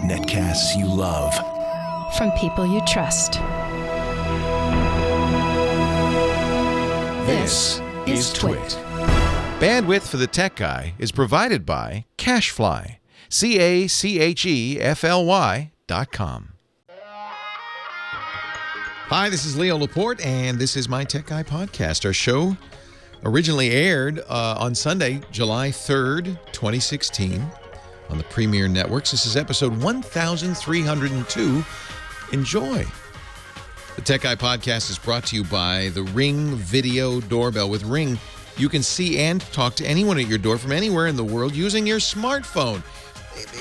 Netcasts you love. From people you trust. This is Twit. Bandwidth for the Tech Guy is provided by CacheFly. CacheFly.com. Hi, this is Leo Laporte, and this is my Tech Guy podcast. Our show originally aired on Sunday, July 3rd, 2016, on the Premier Networks. This is episode 1302. Enjoy. The Tech Guy podcast is brought to you by the Ring Video Doorbell. With Ring, you can see and talk to anyone at your door from anywhere in the world using your smartphone.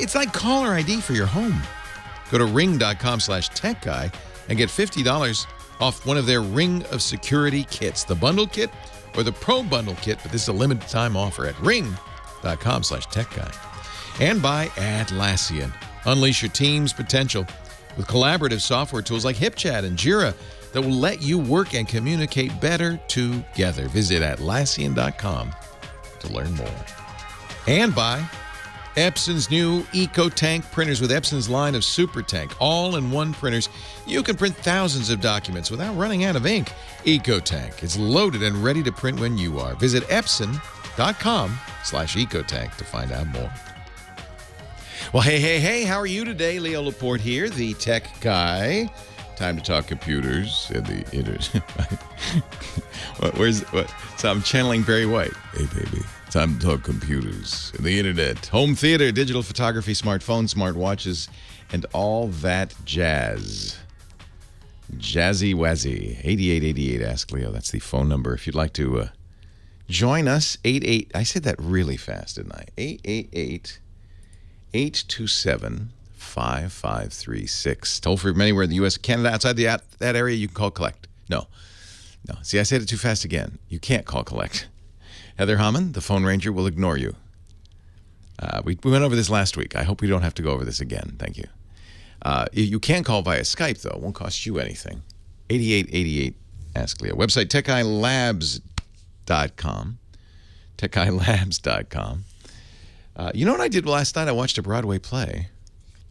It's like caller ID for your home. Go to ring.com/techguy and get $50 off one of their Ring of Security kits, the bundle kit or the Pro Bundle kit, but this is a limited time offer at ring.com/techguy. And by Atlassian. Unleash your team's potential with collaborative software tools like HipChat and Jira that will let you work and communicate better together. Visit Atlassian.com to learn more. And by Epson's new EcoTank printers. With Epson's line of SuperTank all-in-one printers, you can print thousands of documents without running out of ink. EcoTank is loaded and ready to print when you are. Visit Epson.com/EcoTank to find out more. Well, hey, how are you today? Leo Laporte here, the Tech Guy. Time to talk computers and the internet. So I'm channeling Barry White. Hey, baby. Time to talk computers and the internet. Home theater, digital photography, smartphones, smartwatches, and all that jazz. Jazzy Wazzy. 8888 Ask Leo. That's the phone number. If you'd like to join us, I said that really fast, didn't I? 888-827-5536. Toll free from anywhere in the U.S., Canada, outside that area, you can call collect. No. See, I said it too fast again. You can't call collect. Heather Hammond, the phone ranger, will ignore you. We went over this last week. I hope we don't have to go over this again. Thank you. You can call via Skype, though. It won't cost you anything. 8888 Ask Leo. Website, techguylabs.com. Techguylabs.com. You know what I did last night? I watched a Broadway play,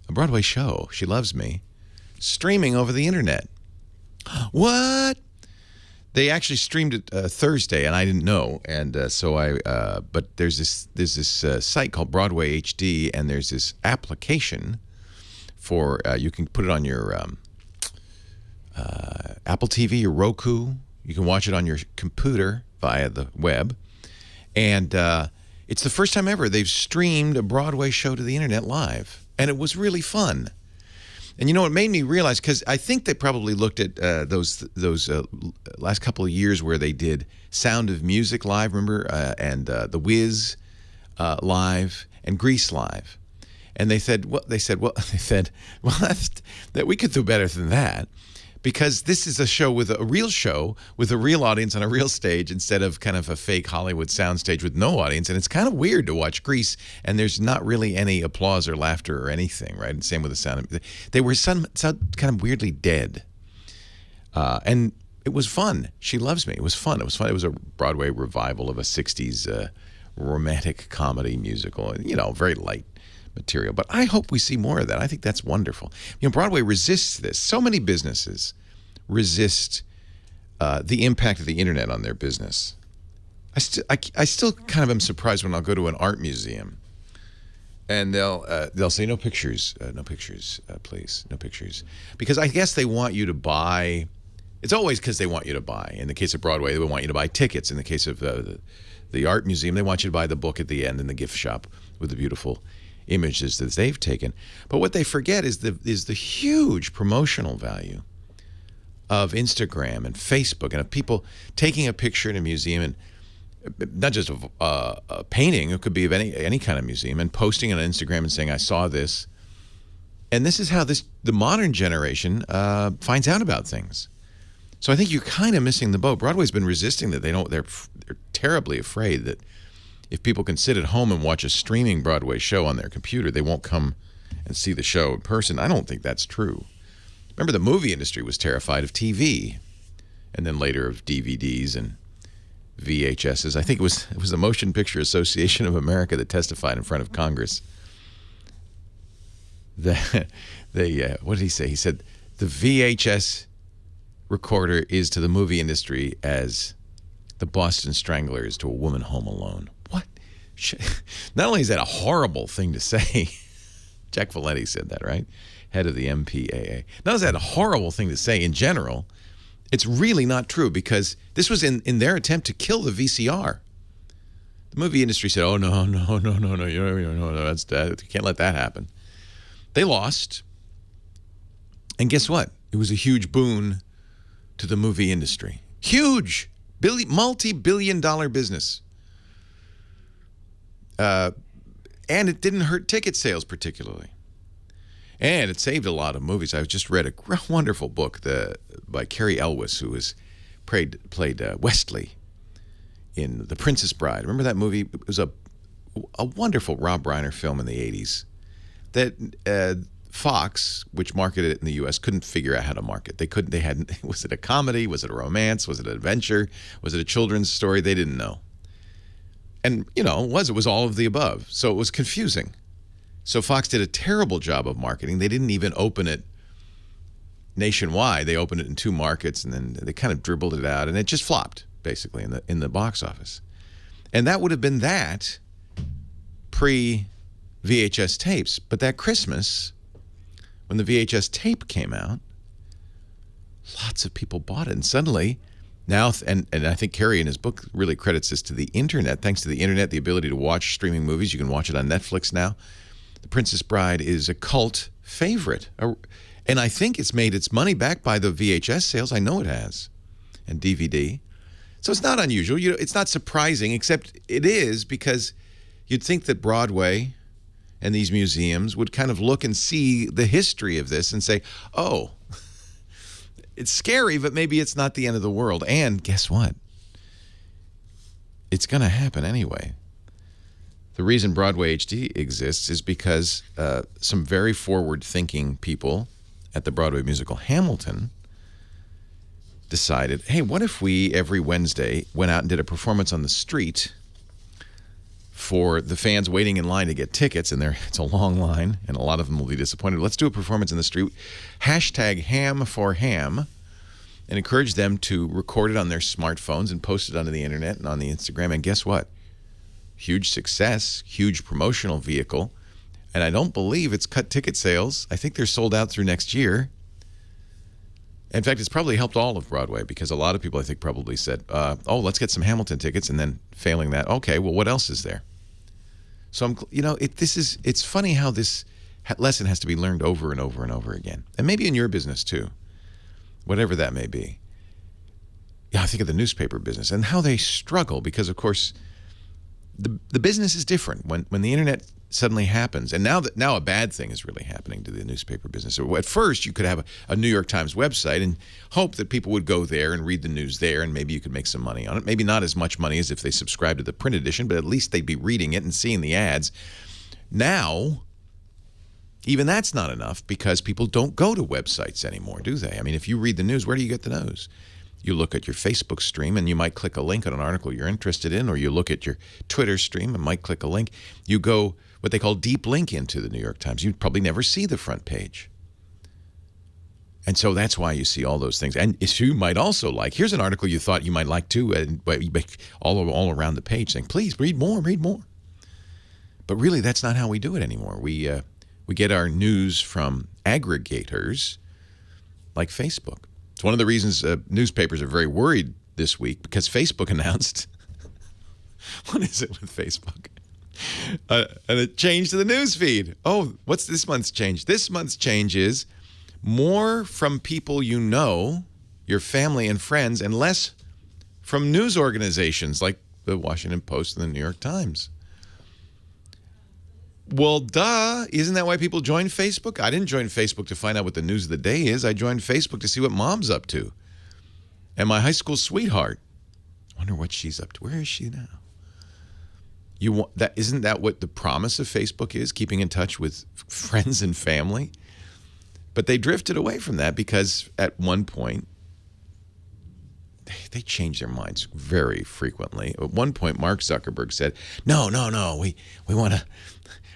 a Broadway show, She Loves Me, streaming over the internet. What? They actually streamed it Thursday, and I didn't know. And but there's this site called Broadway HD, and there's this application for you can put it on your Apple TV, your Roku. You can watch it on your computer via the web, and it's the first time ever they've streamed a Broadway show to the internet live, and it was really fun. And you know, it made me realize, because I think they probably looked at those last couple of years where they did Sound of Music live, remember, and The Wiz live, and Grease live, and they said that we could do better than that, because this is a show with a real audience on a real stage instead of kind of a fake Hollywood soundstage with no audience. And it's kind of weird to watch Grease and there's not really any applause or laughter or anything, right? And same with the sound. They were kind of weirdly dead. And it was fun. She Loves Me. It was fun. It was fun. It was a Broadway revival of a 60s romantic comedy musical. You know, very light material. But I hope we see more of that. I think that's wonderful. You know, Broadway resists this. So many businesses resist the impact of the internet on their business. I still kind of am surprised when I'll go to an art museum and they'll say no pictures, please, no pictures, because I guess they want you to buy. It's always because they want you to buy. In the case of Broadway, they want you to buy tickets. In the case of the art museum, they want you to buy the book at the end in the gift shop with the beautiful images that they've taken. But what they forget is the huge promotional value of Instagram and Facebook, and of people taking a picture in a museum, and not just of a painting, it could be of any kind of museum, and posting it on Instagram and saying, I saw this. And this is how the modern generation finds out about things. So I think you're kind of missing the boat. Broadway's been resisting that. They're terribly afraid that if people can sit at home and watch a streaming Broadway show on their computer, they won't come and see the show in person. I don't think that's true. Remember, the movie industry was terrified of TV, and then later of DVDs and VHSs. I think it was the Motion Picture Association of America that testified in front of Congress what did he say? He said the VHS recorder is to the movie industry as the Boston Strangler is to a woman home alone. What? Not only is that a horrible thing to say, Jack Valenti said that, right? Head of the MPAA. Not only is that a horrible thing to say in general, it's really not true because this was in their attempt to kill the VCR. The movie industry said, oh, no, that's that. You can't let that happen. They lost. And guess what? It was a huge boon to the movie industry. Huge. Multi-billion-dollar business. And it didn't hurt ticket sales particularly. And it saved a lot of movies. I just read a wonderful book by Carrie Elwes, who played Westley in The Princess Bride. Remember that movie? It was a wonderful Rob Reiner film in the 80s that Fox, which marketed it in the U.S., couldn't figure out how to market. Was it a comedy? Was it a romance? Was it an adventure? Was it a children's story? They didn't know. And, it was all of the above. So it was confusing. So Fox did a terrible job of marketing. They didn't even open it nationwide. They opened it in 2 markets, and then they kind of dribbled it out, and it just flopped, basically, in the box office. And that would have been that pre-VHS tapes. But that Christmas, when the VHS tape came out, lots of people bought it. And suddenly, now, and I think Carrie in his book really credits this to the internet. Thanks to the internet, the ability to watch streaming movies. You can watch it on Netflix now. The Princess Bride is a cult favorite. And I think it's made its money back by the VHS sales. I know it has. And DVD. So it's not unusual. It's not surprising, except it is because you'd think that Broadway and these museums would kind of look and see the history of this and say, oh, it's scary, but maybe it's not the end of the world. And guess what? It's going to happen anyway. The reason Broadway HD exists is because some very forward-thinking people at the Broadway musical Hamilton decided, hey, what if we every Wednesday went out and did a performance on the street for the fans waiting in line to get tickets, and it's a long line, and a lot of them will be disappointed. Let's do a performance in the street, #ham4ham, and encourage them to record it on their smartphones and post it onto the internet and on the Instagram. And guess what? Huge success, huge promotional vehicle. And I don't believe it's cut ticket sales. I think they're sold out through next year. In fact, it's probably helped all of Broadway because a lot of people, I think, probably said, let's get some Hamilton tickets. And then failing that, okay, well, what else is there? So, it's funny how this lesson has to be learned over and over and over again. And maybe in your business, too, whatever that may be. Yeah, I think of the newspaper business and how they struggle because, of course, the business is different when the internet suddenly happens. And now a bad thing is really happening to the newspaper business. So at first, you could have a New York Times website and hope that people would go there and read the news there, and maybe you could make some money on it. Maybe not as much money as if they subscribed to the print edition, but at least they'd be reading it and seeing the ads. Now, even that's not enough because people don't go to websites anymore, do they? I mean, if you read the news, where do you get the news? You look at your Facebook stream and you might click a link on an article you're interested in, or you look at your Twitter stream and might click a link. You go what they call deep link into the New York Times. You'd probably never see the front page. And so that's why you see all those things. And you might also here's an article you thought you might like too, and all around the page saying, please read more, read more. But really, that's not how we do it anymore. We get our news from aggregators like Facebook. It's one of the reasons newspapers are very worried this week because Facebook announced, what is it with Facebook? And it changed to the news feed. Oh, what's this month's change? This month's change is more from people you know, your family and friends, and less from news organizations like the Washington Post and the New York Times. Well, duh. Isn't that why people join Facebook? I didn't join Facebook to find out what the news of the day is. I joined Facebook to see what Mom's up to. And my high school sweetheart. I wonder what she's up to. Where is she now? Isn't that what the promise of Facebook is? Keeping in touch with friends and family? But they drifted away from that because at one point, they changed their minds very frequently. At one point, Mark Zuckerberg said, no,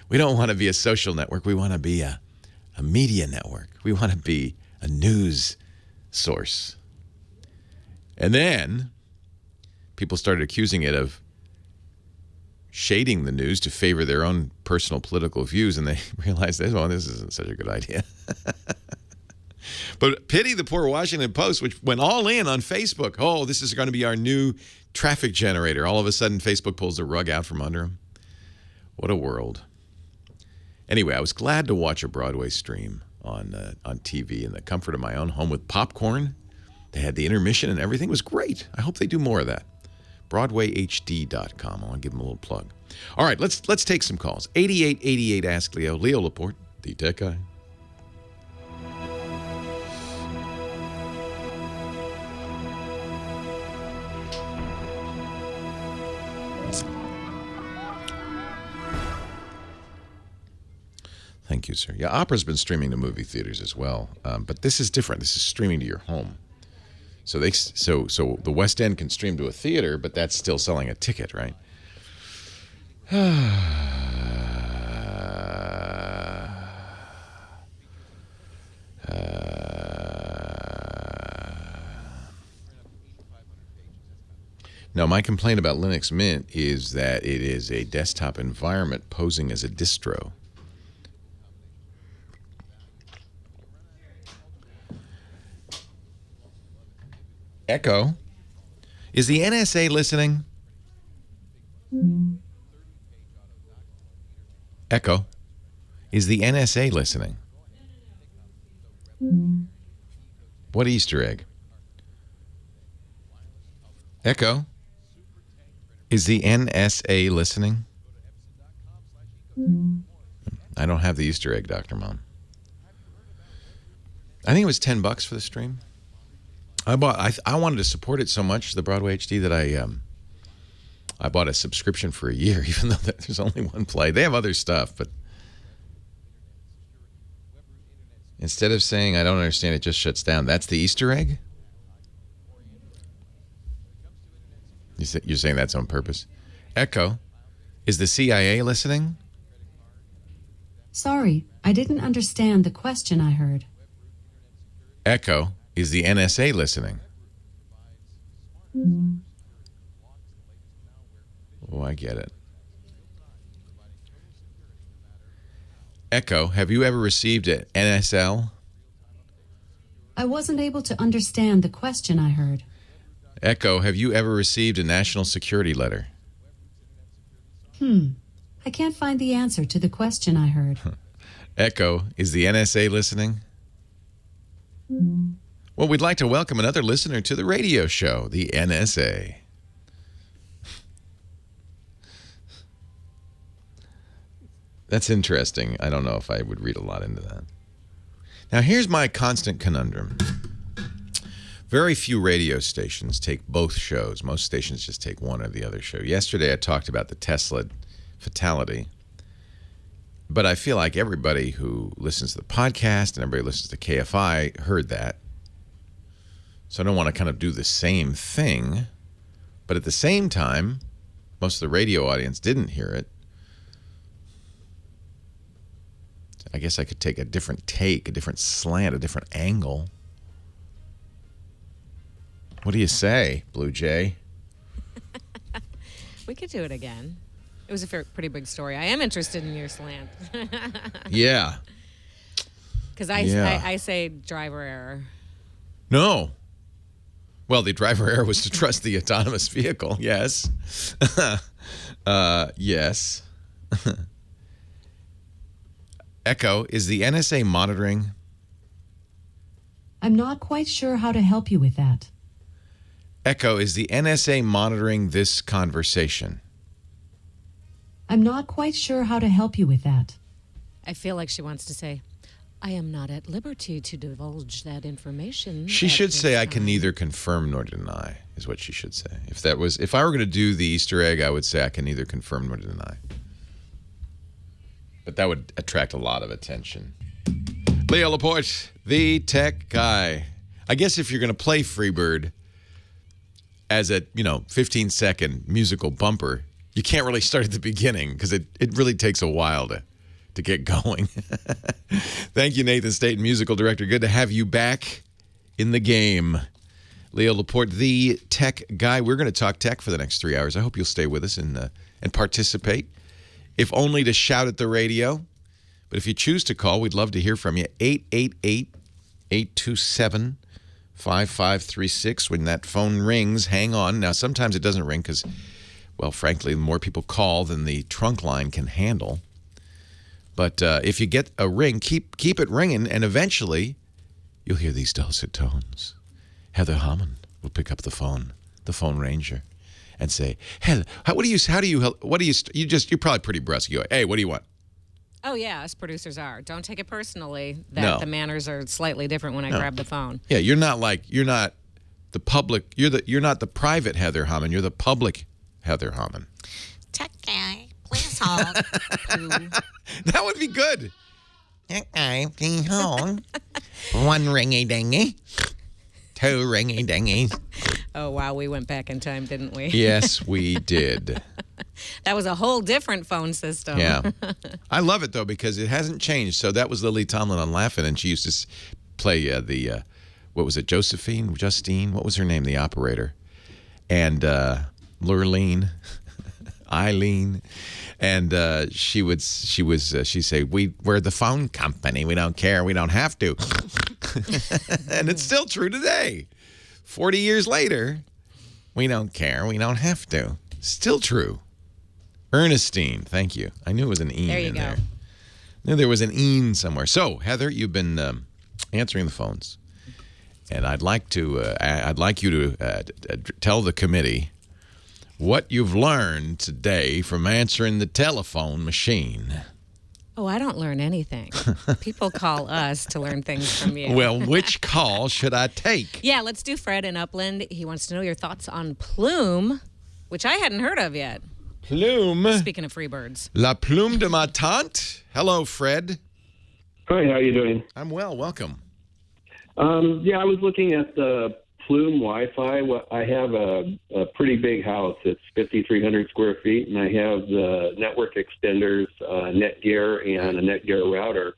we don't want to be a social network. We want to be a a media network. We want to be a news source. And then people started accusing it of shading the news to favor their own personal political views, and they realized, well, this isn't such a good idea. But pity the poor Washington Post, which went all in on Facebook. Oh, this is going to be our new traffic generator. All of a sudden, Facebook pulls the rug out from under them. What a world. Anyway, I was glad to watch a Broadway stream on TV in the comfort of my own home with popcorn. They had the intermission and everything. It was great. I hope they do more of that. BroadwayHD.com. I want to give them a little plug. All right, let's take some calls. 8888 Ask Leo. Leo Laporte, the tech guy. Thank you, sir. Yeah, opera's been streaming to movie theaters as well, but this is different. This is streaming to your home. So so the West End can stream to a theater, but that's still selling a ticket, right? Now, my complaint about Linux Mint is that it is a desktop environment posing as a distro. Echo, is the NSA listening? Echo, is the NSA listening? What Easter egg? Echo, is the NSA listening? I don't have the Easter egg, Dr. Mom. I think it was $10 for the stream. I wanted to support it so much, the Broadway HD, that I bought a subscription for a year, even though there's only one play. They have other stuff, but instead of saying I don't understand, it just shuts down. That's the Easter egg? You're saying that's on purpose? Echo, is the CIA listening? Sorry, I didn't understand the question I heard. Echo, is the NSA listening? Oh, I get it. Echo, have you ever received an NSL? I wasn't able to understand the question I heard. Echo, have you ever received a national security letter? I can't find the answer to the question I heard. Echo, is the NSA listening? Well, we'd like to welcome another listener to the radio show, the NSA. That's interesting. I don't know if I would read a lot into that. Now, here's my constant conundrum. Very few radio stations take both shows. Most stations just take one or the other show. Yesterday, I talked about the Tesla fatality. But I feel like everybody who listens to the podcast and everybody who listens to KFI heard that. So I don't want to kind of do the same thing. But at the same time, most of the radio audience didn't hear it. I guess I could take a different take, a different slant, a different angle. What do you say, Blue Jay? We could do it again. It was a pretty big story. I am interested in your slant. Yeah. Because I say driver error. No. Well, the driver error was to trust the autonomous vehicle. Yes. Yes. Echo, is the NSA monitoring? I'm not quite sure how to help you with that. Echo, is the NSA monitoring this conversation? I'm not quite sure how to help you with that. I feel like she wants to say, I am not at liberty to divulge that information. She should say, I can neither confirm nor deny, is what she should say. If I were going to do the Easter egg, I would say I can neither confirm nor deny. But that would attract a lot of attention. Leo Laporte, the tech guy. I guess if you're going to play Freebird as a, 15-second musical bumper, you can't really start at the beginning because it really takes a while to get going. Thank you, Nathan Staten, musical director. Good to have you back in the game. Leo Laporte, the tech guy. We're going to talk tech for the next 3 hours. I hope you'll stay with us and participate, if only to shout at the radio. But if you choose to call, we'd love to hear from you. 888-827-5536. When that phone rings, hang on. Now, sometimes it doesn't ring because, well, frankly, the more people call than the trunk line can handle. But if you get a ring, keep it ringing, and eventually you'll hear these dulcet tones. Heather Hammond will pick up the phone ranger, and say, "Hello, you're probably pretty brusque. You go, hey, what do you want?" Oh, yeah, us producers are. Don't take it personally that the manners are slightly different when I grab the phone. Yeah, you're not the public. You're not the private Heather Hammond. You're the public Heather Hammond. Tech guy, please hold. That would be good. Tech guy, please hold. One ringy dingy. Two ringy dingies. Oh, wow, we went back in time, didn't we? Yes, we did. That was a whole different phone system. Yeah. I love it, though, because it hasn't changed. So that was Lily Tomlin on Laugh-In, and she used to play what was it, Justine? What was her name, the operator? And Lurleen, Eileen. And she'd say, we're the phone company. We don't care. We don't have to. And it's still true today. 40 years later, we don't care. We don't have to. Still true. Ernestine, thank you. I knew it was an "een" in there. I knew there was an "een" somewhere. So, Heather, you've been answering the phones, and I'd like you to tell the committee what you've learned today from answering the telephone machine. Oh, I don't learn anything. People call us to learn things from you. Well, which call should I take? Yeah, let's do Fred in Upland. He wants to know your thoughts on Plume, which I hadn't heard of yet. Plume. Speaking of free birds. La plume de ma tante. Hello, Fred. Hi, how you doing? I'm well. Welcome. Yeah, I was looking at the Plume Wi-Fi. I have a pretty big house. It's 5,300 square feet, and I have the network extenders, Netgear, and a Netgear router.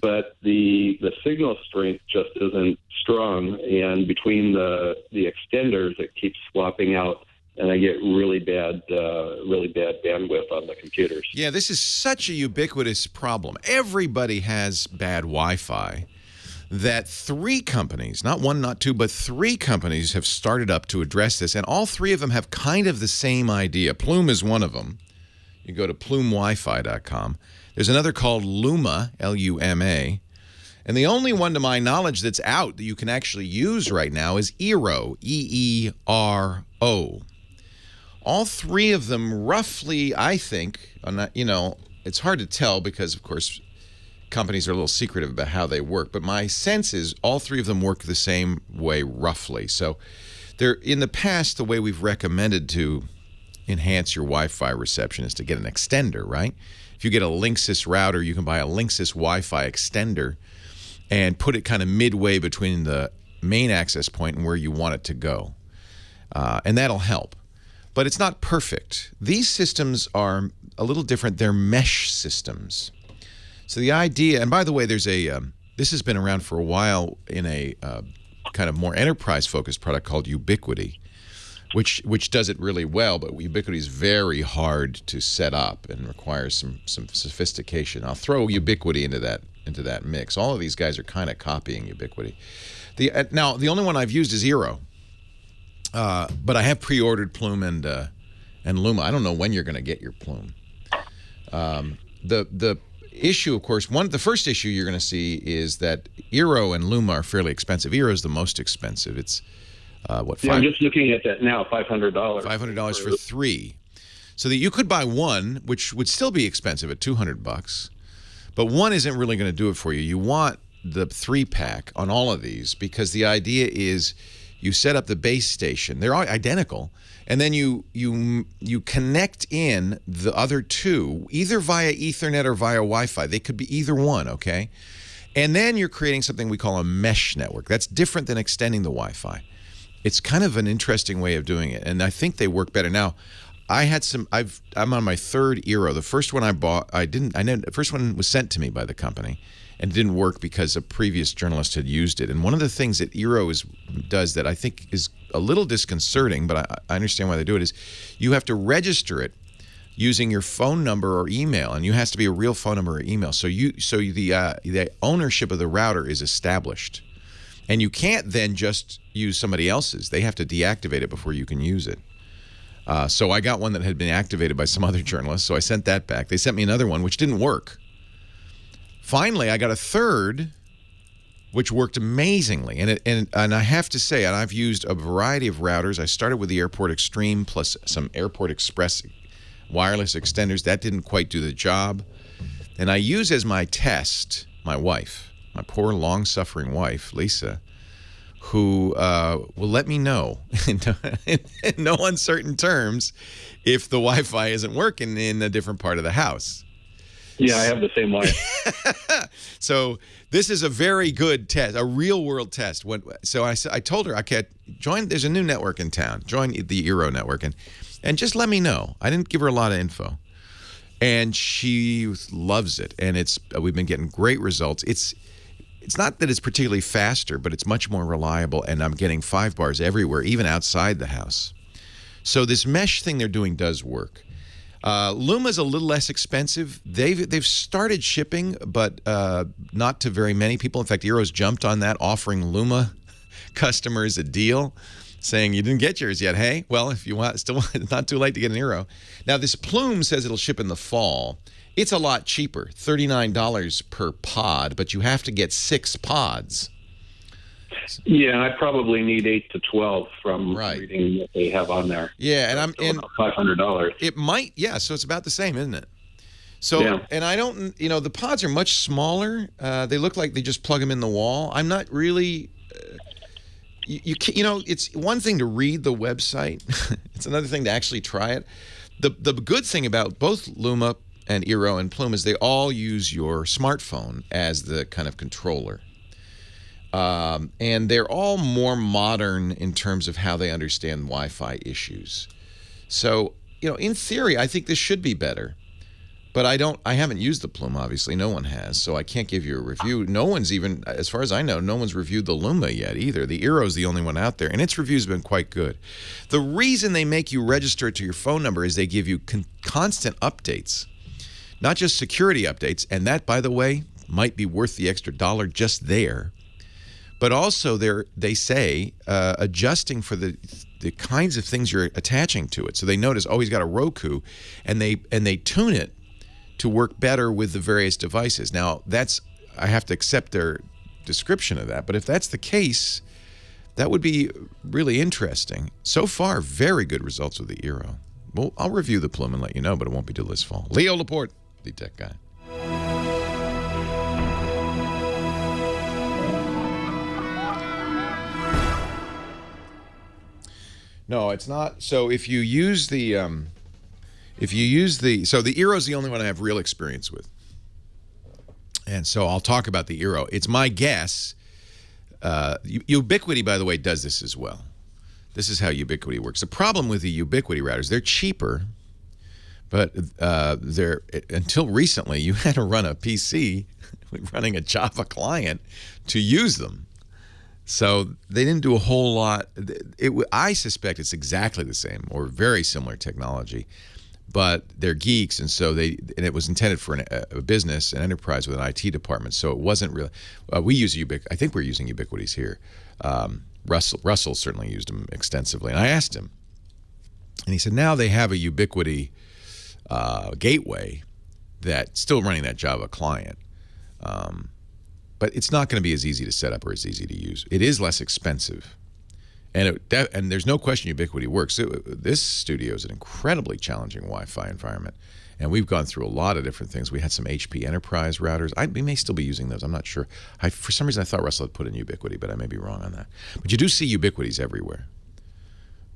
But the signal strength just isn't strong, and between the extenders, it keeps swapping out, and I get really bad bandwidth on the computers. Yeah, this is such a ubiquitous problem. Everybody has bad Wi-Fi. That 3 companies, not one, not two, but 3 companies have started up to address this, and all 3 of them have kind of the same idea. Plume is one of them. You go to plumewifi.com. There's another called Luma, L-U-M-A, and the only one to my knowledge that's out that you can actually use right now is Eero, E-E-R-O. All 3 of them roughly, I think, it's hard to tell because, of course, companies are a little secretive about how they work, but my sense is all 3 of them work the same way roughly. So in the past, the way we've recommended to enhance your Wi-Fi reception is to get an extender, right? If you get a Linksys router, you can buy a Linksys Wi-Fi extender and put it kind of midway between the main access point and where you want it to go. And that'll help. But it's not perfect. These systems are a little different. They're mesh systems. So the idea, and by the way, there's this has been around for a while in a kind of more enterprise-focused product called Ubiquity, which does it really well, but Ubiquity is very hard to set up and requires some sophistication. I'll throw Ubiquity into that mix. All of these guys are kind of copying Ubiquity. Now, the only one I've used is Eero, but I have pre-ordered Plume and Luma. I don't know when you're going to get your Plume. The issue, of course, the first issue you're going to see is that Eero and Luma are fairly expensive. Eero is the most expensive. It's what? Yeah, I'm just looking at that now. $500. $500 for 3. So that you could buy one, which would still be expensive at $200, but one isn't really going to do it for you. You want the 3-pack on all of these because the idea is you set up the base station. They're all identical. And then you connect in the other 2, either via Ethernet or via Wi-Fi. They could be either one, okay? And then you're creating something we call a mesh network. That's different than extending the Wi-Fi. It's kind of an interesting way of doing it, and I think they work better. Now, I had some. I'm on my third Eero. The first one I bought, I didn't. I know the first one was sent to me by the company, and didn't work because a previous journalist had used it. And one of the things that Eero does that I think is a little disconcerting, but I understand why they do it, is you have to register it using your phone number or email, and you has to be a real phone number or email. So the ownership of the router is established, and you can't then just use somebody else's. They have to deactivate it before you can use it. So I got one that had been activated by some other journalist, so I sent that back. They sent me another one, which didn't work. Finally, I got a third, which worked amazingly. And I have to say, and I've used a variety of routers. I started with the Airport Extreme plus some Airport Express wireless extenders. That didn't quite do the job. And I use as my test my wife, my poor long-suffering wife, Lisa, who will let me know in no uncertain terms if the Wi-Fi isn't working in a different part of the house. Yeah, I have the same wife. So this is a very good test, a real-world test. So I told her, okay, join. There's a new network in town. Join the Eero network, and just let me know. I didn't give her a lot of info, and she loves it. And we've been getting great results. It's not that it's particularly faster, but it's much more reliable, and I'm getting 5 bars everywhere, even outside the house. So this mesh thing they're doing does work. Luma's a little less expensive. They've started shipping, but not to very many people. In fact, Eero's jumped on that, offering Luma customers a deal, saying you didn't get yours yet. Hey, well, if you want, it's not too late to get an Eero. Now, this Plume says it'll ship in the fall. It's a lot cheaper, $39 per pod, but you have to get 6 pods. Yeah, I probably need 8 to 12 from Right. reading what they have on there. Yeah, and About $500. it might, yeah. So it's about the same, isn't it? So, Yeah. and I don't, the pods are much smaller. They look like they just plug them in the wall. I'm not really. It's one thing to read the website. It's another thing to actually try it. The good thing about both Luma and Eero and Plume is they all use your smartphone as the kind of controller. And they're all more modern in terms of how they understand Wi-Fi issues. So, in theory, I think this should be better. But I haven't used the Plume, obviously. No one has, so I can't give you a review. No one's even, as far as I know, no one's reviewed the Luma yet either. The Eero's the only one out there, and its review's been quite good. The reason they make you register it to your phone number is they give you constant updates. Not just security updates, and that, by the way, might be worth the extra $1 just there. But also, they say adjusting for the kinds of things you're attaching to it. So they notice, he's got a Roku, and they tune it to work better with the various devices. Now, I have to accept their description of that. But if that's the case, that would be really interesting. So far, very good results with the Eero. Well, I'll review the Plume and let you know, but it won't be till this fall. Leo Laporte, the tech guy. No, it's not. So if you use the, so the Eero's the only one I have real experience with. And so I'll talk about the Eero. It's my guess. Ubiquiti, by the way, does this as well. This is how Ubiquiti works. The problem with the Ubiquiti routers, they're cheaper, but until recently, you had to run a PC running a Java client to use them. So they didn't do a whole lot. I suspect it's exactly the same or very similar technology, but they're geeks, and so it was intended for a business, an enterprise with an IT department. So it wasn't really. We use I think we're using Ubiquities here. Russell certainly used them extensively, and I asked him, and he said now they have a Ubiquiti gateway that's still running that Java client. But it's not going to be as easy to set up or as easy to use. It is less expensive. And there's no question Ubiquiti works. This studio is an incredibly challenging Wi-Fi environment. And we've gone through a lot of different things. We had some HP Enterprise routers. We may still be using those. I'm not sure. For some reason, I thought Russell had put in Ubiquiti, but I may be wrong on that. But you do see Ubiquities everywhere.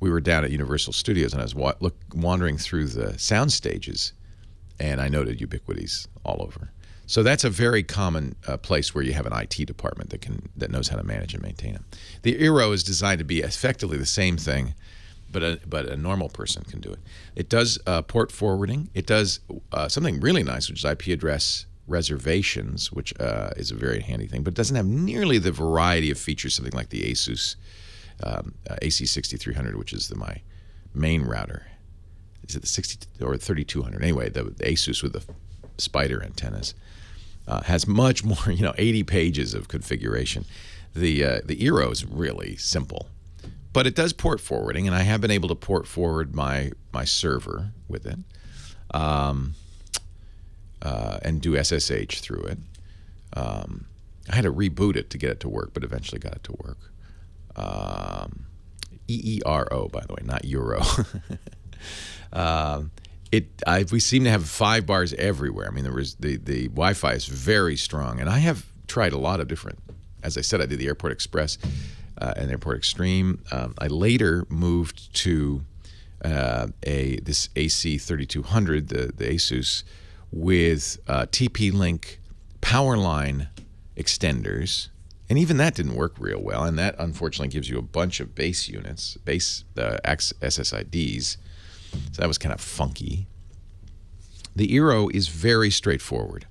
We were down at Universal Studios, and I was wandering through the sound stages, and I noted Ubiquities all over. So that's a very common place where you have an IT department that knows how to manage and maintain them. The Eero is designed to be effectively the same thing, but a normal person can do it. It does port forwarding. It does something really nice, which is IP address reservations, which is a very handy thing. But it doesn't have nearly the variety of features something like the ASUS AC6300, which is my main router. Is it the 60 or 3200? Anyway, the ASUS with the spider antennas has much more. 80 pages of configuration. The Eero is really simple. But it does port forwarding, and I have been able to port forward my server with it, and do SSH through it. I had to reboot it to get it to work, but eventually got it to work. EERO, by the way, not Euro. We seem to have 5 bars everywhere. I mean, the Wi-Fi is very strong, and I have tried a lot of different. As I said, I did the Airport Express. And Airport Extreme. I later moved to this AC3200, the ASUS, with TP-Link powerline extenders, and even that didn't work real well. And that unfortunately gives you a bunch of base units, SSIDs. So that was kind of funky. The Eero is very straightforward,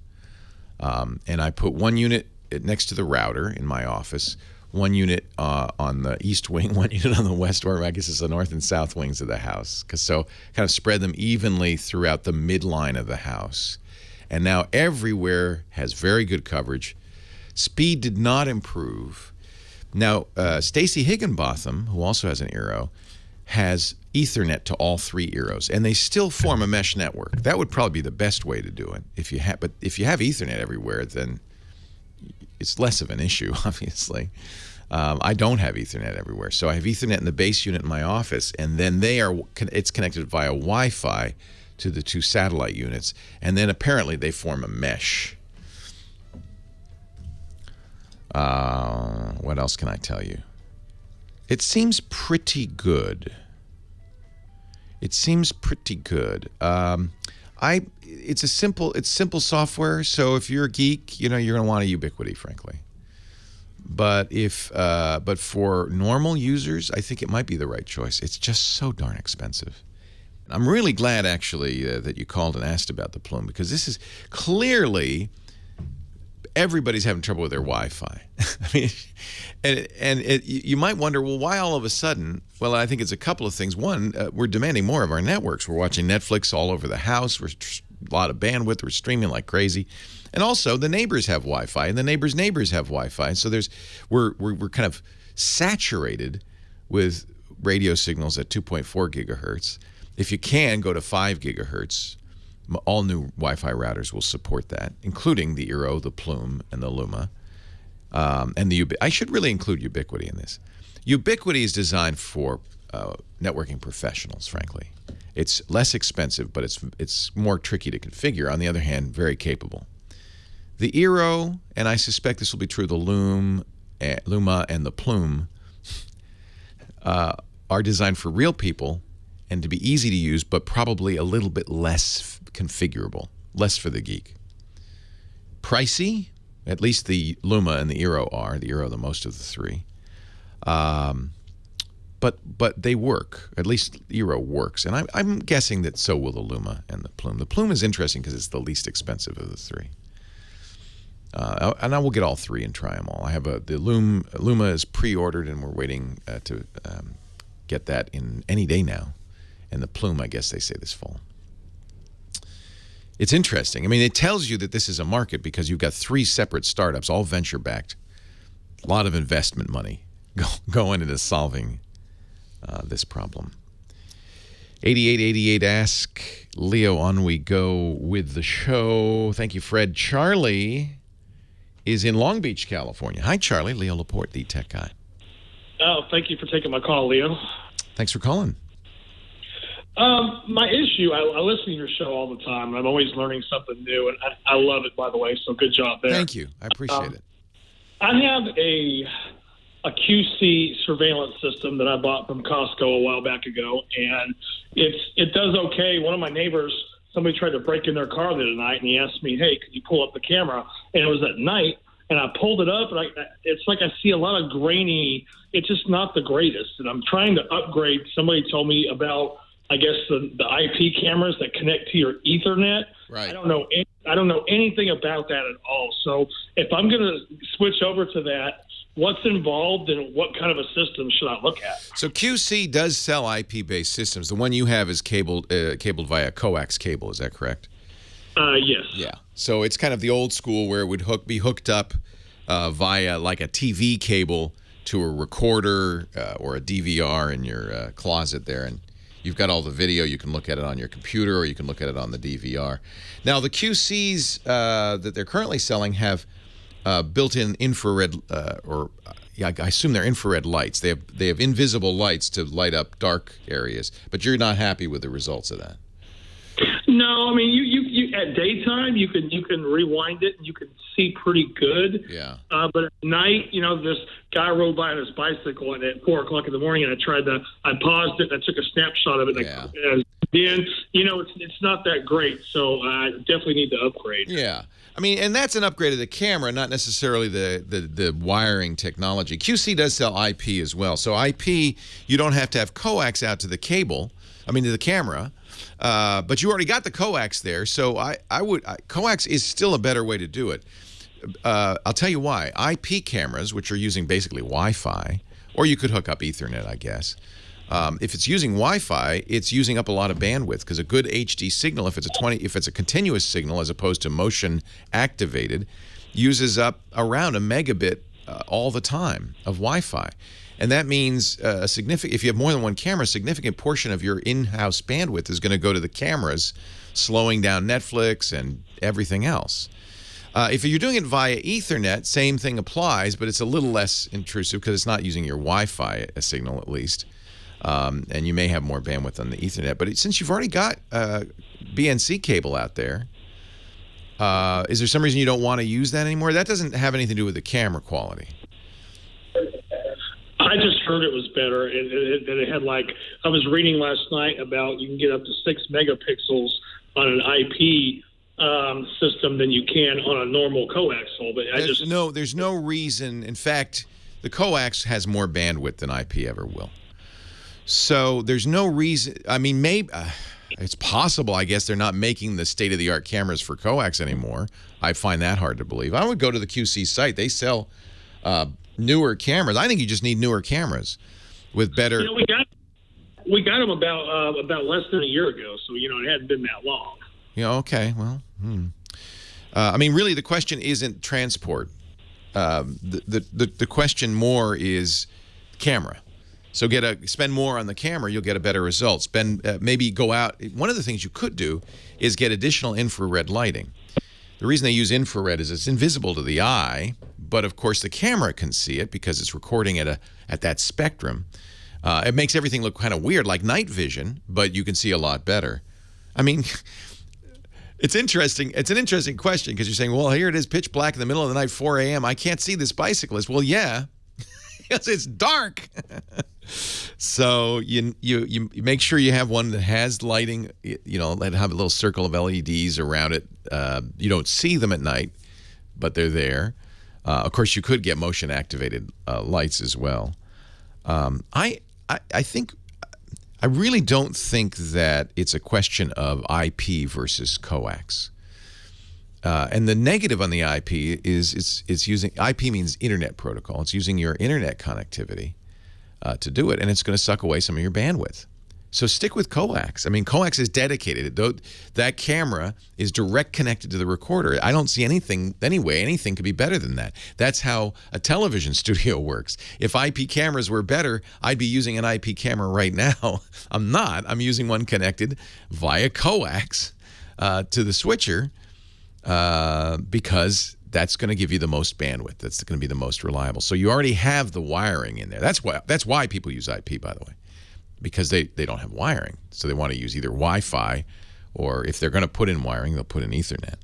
and I put one unit next to the router in my office. One unit on the east wing, one unit on the west, or I guess it's the north and south wings of the house. So kind of spread them evenly throughout the midline of the house. And now everywhere has very good coverage. Speed did not improve. Now, Stacy Higginbotham, who also has an Eero, has Ethernet to all 3 Eeros, and they still form a mesh network. That would probably be the best way to do it. But if you have Ethernet everywhere, then it's less of an issue, obviously. I don't have Ethernet everywhere. So I have Ethernet in the base unit in my office, and then it's connected via Wi-Fi to the 2 satellite units, and then apparently they form a mesh. What else can I tell you? It seems pretty good. It's simple software, so if you're a geek, you're going to want a Ubiquiti, frankly. But but for normal users, I think it might be the right choice. It's just so darn expensive. I'm really glad, actually, that you called and asked about the Plume, because this is clearly everybody's having trouble with their Wi-Fi. I mean, you might wonder, well, why all of a sudden? Well, I think it's a couple of things. One, we're demanding more of our networks. We're watching Netflix all over the house. We're a lot of bandwidth. We're streaming like crazy. And also, the neighbors have Wi-Fi, and the neighbors' neighbors have Wi-Fi. So we're kind of saturated with radio signals at 2.4 gigahertz. If you can, go to 5 gigahertz. All new Wi-Fi routers will support that, including the Eero, the Plume, and the Luma. And I should really include Ubiquiti in this. Ubiquiti is designed for networking professionals, frankly. It's less expensive, but it's more tricky to configure. On the other hand, very capable. The Eero, and I suspect this will be true of the Luma and the Plume, are designed for real people and to be easy to use, but probably a little bit less configurable, less for the geek. Pricey, at least the Luma and the Eero are. The Eero the most of the 3. But they work. At least Eero works. And I'm guessing that so will the Luma and the Plume. The Plume is interesting because it's the least expensive of the 3. And I will get all 3 and try them all. I have the Luma is pre-ordered, and we're waiting to get that in any day now. And the Plume, I guess they say this fall. It's interesting. I mean, it tells you that this is a market because you've got 3 separate startups, all venture-backed. A lot of investment money going into solving this problem. 8888 Ask Leo, on we go with the show. Thank you, Fred. Charlie is in Long Beach, California. Hi, Charlie. Leo Laporte, the tech guy. Oh, thank you for taking my call, Leo. Thanks for calling. My issue, I listen to your show all the time, and I'm always learning something new, and I love it, by the way, so good job there. Thank you. I appreciate it. I have a QC surveillance system that I bought from Costco a while back ago, and it does okay. One of my neighbors, somebody tried to break in their car the other night, and he asked me, hey, could you pull up the camera? And it was at night, and I pulled it up, and it's like I see a lot of grainy. It's just not the greatest, and I'm trying to upgrade. Somebody told me about, I guess, the IP cameras that connect to your Ethernet. Right. I don't know anything about that at all. So if I'm going to switch over to that, what's involved and what kind of a system should I look at? So QC does sell IP-based systems. The one you have is cabled via coax cable. Is that correct? Yes. Yeah. So it's kind of the old school where it would be hooked up via like a TV cable to a recorder or a DVR in your closet there, and you've got all the video. You can look at it on your computer, or you can look at it on the DVR. Now, the QCs that they're currently selling have built-in infrared, I assume they're infrared lights. They have invisible lights to light up dark areas. But you're not happy with the results of that. No, I mean you at daytime you can rewind it and you can see pretty good. Yeah. But at night, this guy rode by on his bicycle and at 4:00 in the morning, and I paused it and I took a snapshot of it. Yeah. And then it's not that great, so I definitely need to upgrade. Yeah. I mean, and that's an upgrade of the camera, not necessarily the wiring technology. QC does sell IP as well. So IP, you don't have to have coax out to the to the camera. But you already got the coax there, so coax is still a better way to do it. I'll tell you why. IP cameras, which are using basically Wi-Fi, or you could hook up Ethernet, I guess. If it's using Wi-Fi, it's using up a lot of bandwidth because a good HD signal, if it's a continuous signal as opposed to motion activated, uses up around a megabit all the time of Wi-Fi. And that means if you have more than one camera, a significant portion of your in-house bandwidth is going to go to the cameras, slowing down Netflix and everything else. If you're doing it via Ethernet, same thing applies, but it's a little less intrusive because it's not using your Wi-Fi signal at least. And you may have more bandwidth on the Ethernet. But since you've already got BNC cable out there, is there some reason you don't want to use that anymore? That doesn't have anything to do with the camera quality. I just heard it was better. It had I was reading last night about you can get up to 6 megapixels on an IP system than you can on a normal coaxial. But there's no reason. In fact, the coax has more bandwidth than IP ever will. So there's no reason. I mean, maybe it's possible. I guess they're not making the state-of-the-art cameras for coax anymore. I find that hard to believe. I would go to the QC site. They sell newer cameras. I think you just need newer cameras with better. We got them about less than a year ago, so it hadn't been that long. Yeah. Okay. Well. I mean, really, the question isn't transport. The question more is camera. So spend more on the camera, you'll get a better result. Maybe go out. One of the things you could do is get additional infrared lighting. The reason they use infrared is it's invisible to the eye, but of course the camera can see it because it's recording at that spectrum. It makes everything look kind of weird, like night vision, but you can see a lot better. I mean, it's interesting. It's an interesting question because you're saying, well, here it is, pitch black in the middle of the night, 4 a.m. I can't see this bicyclist. Well, yeah, because it's dark. So you make sure you have one that has lighting, that have a little circle of LEDs around it. You don't see them at night, but they're there. Of course, you could get motion activated lights as well. I really don't think that it's a question of IP versus coax. And the negative on the IP is it's using IP means internet protocol. It's using your internet connectivity to do it, and it's going to suck away some of your bandwidth. So stick with coax. I mean, coax is dedicated. That camera is direct connected to the recorder. I don't see anything could be better than that. That's how a television studio works. If IP cameras were better, I'd be using an IP camera right now. I'm not. I'm using one connected via coax to the switcher because that's going to give you the most bandwidth. That's going to be the most reliable. So you already have the wiring in there. That's why people use IP, by the way, because they don't have wiring. So they want to use either Wi-Fi, or if they're going to put in wiring, they'll put in Ethernet.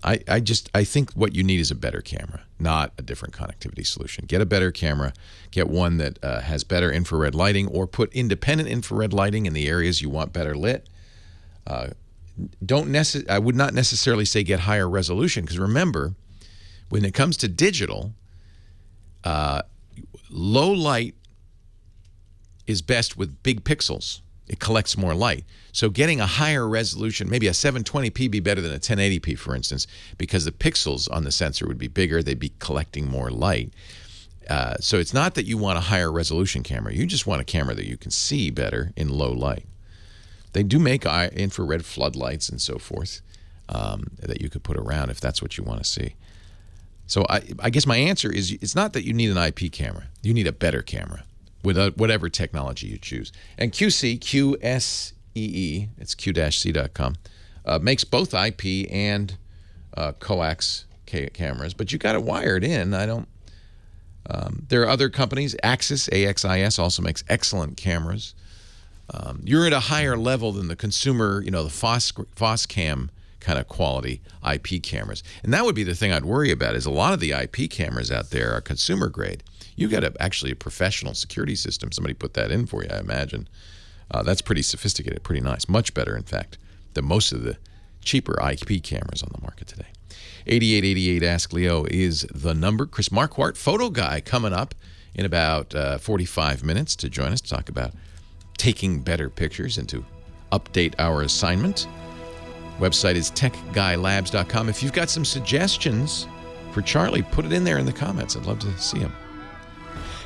I think what you need is a better camera, not a different connectivity solution. Get a better camera. Get one that has better infrared lighting, or put independent infrared lighting in the areas you want better lit. I would not necessarily say get higher resolution, because remember, When it comes to digital, low light is best with big pixels. It collects more light. So getting a higher resolution, maybe a 720p be better than a 1080p, for instance, because the pixels on the sensor would be bigger. They'd be collecting more light. So it's not that you want a higher resolution camera. You just want a camera that you can see better in low light. They do make infrared floodlights and so forth that you could put around if that's what you want to see. So I guess my answer is it's not that you need an IP camera. You need a better camera with whatever technology you choose. And QSEE, it's q-c.com, makes both IP and coax cameras, but you got it wired in. There are other companies. Axis, AXIS, also makes excellent cameras. You're at a higher level than the consumer, the Foscam kind of quality IP cameras. And that would be the thing I'd worry about, is a lot of the IP cameras out there are consumer grade. You got actually a professional security system. Somebody put that in for you, I imagine. That's pretty sophisticated, pretty nice. Much better, in fact, than most of the cheaper IP cameras on the market today. 8888 Ask Leo is the number. Chris Marquardt, photo guy, coming up in about 45 minutes to join us to talk about taking better pictures and to update our assignment. Website is techguylabs.com. If you've got some suggestions for Charlie, put it in there in the comments. I'd love to see them.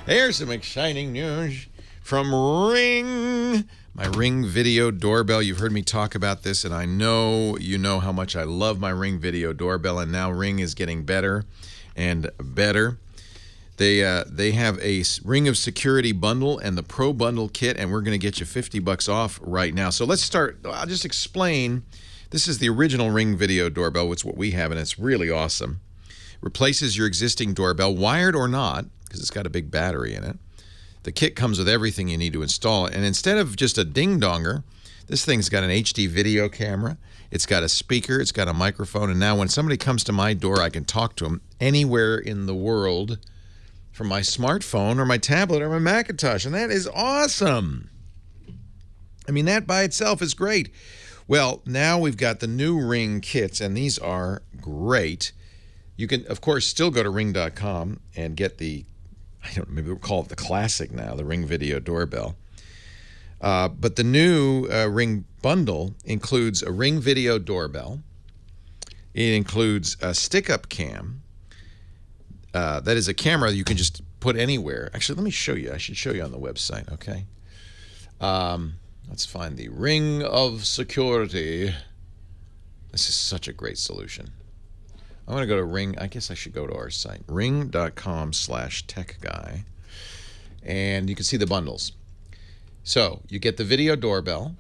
Here's some exciting news from Ring. My Ring video doorbell. You've heard me talk about this, and I know you know how much I love my Ring video doorbell, and now Ring is getting better and better. They have a Ring of Security bundle and the Pro Bundle kit, and we're going to get you $50 off right now. So let's start. I'll just explain. This is the original Ring video doorbell. It's what we have, and it's really awesome. Replaces your existing doorbell, wired or not, because it's got a big battery in it. The kit comes with everything you need to install it. And instead of just a ding-donger, this thing's got an HD video camera. It's got a speaker. It's got a microphone. And now when somebody comes to my door, I can talk to them anywhere in the world from my smartphone or my tablet or my Macintosh. And that is awesome. I mean, that by itself is great. Well, now we've got the new Ring kits, and these are great. You can, of course, still go to ring.com and get the, maybe we'll call it the classic now, the Ring Video Doorbell. But the new Ring bundle includes a Ring Video Doorbell. It includes a stick-up cam. That is a camera you can just put anywhere. Actually, let me show you. I should show you on the website, okay? Let's find the Ring of Security. This is such a great solution. I'm going to go to Ring. I guess I should go to our site, ring.com/techguy. And you can see the bundles. So you get the video doorbell.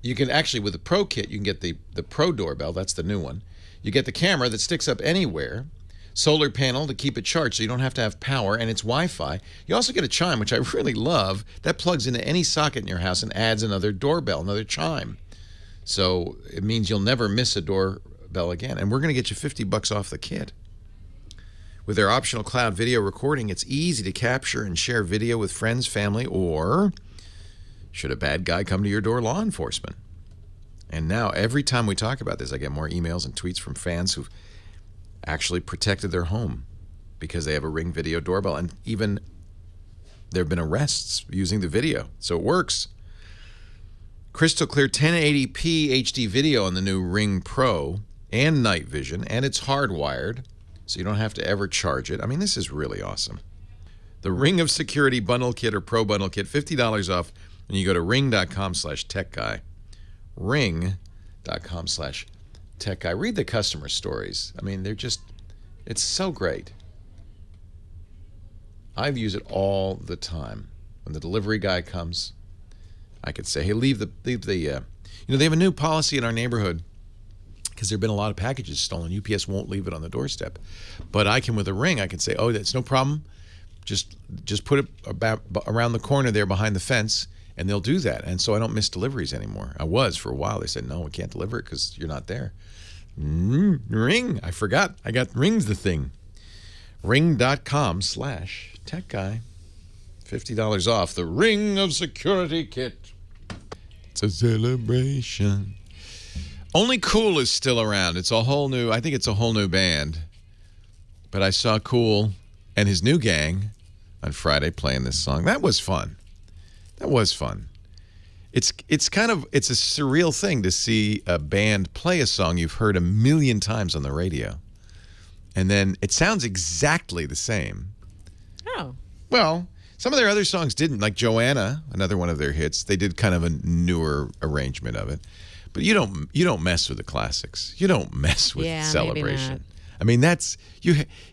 You can actually, with the Pro kit, you can get the Pro doorbell. That's the new one. You get the camera that sticks up anywhere. Solar panel to keep it charged so you don't have to have power, and it's Wi-Fi. You also get a chime, which I really love. That plugs into any socket in your house and adds another doorbell, another chime. So it means you'll never miss a doorbell again. And we're going to get you $50 off the kit. With their optional cloud video recording, it's easy to capture and share video with friends, family, or should a bad guy come to your door, law enforcement. And now every time we talk about this, I get more emails and tweets from fans who've actually protected their home because they have a Ring video doorbell. And even there have been arrests using the video. So it works. Crystal clear 1080p HD video on the new Ring Pro and night vision, and it's hardwired, so you don't have to ever charge it. I mean, this is really awesome. The Ring of Security bundle kit or Pro bundle kit, $50 off when you go to ring.com/techguy. Ring.com/techguy. Read the customer stories. I mean, it's so great. I use it all the time. When the delivery guy comes, I could say, hey, leave the they have a new policy in our neighborhood because there have been a lot of packages stolen. UPS won't leave it on the doorstep. But I can, with a Ring, I can say, oh, that's no problem. Just put it around the corner there behind the fence, and they'll do that. And so I don't miss deliveries anymore. I was for a while. They said, no, we can't deliver it because you're not there. Ring. I forgot. I got Ring's the thing. Ring.com/techguy. $50 off the Ring of Security kit. It's a celebration. Only Cool is still around. It's a whole new, I think it's a whole new band. But I saw Cool and his new gang on Friday playing this song. That was fun. That was fun. It's a surreal thing to see a band play a song you've heard a million times on the radio. And then it sounds exactly the same. Oh. Well, some of their other songs didn't, like Joanna, another one of their hits. They did kind of a newer arrangement of it. But you don't mess with the classics. You don't mess with Celebration. Maybe not. I mean, that's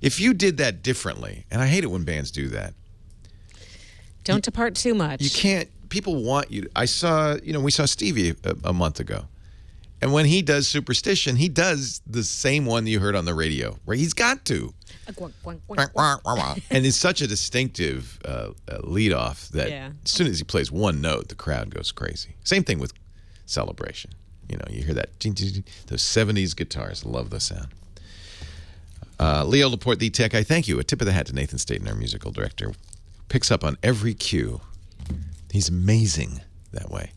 if you did that differently, and I hate it when bands do that. Don't depart too much. You can't. People want you. We saw Stevie a month ago, and when he does Superstition, he does the same one that you heard on the radio. Right? He's got to. And it's such a distinctive lead off that as soon as he plays one note, the crowd goes crazy. Same thing with Celebration. You hear that those 70s guitars. Love the sound. Leo Laporte, the tech. I thank you. A tip of the hat to Nathan Staten, our musical director. Picks up on every cue. He's amazing that way.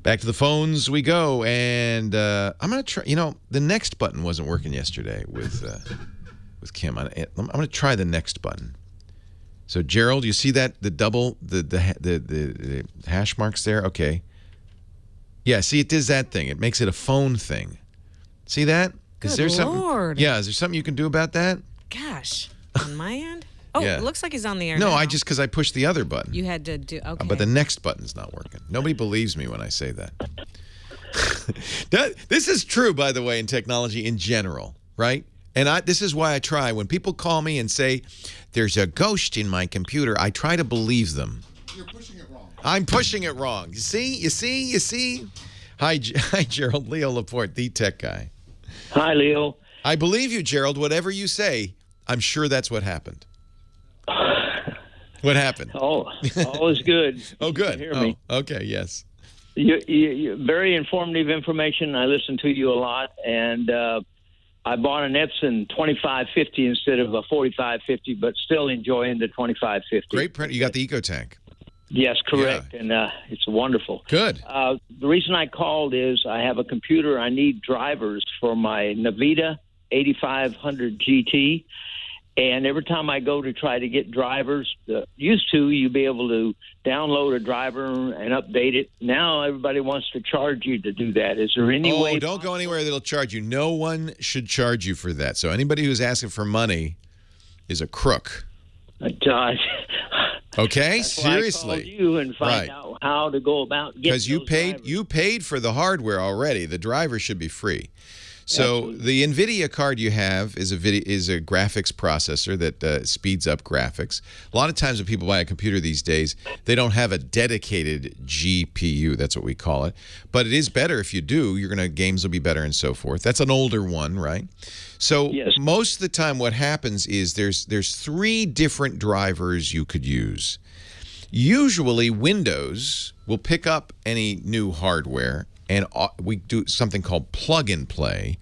Back to the phones we go, and I'm going to try. The next button wasn't working yesterday with Kim. I'm going to try the next button. So Gerald, you see that the double the hash marks there? Okay. Yeah. See, it does that thing. It makes it a phone thing. See that? Is there Lord. something? Yeah. Is there something you can do about that? Gosh, on my end. Oh, Yeah. It looks like he's on the air. No, now. because I pushed the other button. You had to do. Okay. But the next button's not working. Nobody believes me when I say that. This is true, by the way, in technology in general, right? And this is why I try. When people call me and say, there's a ghost in my computer, I try to believe them. You're pushing it wrong. I'm pushing it wrong. You see? Hi, Gerald. Leo Laporte, the tech guy. Hi, Leo. I believe you, Gerald. Whatever you say, I'm sure that's what happened. What happened? All is good. Oh, good. You hear me? Okay, yes. You very informative information. I listen to you a lot, and I bought an Epson 2550 instead of a 4550, but still enjoying the 2550. Great print. You got the EcoTank. Yes, correct, and it's wonderful. Good. The reason I called is I have a computer. I need drivers for my Navita 8500 GT. And every time I go to try to get drivers, used to you'd be able to download a driver and update it. Now everybody wants to charge you to do that. Is there any way? Oh, don't go anywhere that'll charge you. No one should charge you for that. So anybody who's asking for money is a crook. Josh. Okay, That's seriously. why I called you and find out how to go about getting because drivers. you paid for the hardware already. The driver should be free. So the NVIDIA card you have is a graphics processor that speeds up graphics. A lot of times when people buy a computer these days, they don't have a dedicated GPU. That's what we call it. But it is better if you do. Games will be better and so forth. That's an older one, right? So most of the time what happens is there's 3 different drivers you could use. Usually Windows will pick up any new hardware, and we do something called plug and play.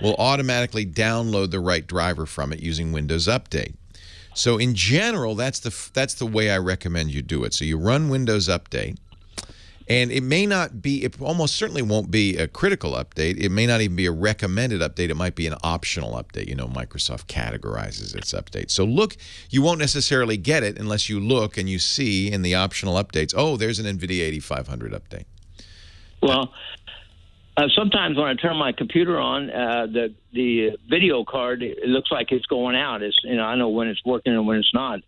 We'll automatically download the right driver from it using Windows Update. So in general, that's the way I recommend you do it. So you run Windows Update, and it may not be, it almost certainly won't be a critical update. It may not even be a recommended update. It might be an optional update. Microsoft categorizes its updates. So you won't necessarily get it unless you look and you see in the optional updates, oh, there's an NVIDIA 8500 update. Well, sometimes when I turn my computer on, the video card, it looks like it's going out. I know when it's working and when it's not,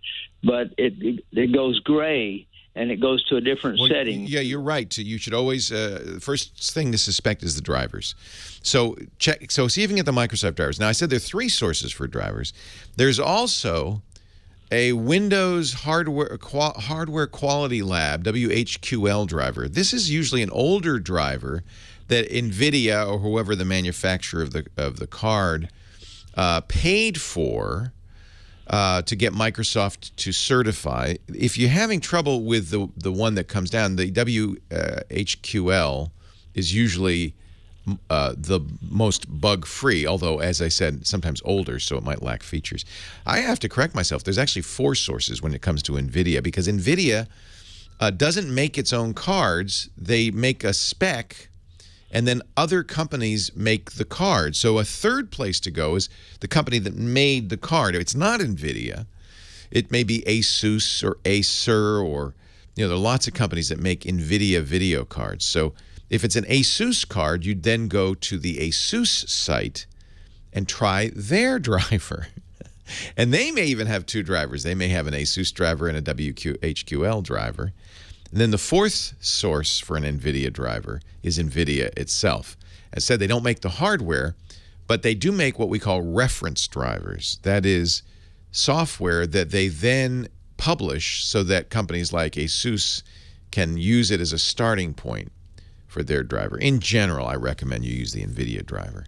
but it goes gray and it goes to a different setting. Yeah, you're right. You should always first thing to suspect is the drivers. So check. So see if you can get the Microsoft drivers. Now I said there are 3 sources for drivers. There's also a Windows Hardware Quality Lab, WHQL driver. This is usually an older driver that NVIDIA or whoever the manufacturer of the card paid for to get Microsoft to certify. If you're having trouble with the one that comes down, the WHQL is usually the most bug-free, although, as I said, sometimes older, so it might lack features. I have to correct myself. There's actually 4 sources when it comes to NVIDIA, because NVIDIA doesn't make its own cards. They make a spec, And then other companies make the card. So a third place to go is the company that made the card. If it's not NVIDIA, it may be Asus or Acer, or there are lots of companies that make NVIDIA video cards. So if it's an Asus card, you'd then go to the Asus site and try their driver. And they may even have two drivers. They may have an Asus driver and a HQL driver. And then the fourth source for an NVIDIA driver is NVIDIA itself. As said, they don't make the hardware, but they do make what we call reference drivers. That is software that they then publish so that companies like Asus can use it as a starting point for their driver. In general, I recommend you use the NVIDIA driver.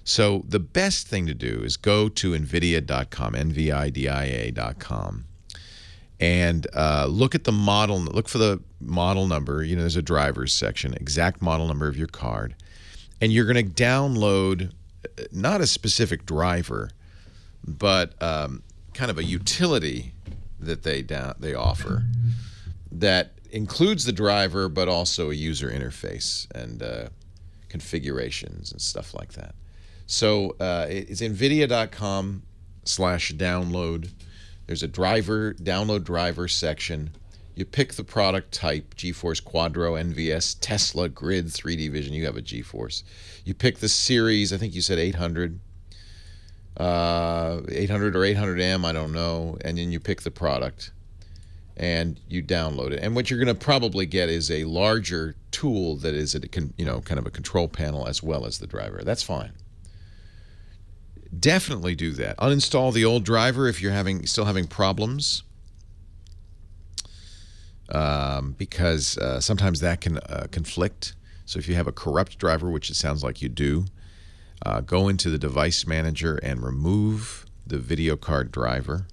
So the best thing to do is go to NVIDIA.com, NVIDIA.com, and look at the model. Look for the model number. There's a driver's section, exact model number of your card. And you're going to download not a specific driver, but kind of a utility that they offer that includes the driver, but also a user interface and configurations and stuff like that. So it's NVIDIA.com/download. There's a download driver section. You pick the product type, GeForce Quadro, NVS, Tesla, Grid, 3D Vision. You have a GeForce. You pick the series. I think you said 800. 800 or 800M, I don't know. And then you pick the product and you download it. And what you're going to probably get is a larger tool that is kind of a control panel as well as the driver. That's fine. Definitely do that. Uninstall the old driver if you're still having problems, because sometimes that can conflict. So if you have a corrupt driver, which it sounds like you do, go into the device manager and remove the video card driver,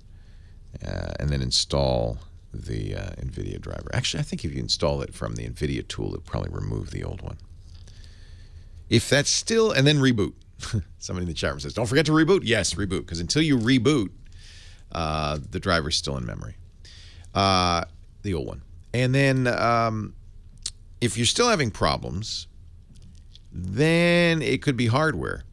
and then install the NVIDIA driver. Actually, I think if you install it from the NVIDIA tool, it'll probably remove the old one. If that's still, and then reboot. Somebody in the chat room says, don't forget to reboot. Yes, reboot, because until you reboot, the driver's still in memory, the old one. And then if you're still having problems, then it could be hardware.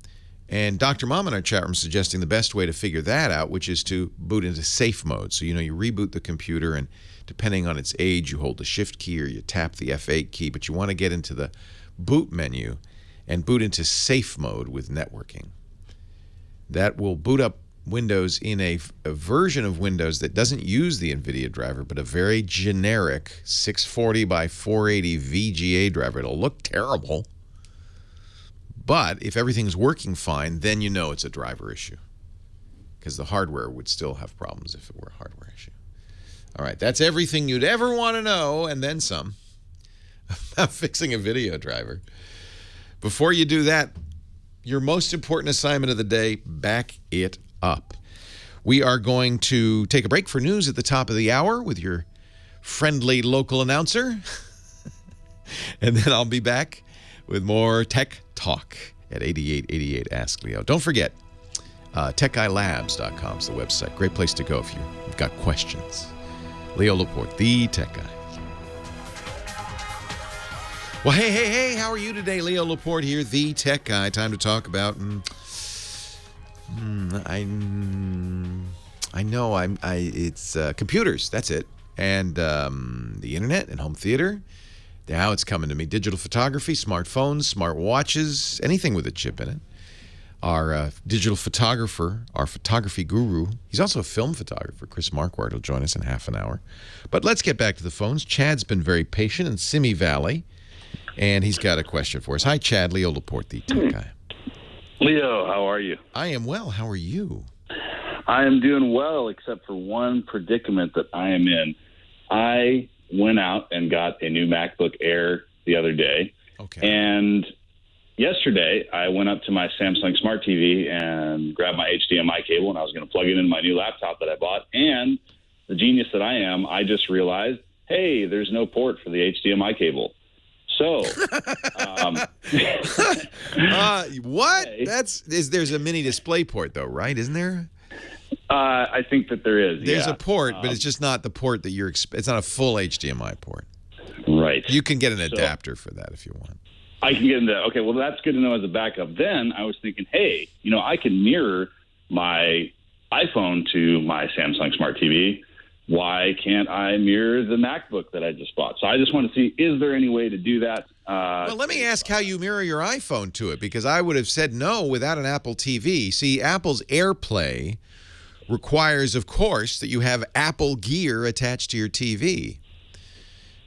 And Dr. Mom in our chat room is suggesting the best way to figure that out, which is to boot into safe mode. So, you reboot the computer, and depending on its age, you hold the shift key or you tap the F8 key, but you want to get into the boot menu and boot into safe mode with networking. That will boot up Windows in a version of Windows that doesn't use the NVIDIA driver, but a very generic 640 by 480 VGA driver. It'll look terrible, but if everything's working fine, then you know it's a driver issue, because the hardware would still have problems if it were a hardware issue. All right, that's everything you'd ever want to know, and then some, about fixing a video driver. Before you do that, your most important assignment of the day, back it up. We are going to take a break for news at the top of the hour with your friendly local announcer. And then I'll be back with more Tech Talk at 8888 Ask Leo. Don't forget, TechGuyLabs.com is the website. Great place to go if you've got questions. Leo Laporte, the Tech Guy. Well, hey, how are you today? Leo Laporte here, the Tech Guy. Time to talk about, it's computers, that's it. And the internet and home theater. Now it's coming to me. Digital photography, smartphones, smart watches, anything with a chip in it. Our digital photographer, our photography guru, he's also a film photographer, Chris Marquardt, will join us in half an hour. But let's get back to the phones. Chad's been very patient in Simi Valley, and he's got a question for us. Hi, Chad. Leo Laporte, the Tech Guy. Leo, how are you? I am well. How are you? I am doing well, except for one predicament that I am in. I went out and got a new MacBook Air the other day. Okay. And yesterday, I went up to my Samsung Smart TV and grabbed my HDMI cable, and I was going to plug it in my new laptop that I bought. And the genius that I am, I just realized, hey, there's no port for the HDMI cable. So, what? There's a mini display port though, right? Isn't there? I think that there is. There's a port, but it's just not the port that it's not a full HDMI port. Right. You can get an adapter for that if you want. I can get into that. Okay, well, that's good to know as a backup. Then I was thinking, hey, I can mirror my iPhone to my Samsung Smart TV. Why can't I mirror the MacBook that I just bought? So I just want to see, is there any way to do that? Well, let me ask how you mirror your iPhone to it, because I would have said no without an Apple TV. See, Apple's AirPlay requires, of course, that you have Apple gear attached to your TV.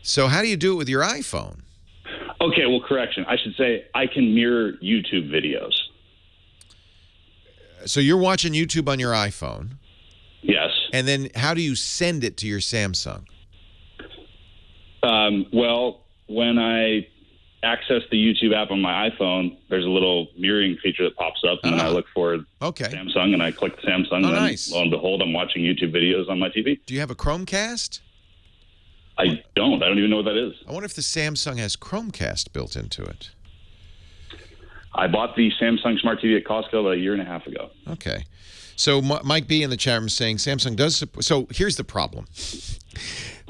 So how do you do it with your iPhone? Okay, well, correction. I should say I can mirror YouTube videos. So you're watching YouTube on your iPhone. Yes. And then how do you send it to your Samsung? Well, when I access the YouTube app on my iPhone, there's a little mirroring feature that pops up, and then I look for Samsung, and I click the Samsung, and then lo and behold, I'm watching YouTube videos on my TV. Do you have a Chromecast? I don't. I don't even know what that is. I wonder if the Samsung has Chromecast built into it. I bought the Samsung Smart TV at Costco about a year and a half ago. Okay. So Mike B in the chat room saying Samsung does support. So here's the problem.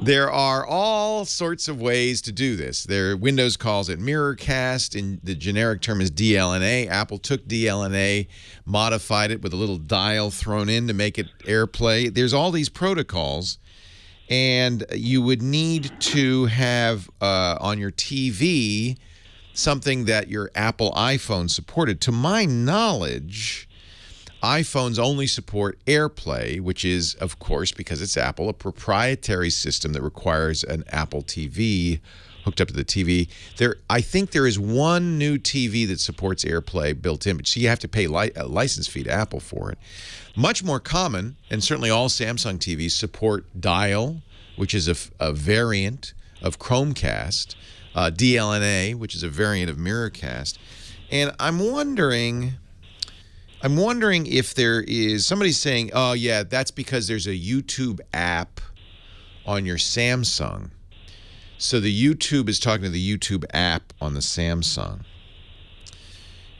There are all sorts of ways to do this. Windows calls it Mirrorcast, and the generic term is DLNA. Apple took DLNA, modified it with a little dial thrown in to make it AirPlay. There's all these protocols, and you would need to have on your TV something that your Apple iPhone supported. To my knowledge, iPhones only support AirPlay, which is, of course, because it's Apple, a proprietary system that requires an Apple TV hooked up to the TV. I think there is one new TV that supports AirPlay built in, but so you have to pay a license fee to Apple for it. Much more common, and certainly all Samsung TVs support Dial, which is a variant of Chromecast, DLNA, which is a variant of Mirrorcast. And I'm wondering if there is somebody saying, oh, yeah, that's because there's a YouTube app on your Samsung. So the YouTube is talking to the YouTube app on the Samsung.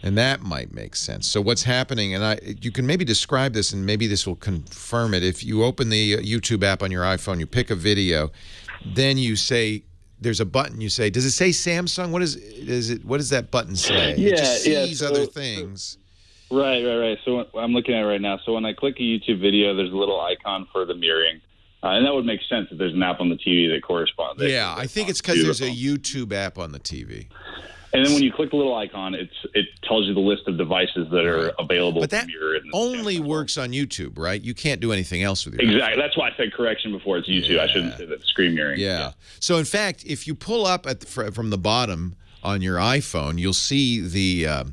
And that might make sense. So what's happening, and you can maybe describe this, and maybe this will confirm it. If you open the YouTube app on your iPhone, you pick a video, then you say, there's a button, you say, does it say Samsung? What does that button say? Yeah, it just sees other things. Right. So I'm looking at it right now. So when I click a YouTube video, there's a little icon for the mirroring. And that would make sense if there's an app on the TV that corresponds. Yeah, I think it's because there's a YouTube app on the TV. And then when you click the little icon, it tells you the list of devices that are available to mirror. But that only works on YouTube, right? You can't do anything else with your Exactly. That's why I said correction before. It's YouTube. Yeah. I shouldn't say that screen mirroring. Yeah. So, in fact, if you pull up from the bottom on your iPhone, you'll see the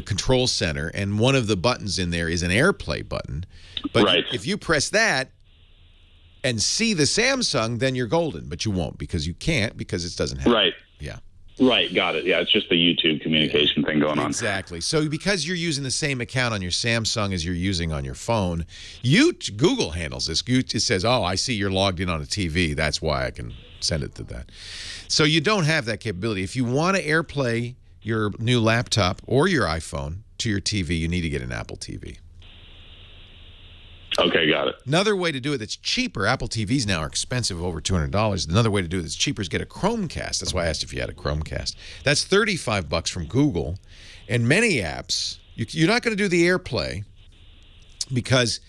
control center, and one of the buttons in there is an AirPlay button. But if you press that and see the Samsung, then you're golden. But you won't, because you can't, because it doesn't have it. Yeah. Right, got it. Yeah, it's just the YouTube communication thing going on. Exactly. So because you're using the same account on your Samsung as you're using on your phone, Google handles this. It says, oh, I see you're logged in on a TV. That's why I can send it to that. So you don't have that capability. If you want to AirPlay your new laptop or your iPhone to your TV, you need to get an Apple TV. Okay, got it. Another way to do it that's cheaper, Apple TVs now are expensive, over $200. Another way to do it that's cheaper is get a Chromecast. That's why I asked if you had a Chromecast. That's $35 from Google. And many apps, you're not going to do the AirPlay, because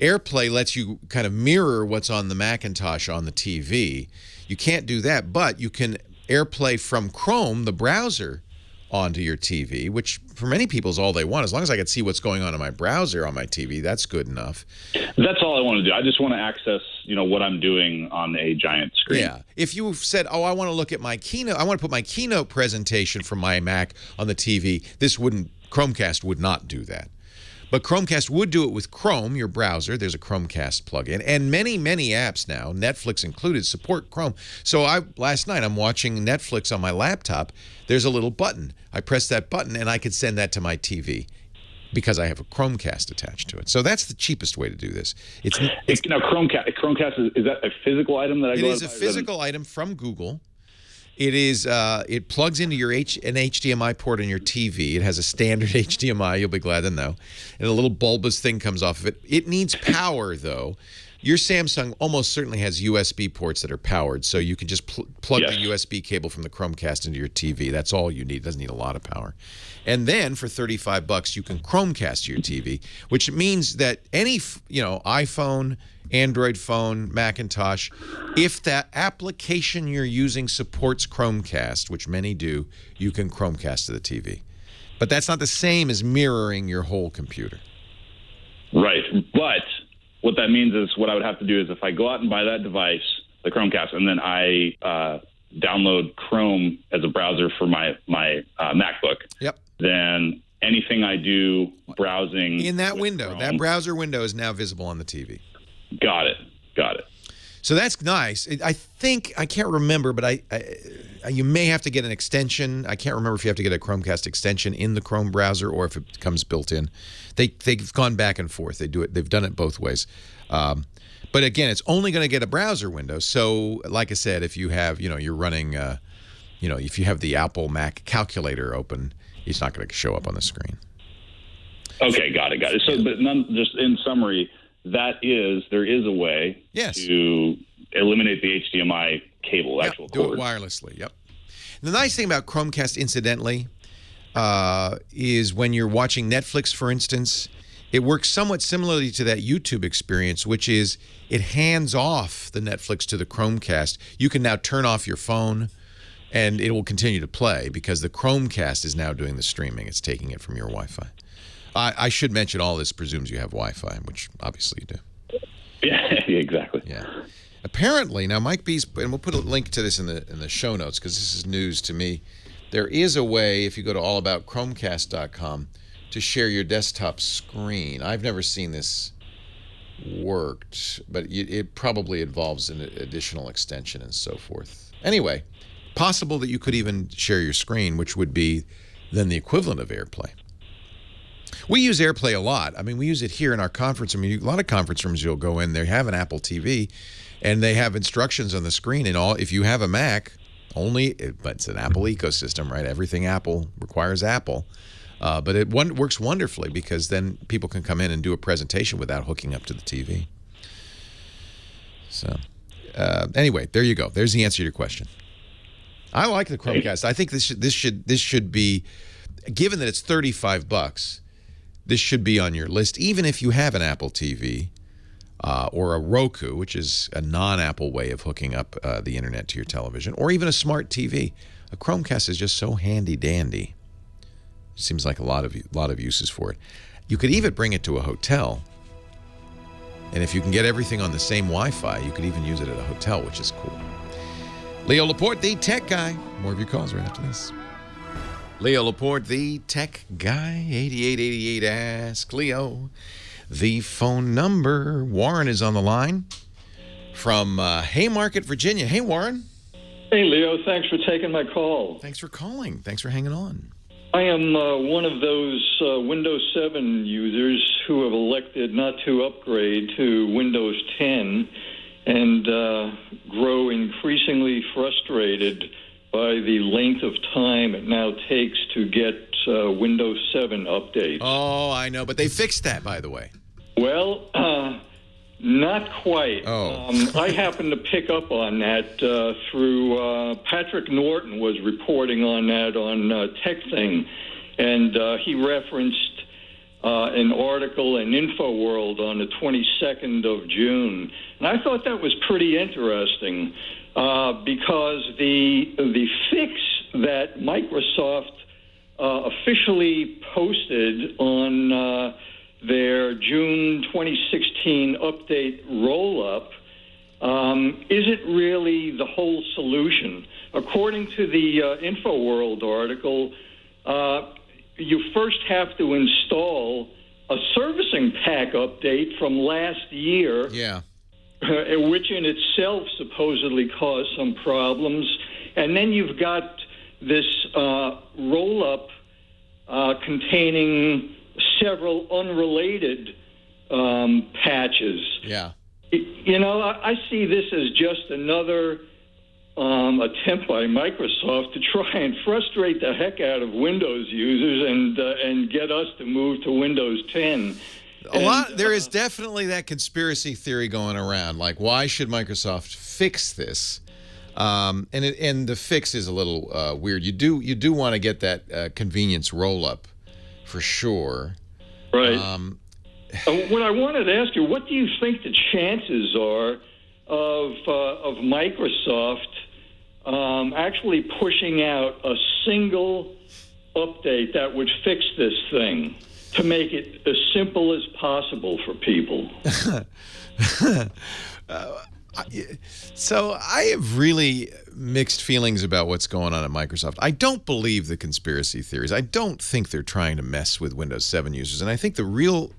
AirPlay lets you kind of mirror what's on the Macintosh on the TV. You can't do that, but you can AirPlay from Chrome, the browser, onto your TV, which for many people is all they want. As long as I can see what's going on in my browser on my TV, that's good enough. That's all I want to do. I just want to access, what I'm doing on a giant screen. Yeah. If you said, oh, I want to look at my Keynote, I want to put my Keynote presentation from my Mac on the TV, Chromecast would not do that. But Chromecast would do it with Chrome, your browser. There's a Chromecast plugin. And many, many apps now, Netflix included, support Chrome. So last night I'm watching Netflix on my laptop. There's a little button. I press that button and I could send that to my TV because I have a Chromecast attached to it. So that's the cheapest way to do this. Chromecast, is that a physical item that I go? It is a physical item from Google. It plugs into an HDMI port on your TV. It has a standard HDMI, you'll be glad to know. And a little bulbous thing comes off of it. It needs power, though. Your Samsung almost certainly has USB ports that are powered, so you can just plug Yes. the USB cable from the Chromecast into your TV. That's all you need. It doesn't need a lot of power. And then for $35, you can Chromecast your TV, which means that any, iPhone, Android phone, Macintosh, if that application you're using supports Chromecast, which many do, you can Chromecast to the TV. But that's not the same as mirroring your whole computer. Right. But what that means is what I would have to do is if I go out and buy that device, the Chromecast, and then I download Chrome as a browser for my MacBook, Yep. then anything I do browsing In that with window, Chrome- that browser window is now visible on the TV. Got it. So that's nice. I think, I can't remember, but you may have to get an extension. I can't remember if you have to get a Chromecast extension in the Chrome browser or if it comes built in. They've gone back and forth. They've done it both ways. But again, it's only going to get a browser window. So like I said, if you have, you're running, if you have the Apple Mac calculator open, it's not going to show up on the screen. Okay, got it. So, but just in summary, there is a way Yes. to eliminate the HDMI cable, actual Do cord. it wirelessly. Yep. The nice thing about Chromecast, incidentally, is when you're watching Netflix, for instance, it works somewhat similarly to that YouTube experience, which is it hands off the Netflix to the Chromecast. You can now turn off your phone, and it will continue to play because the Chromecast is now doing the streaming. It's taking it from your Wi-Fi. I should mention all this presumes you have Wi-Fi, which obviously you do. Yeah, exactly. Yeah. Apparently, now Mike B's, and we'll put a link to this in the show notes because this is news to me. There is a way, if you go to allaboutchromecast.com, to share your desktop screen. I've never seen this worked, but it probably involves an additional extension and so forth. Anyway, possible that you could even share your screen, which would be then the equivalent of AirPlay. We use AirPlay a lot. I mean, we use it here in our conference room. A lot of conference rooms you'll go in, they have an Apple TV, and they have instructions on the screen. And if you have a Mac, but it's an Apple ecosystem, right? Everything Apple requires Apple. But it works wonderfully because then people can come in and do a presentation without hooking up to the TV. So, anyway, there you go. There's the answer to your question. I like the Chromecast. I think this should be, given that it's $35. This should be on your list, even if you have an Apple TV or a Roku, which is a non-Apple way of hooking up the internet to your television, or even a smart TV. A Chromecast is just so handy-dandy. It seems like a lot of uses for it. You could even bring it to a hotel, and if you can get everything on the same Wi-Fi, you could even use it at a hotel, which is cool. Leo Laporte, the tech guy. More of your calls right after this. Leo Laporte, the tech guy, 8888 Ask Leo. The phone number. Warren is on the line from Haymarket, Virginia. Hey, Warren. Hey, Leo. Thanks for taking my call. Thanks for calling. Thanks for hanging on. I am one of those Windows 7 users who have elected not to upgrade to Windows 10 and grow increasingly frustrated by the length of time it now takes to get Windows 7 updates. Oh, I know, but they fixed that, by the way. Well, not quite. Oh. I happened to pick up on that through Patrick Norton was reporting on that on TechThing, and he referenced an article in InfoWorld on the 22nd of June. And I thought that was pretty interesting because the fix that Microsoft officially posted on their June 2016 update roll-up isn't really the whole solution. According to the InfoWorld article, you first have to install a servicing pack update from last year, which in itself supposedly caused some problems. And then you've got this roll-up containing several unrelated patches. Yeah. You know, I see this as just another attempt by Microsoft to try and frustrate the heck out of Windows users and get us to move to Windows 10. There is definitely that conspiracy theory going around. Like, why should Microsoft fix this? And the fix is a little weird. You do want to get that convenience roll up, for sure. Right. What I wanted to ask you, what do you think the chances are of Microsoft actually pushing out a single update that would fix this thing to make it as simple as possible for people? So I have really mixed feelings about what's going on at Microsoft. I don't believe the conspiracy theories. I don't think they're trying to mess with Windows 7 users. And I think the real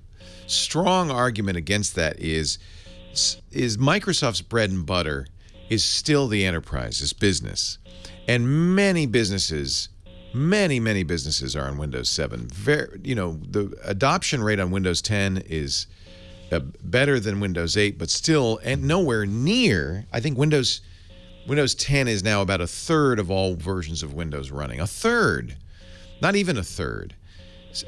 strong argument against that is Microsoft's bread and butter is still the enterprise, is business. And many businesses are on Windows 7. The adoption rate on Windows 10 is better than Windows 8, but still, and nowhere near. I think Windows 10 is now about a third of all versions of Windows running. A third, not even a third.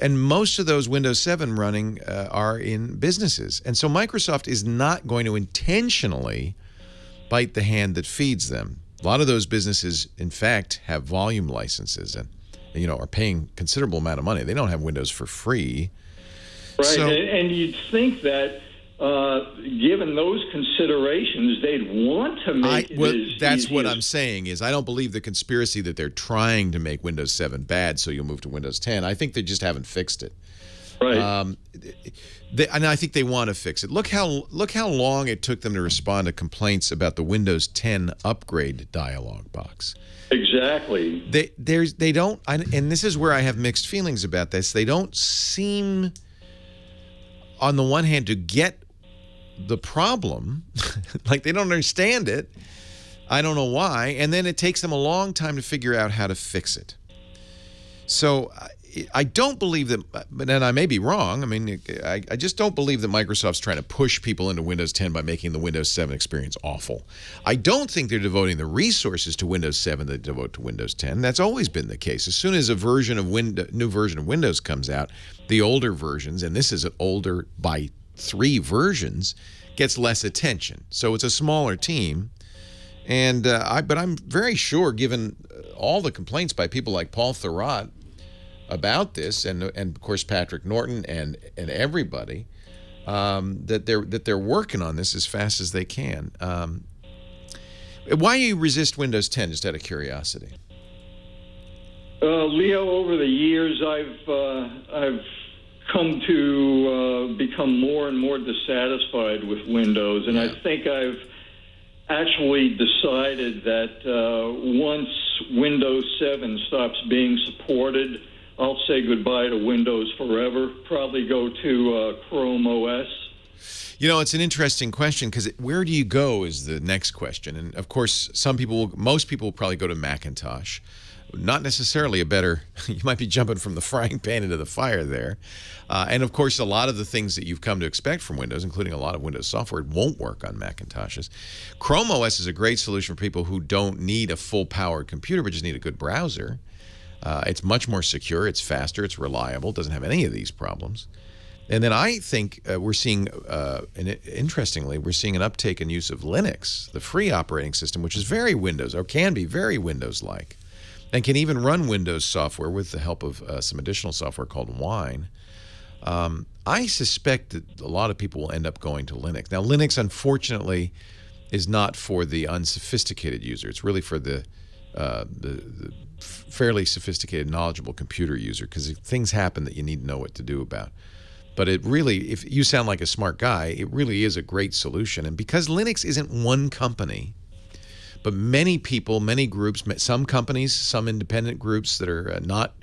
And most of those Windows 7 running are in businesses. And so Microsoft is not going to intentionally bite the hand that feeds them. A lot of those businesses, in fact, have volume licenses and are paying considerable amount of money. They don't have Windows for free. Right, So, and you'd think that given those considerations, they'd want to make it that's easy what as I'm saying is I don't believe the conspiracy that they're trying to make Windows 7 bad so you'll move to Windows 10. I think they just haven't fixed it. Right. And I think they want to fix it. Look how long it took them to respond to complaints about the Windows 10 upgrade dialog box. Exactly. They don't, and this is where I have mixed feelings about this. They don't seem, on the one hand, to get the problem, like they don't understand it. I don't know why. And then it takes them a long time to figure out how to fix it. So I don't believe that, and I may be wrong. I mean, I just don't believe that Microsoft's trying to push people into Windows 10 by making the Windows 7 experience awful. I don't think they're devoting the resources to Windows 7 that they devote to Windows 10. That's always been the case. As soon as a new version of Windows comes out, the older versions, and this is an older by 3 versions, gets less attention. So it's a smaller team. And but I'm very sure, given all the complaints by people like Paul Thurrott about this, and of course Patrick Norton and everybody, that they're working on this as fast as they can. Why do you resist Windows 10? Just out of curiosity. Leo, over the years, I've come to become more and more dissatisfied with Windows, and I think I've actually decided that once Windows 7 stops being supported, I'll say goodbye to Windows forever, probably go to Chrome OS. It's an interesting question because where do you go is the next question. And of course, most people will probably go to Macintosh. Not necessarily you might be jumping from the frying pan into the fire there. And of course, a lot of the things that you've come to expect from Windows, including a lot of Windows software, won't work on Macintoshes. Chrome OS is a great solution for people who don't need a full-powered computer, but just need a good browser. It's much more secure, it's faster, it's reliable, doesn't have any of these problems. And then I think we're seeing, interestingly, we're seeing an uptake in use of Linux, the free operating system, which is very Windows, or can be very Windows-like, and can even run Windows software with the help of some additional software called Wine. I suspect that a lot of people will end up going to Linux. Now, Linux, unfortunately, is not for the unsophisticated user. It's really for the fairly sophisticated, knowledgeable computer user, because things happen that you need to know what to do about. But it really, if you sound like a smart guy, it really is a great solution. And because Linux isn't one company, but many people, many groups, some companies, some independent groups that are not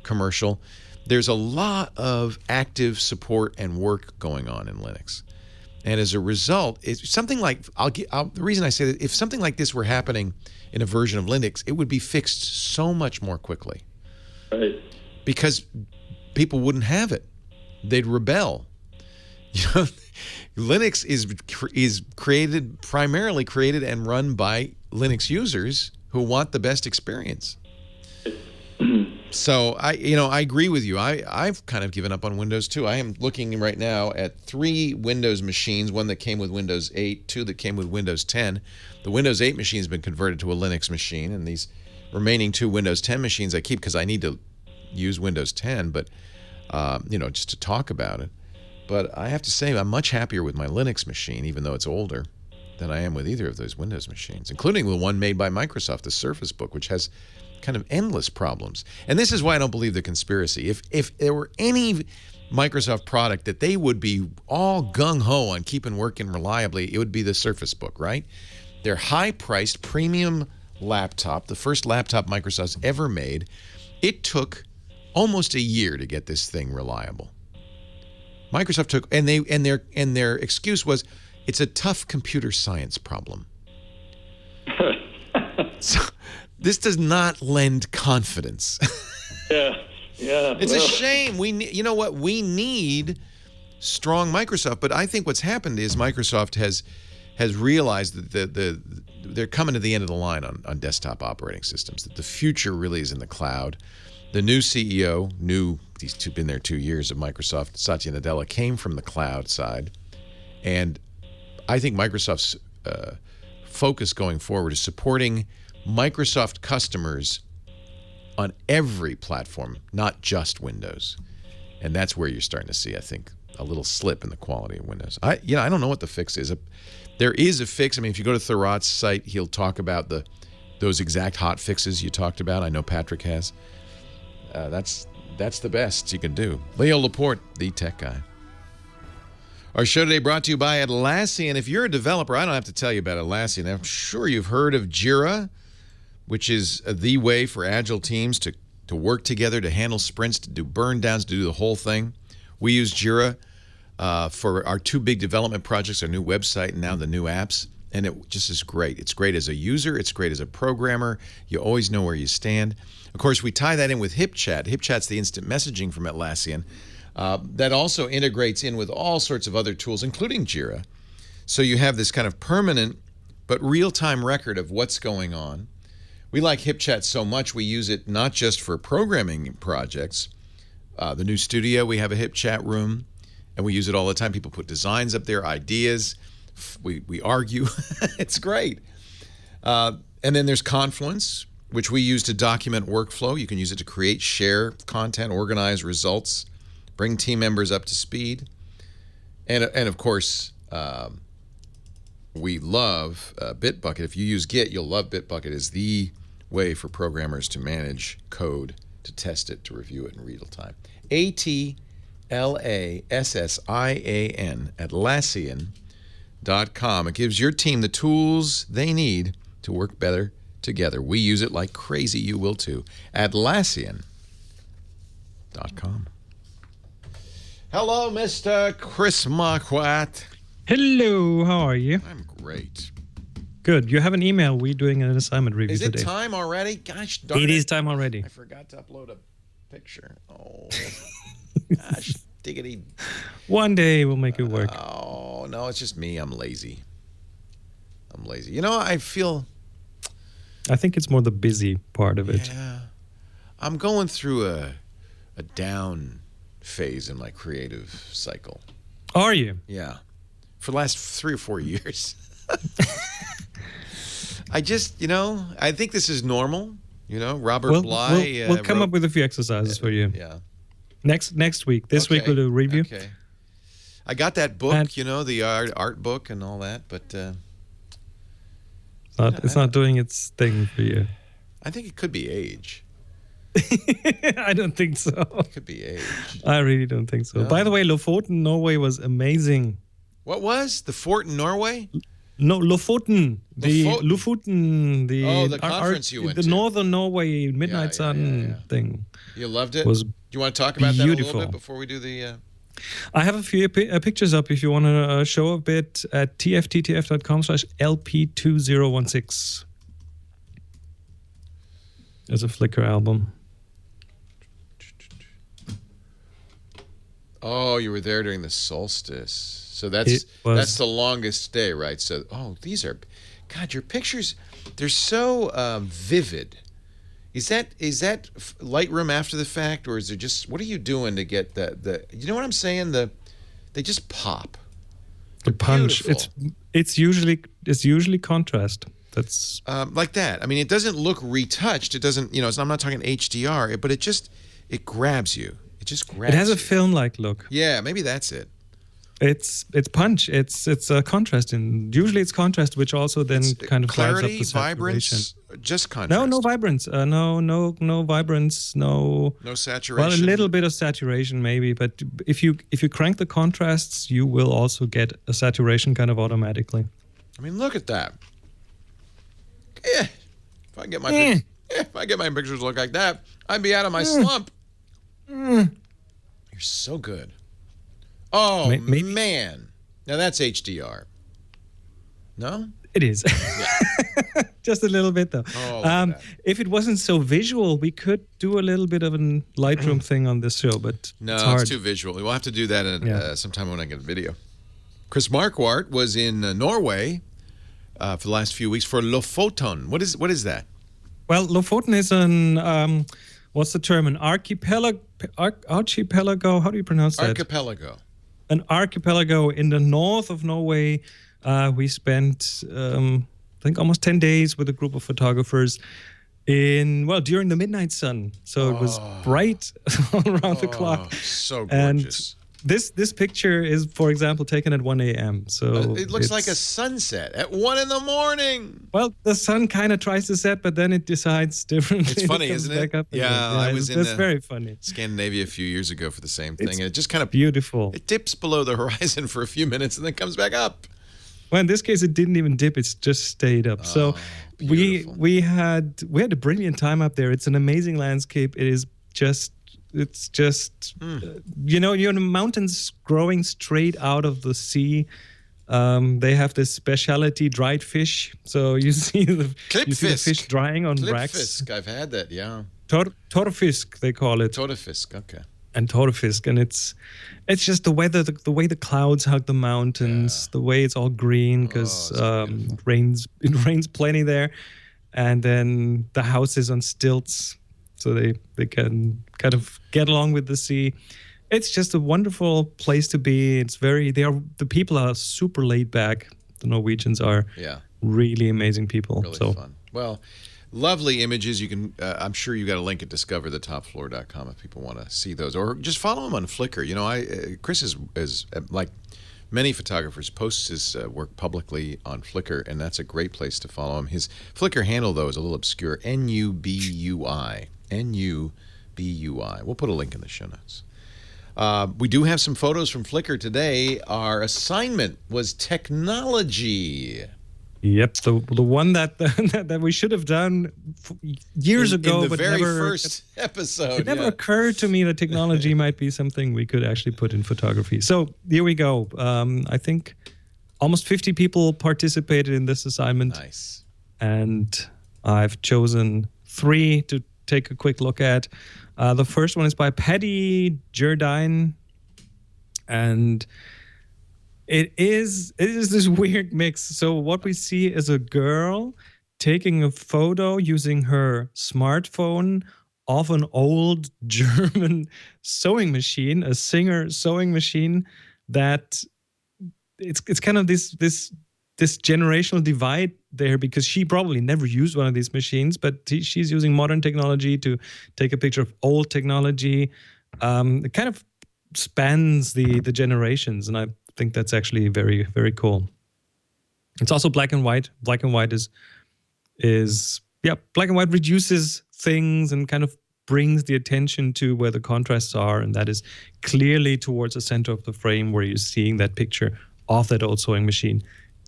commercial, there's a lot of active support and work going on in Linux. And as a result, it's something like, the reason I say that, if something like this were happening in a version of Linux, it would be fixed so much more quickly. Right. Because people wouldn't have it. They'd rebel. Linux is primarily created and run by Linux users who want the best experience. So I agree with you. I've kind of given up on Windows too. I am looking right now at 3 Windows machines, one that came with Windows 8, 2 that came with Windows 10. The Windows 8 machine has been converted to a Linux machine, and these remaining 2 Windows 10 machines I keep because I need to use Windows 10, but just to talk about it. But I have to say I'm much happier with my Linux machine, even though it's older, than I am with either of those Windows machines, including the one made by Microsoft, the Surface Book, which has kind of endless problems. And this is why I don't believe the conspiracy. If there were any Microsoft product that they would be all gung-ho on keeping working reliably, it would be the Surface Book, right? Their high-priced premium laptop, the first laptop Microsoft's ever made, it took almost a year to get this thing reliable. Microsoft took, and their excuse was, it's a tough computer science problem. So this does not lend confidence. Yeah. It's a shame. You know what? We need strong Microsoft, but I think what's happened is Microsoft has realized that they're coming to the end of the line on desktop operating systems. That the future really is in the cloud. The new CEO, he's been there 2 years of Microsoft, Satya Nadella, came from the cloud side, and I think Microsoft's focus going forward is supporting Microsoft customers on every platform, not just Windows. And that's where you're starting to see, I think, a little slip in the quality of Windows. I don't know what the fix is. There is a fix. I mean, if you go to Thorat's site, he'll talk about those exact hot fixes you talked about. I know Patrick has. That's the best you can do. Leo Laporte, the tech guy. Our show today brought to you by Atlassian. If you're a developer, I don't have to tell you about Atlassian. I'm sure you've heard of Jira, which is the way for agile teams to work together, to handle sprints, to do burn downs, to do the whole thing. We use Jira for our 2 big development projects, our new website and now the new apps, and it just is great. It's great as a user. It's great as a programmer. You always know where you stand. Of course, we tie that in with HipChat. HipChat's the instant messaging from Atlassian. That also integrates in with all sorts of other tools, including Jira. So you have this kind of permanent but real-time record of what's going on. We like HipChat so much, we use it not just for programming projects. The new studio, we have a HipChat room, and we use it all the time. People put designs up there, ideas. We argue. It's great. And then there's Confluence, which we use to document workflow. You can use it to create, share content, organize results, bring team members up to speed. And of course, we love Bitbucket. If you use Git, you'll love Bitbucket. It's the way for programmers to manage code, to test it, to review it in real time. Atlassian, Atlassian.com. It gives your team the tools they need to work better together. We use it like crazy. You will too. Atlassian.com. Hello, Mr. Chris Marquardt. Hello, how are you? I'm great. Good. You have an email. We're doing an assignment review today. Is it today. time already? Gosh darn it. It is time already. I forgot to upload a picture. Oh, gosh, diggity. One day we'll make it work. Oh, no, it's just me. I'm lazy. You know, I think it's more the busy part of it. Yeah. I'm going through a down phase in my creative cycle. Are you? Yeah. For the last 3 or 4 years. I just, I think this is normal. Robert Bly. We'll come up with a few exercises for you. Yeah. Next week. This week we'll do a review. Okay. I got that book, the art book and all that, but it's not doing its thing for you. I think it could be age. I don't think so. It could be age. I really don't think so. No. By the way, Lofoten, Norway was amazing. What was? The fort in Norway? No, Lofoten. Lofoten. The conference you went to. The Northern Norway Midnight Sun thing. You loved it? Was do you want to talk about that a beautiful. little bit before we do the... I have a few pictures up if you want to show a bit at tfttf.com/LP2016. There's a Flickr album. Oh, you were there during the solstice. So that's the longest day, right? So, these are... God, your pictures, they're so vivid. Is that Lightroom after the fact, or is it just, what are you doing to get the you know what I'm saying? They just pop. The punch. Beautiful. It's usually contrast. That's like that. I mean, it doesn't look retouched. It doesn't, I'm not talking HDR, but it grabs you. It just grabs It has a you. film-like look. Yeah, maybe that's it. It's punch. It's a contrast, and usually it's contrast, which also then kind of drives up clarity, the saturation. vibrance, just contrast. No vibrance. No vibrance. No saturation. Well, a little bit of saturation maybe, but if you crank the contrasts, you will also get a saturation kind of automatically. I mean, look at that. Yeah, if I get my pictures look like that, I'd be out of my slump. You're so good. Oh, man. Now that's HDR. No? It is. Yeah. Just a little bit, though. Oh, if it wasn't so visual, we could do a little bit of a Lightroom thing on this show, but no, it's hard. It's too visual. We'll have to do that sometime when I get a video. Chris Marquardt was in Norway for the last few weeks for Lofoten. What is that? Well, Lofoten is an, what's the term? An archipelago? How do you pronounce that? Archipelago. An archipelago in the north of Norway. We spent, I think, almost 10 days with a group of photographers during the midnight sun. So it was bright all around the clock. So gorgeous. And this picture is, for example, taken at 1 a.m. So it looks like a sunset at 1 a.m. Well, the sun kind of tries to set, but then it decides differently. It's funny, isn't it? I was that's very funny. Scandinavia a few years ago for the same thing, and it just kind of beautiful. It dips below the horizon for a few minutes and then comes back up. Well, in this case, it didn't even dip; it's just stayed up. So beautiful. we had a brilliant time up there. It's an amazing landscape. It's just you're in the mountains growing straight out of the sea. They have this specialty dried fish. So you see the fish drying on racks. Klippfisk, I've had that, yeah. Torfisk, they call it. Torfisk, okay. And torfisk, and it's just the weather, the way the clouds hug the mountains, the way it's all green because it rains plenty there, and then the house is on stilts, so they can kind of get along with the sea. It's just a wonderful place to be. The people are super laid back. The Norwegians are really amazing people. Really fun. Well, lovely images. You can. I'm sure you got a link at discoverthetopfloor.com if people want to see those, or just follow him on Flickr. Chris is like many photographers, posts his work publicly on Flickr, and that's a great place to follow him. His Flickr handle though is a little obscure. Nubui. We'll put a link in the show notes. We do have some photos from Flickr today. Our assignment was technology. Yep, the one that we should have done years ago, in the but very never, first episode. It never occurred to me that technology might be something we could actually put in photography. So here we go. I think almost 50 people participated in this assignment. Nice. And I've chosen 3 to take a quick look at. The first one is by Paddy Jardine, and it is this weird mix. So what we see is a girl taking a photo using her smartphone of an old German sewing machine, a Singer sewing machine that it's kind of this generational divide there, because she probably never used one of these machines, but she's using modern technology to take a picture of old technology. It kind of spans the generations, and I think that's actually very, very cool. It's also black and white. Black and white black and white reduces things and kind of brings the attention to where the contrasts are, and that is clearly towards the center of the frame where you're seeing that picture of that old sewing machine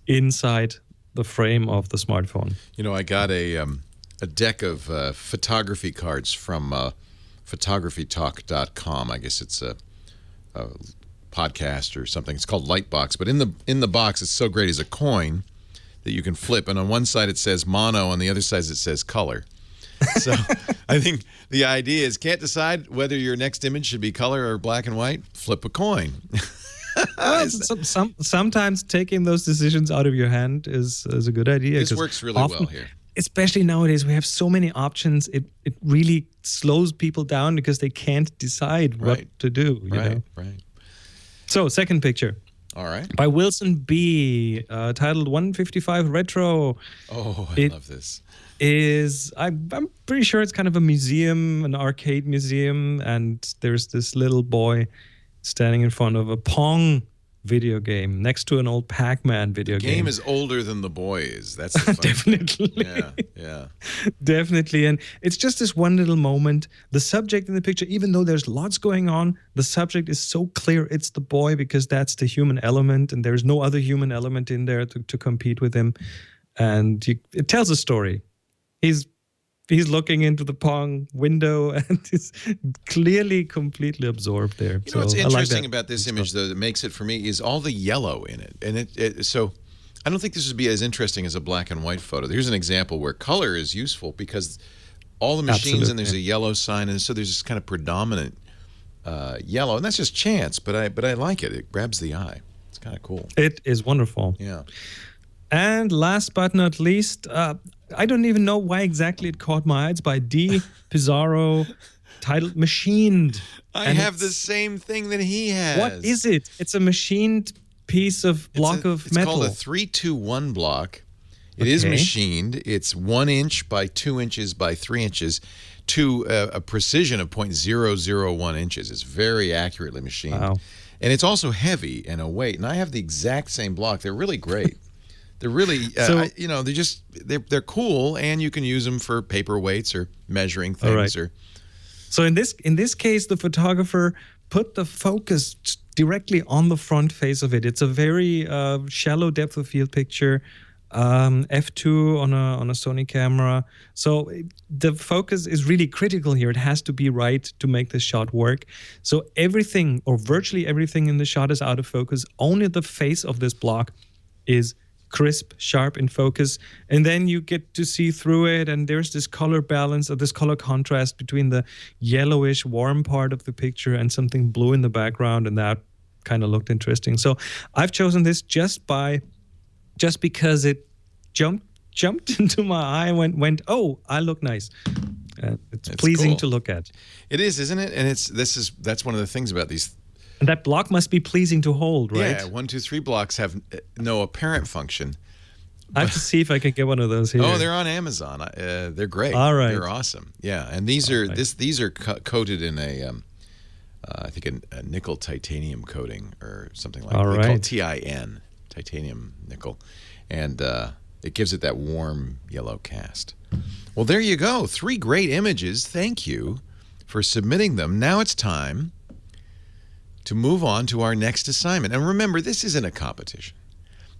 inside the frame of the smartphone. I got a deck of photography cards from photographytalk.com. I guess it's a podcast or something. It's called Lightbox, but in the box, it's so great, is a coin that you can flip, and on one side it says mono, on the other side it says color. So I think the idea is, can't decide whether your next image should be color or black and white? Flip a coin. Well, sometimes taking those decisions out of your hand is a good idea. This works really well here. especially nowadays, we have so many options. It really slows people down because they can't decide what to do. You know? Right. So, second picture. All right. By Wilson B., titled 155 Retro. Oh, I love this. I'm pretty sure it's kind of a museum, an arcade museum, and there's this little boy standing in front of a Pong video game next to an old Pac-Man video game. The game is older than the boy is. That's the fun Definitely. Yeah. Definitely. And it's just this one little moment. The subject in the picture, even though there's lots going on, the subject is so clear. It's the boy because that's the human element, and there's no other human element in there to compete with him. And it tells a story. He's looking into the Pong window and is clearly completely absorbed there. You know what's interesting about this image, though, that makes it for me is all the yellow in it. And so I don't think this would be as interesting as a black and white photo. Here's an example where color is useful because all the machines and there's a yellow sign, and so there's this kind of predominant yellow, and that's just chance. But I like it. It grabs the eye. It's kind of cool. It is wonderful. Yeah. And last but not least, I don't even know why exactly it caught my eye. It's by D. Pizarro, titled Machined. I have the same thing that he has. What is it? It's a machined piece of block of metal. It's called a 3-2-1 block. It is machined. It's 1 inch by 2 inches by 3 inches to a precision of 0.001 inches. It's very accurately machined. Wow. And it's also heavy and a weight. And I have the exact same block. They're really great. They're really, they're cool, and you can use them for paperweights or measuring things. Right. So in this case, the photographer put the focus directly on the front face of it. It's a very shallow depth of field picture, f2 on a Sony camera. So the focus is really critical here. It has to be right to make this shot work. So everything, or virtually everything in the shot, is out of focus. Only the face of this block is crisp, sharp in focus, and then you get to see through it, and there's this color balance or this color contrast between the yellowish warm part of the picture and something blue in the background, and that kind of looked interesting. So I've chosen this just because it jumped into my eye and went, oh, I look nice. It's pleasing cool to look at. It is, isn't it? And that's one of the things about these. And that block must be pleasing to hold, right? Yeah, 1, 2, 3 blocks have no apparent function. I have to see if I can get one of those here. Oh, they're on Amazon. They're great. All right. They're awesome. Yeah, and these are coated in a, I think a nickel titanium coating or something like that. All They right. call it TIN, titanium nickel, and it gives it that warm yellow cast. Well, there you go. 3 great images. Thank you for submitting them. Now it's time to move on to our next assignment. And remember, this isn't a competition.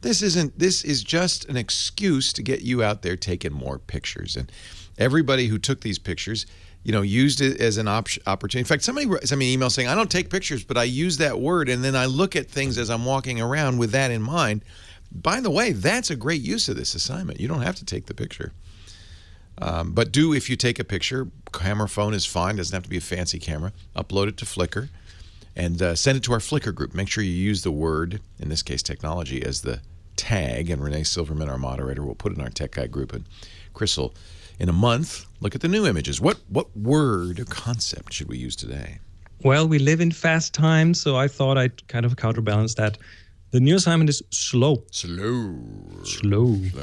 This is just an excuse to get you out there taking more pictures. And everybody who took these pictures, used it as an opportunity. In fact, somebody sent me an email saying, I don't take pictures, but I use that word, and then I look at things as I'm walking around with that in mind. By the way, that's a great use of this assignment. You don't have to take the picture. But if you take a picture, camera phone is fine. Doesn't have to be a fancy camera. Upload it to Flickr. And send it to our Flickr group. Make sure you use the word, in this case technology, as the tag. And Renee Silverman, our moderator, will put it in our Tech Guide group. And Chris will, in a month, look at the new images. What word or concept should we use today? Well, we live in fast times, so I thought I'd kind of counterbalance that. The new assignment is slow. Slow.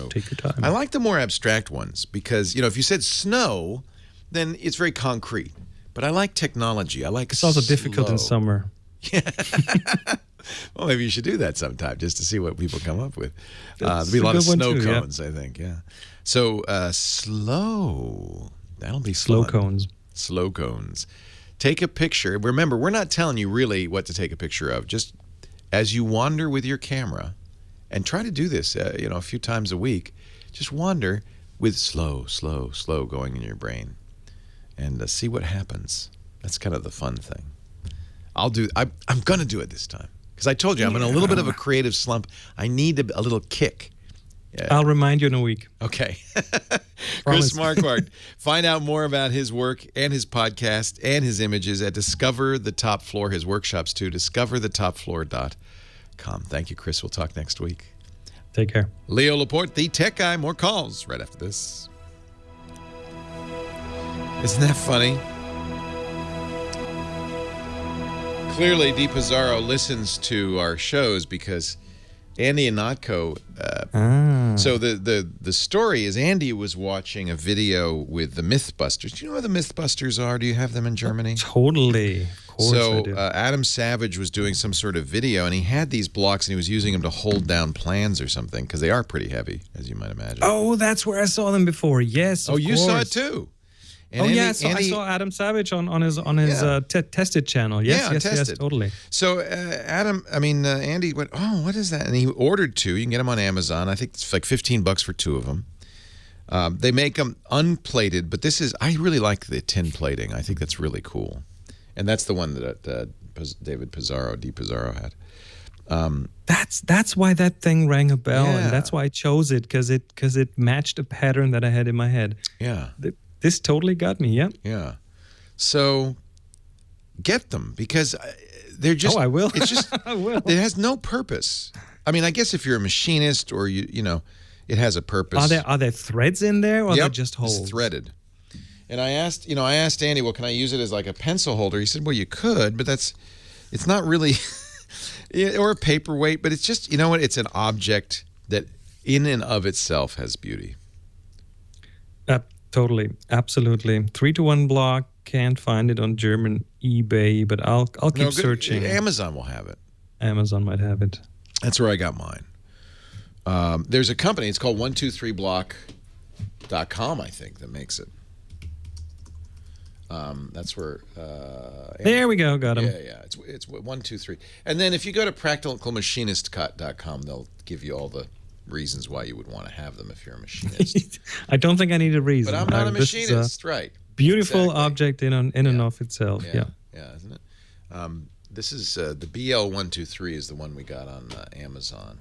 Take your time. I like the more abstract ones because, if you said snow, then it's very concrete. But I like technology. I like It's also difficult in summer. Yeah. Well, maybe you should do that sometime just to see what people come up with. There'll be a lot of snow cones, I think. Yeah. So slow. That'll be slow fun. cones. Slow cones. Take a picture. Remember, we're not telling you really what to take a picture of. Just as you wander with your camera, and try to do this, a few times a week. Just wander with slow going in your brain. And see what happens. That's kind of the fun thing. I'm going to do it this time. Because I told you, I'm in a little bit of a creative slump. I need a little kick. Yeah. I'll remind you in a week. Okay. Chris Marquardt. Find out more about his work and his podcast and his images at Discover the Top Floor, his workshops too, discoverthetopfloor.com. Thank you, Chris. We'll talk next week. Take care. Leo Laporte, the Tech Guy. More calls right after this. Isn't that funny? Clearly, Dee Pizarro listens to our shows because Andy and Notco. So the story is Andy was watching a video with the Mythbusters. Do you know what the Mythbusters are? Do you have them in Germany? Totally. Of course I do. Adam Savage was doing some sort of video, and he had these blocks, and he was using them to hold down plans or something because they are pretty heavy, as you might imagine. Oh, that's where I saw them before. Yes. Of you course. saw it too. And I saw Adam Savage on his Tested channel. Yes, totally. So Andy went, oh, what is that? And he ordered 2. You can get them on Amazon. I think it's like $15 for 2 of them. They make them unplated, but I really like the tin plating. I think that's really cool. And that's the one that Dee Pizarro had. That's why that thing rang a bell, and that's why I chose it because it matched a pattern that I had in my head. Yeah. This totally got me, yeah. Yeah. So get them because they're just... Oh, I will. It's just... I will. It has no purpose. I mean, I guess if you're a machinist or you know, it has a purpose. Are there threads in there or are they just holes? It's threaded. And I asked Andy, well, can I use it as like a pencil holder? He said, well, you could, but it's not really... or a paperweight, but it's just, you know what? It's an object that in and of itself has beauty. Totally, absolutely. 3-to-1 block. Can't find it on German eBay, but I'll keep searching. Amazon will have it. Amazon might have it. That's where I got mine. There's a company. It's called 123block.com. I think that makes it. That's where. There we go. Got him. Yeah. It's 123. And then if you go to practicalmachinist.com, they'll give you all the reasons why you would want to have them if you're a machinist. I don't think I need a reason. But I'm not a machinist, right? Beautiful object in and of itself. Yeah, isn't it? This is the BL123 is the one we got on Amazon.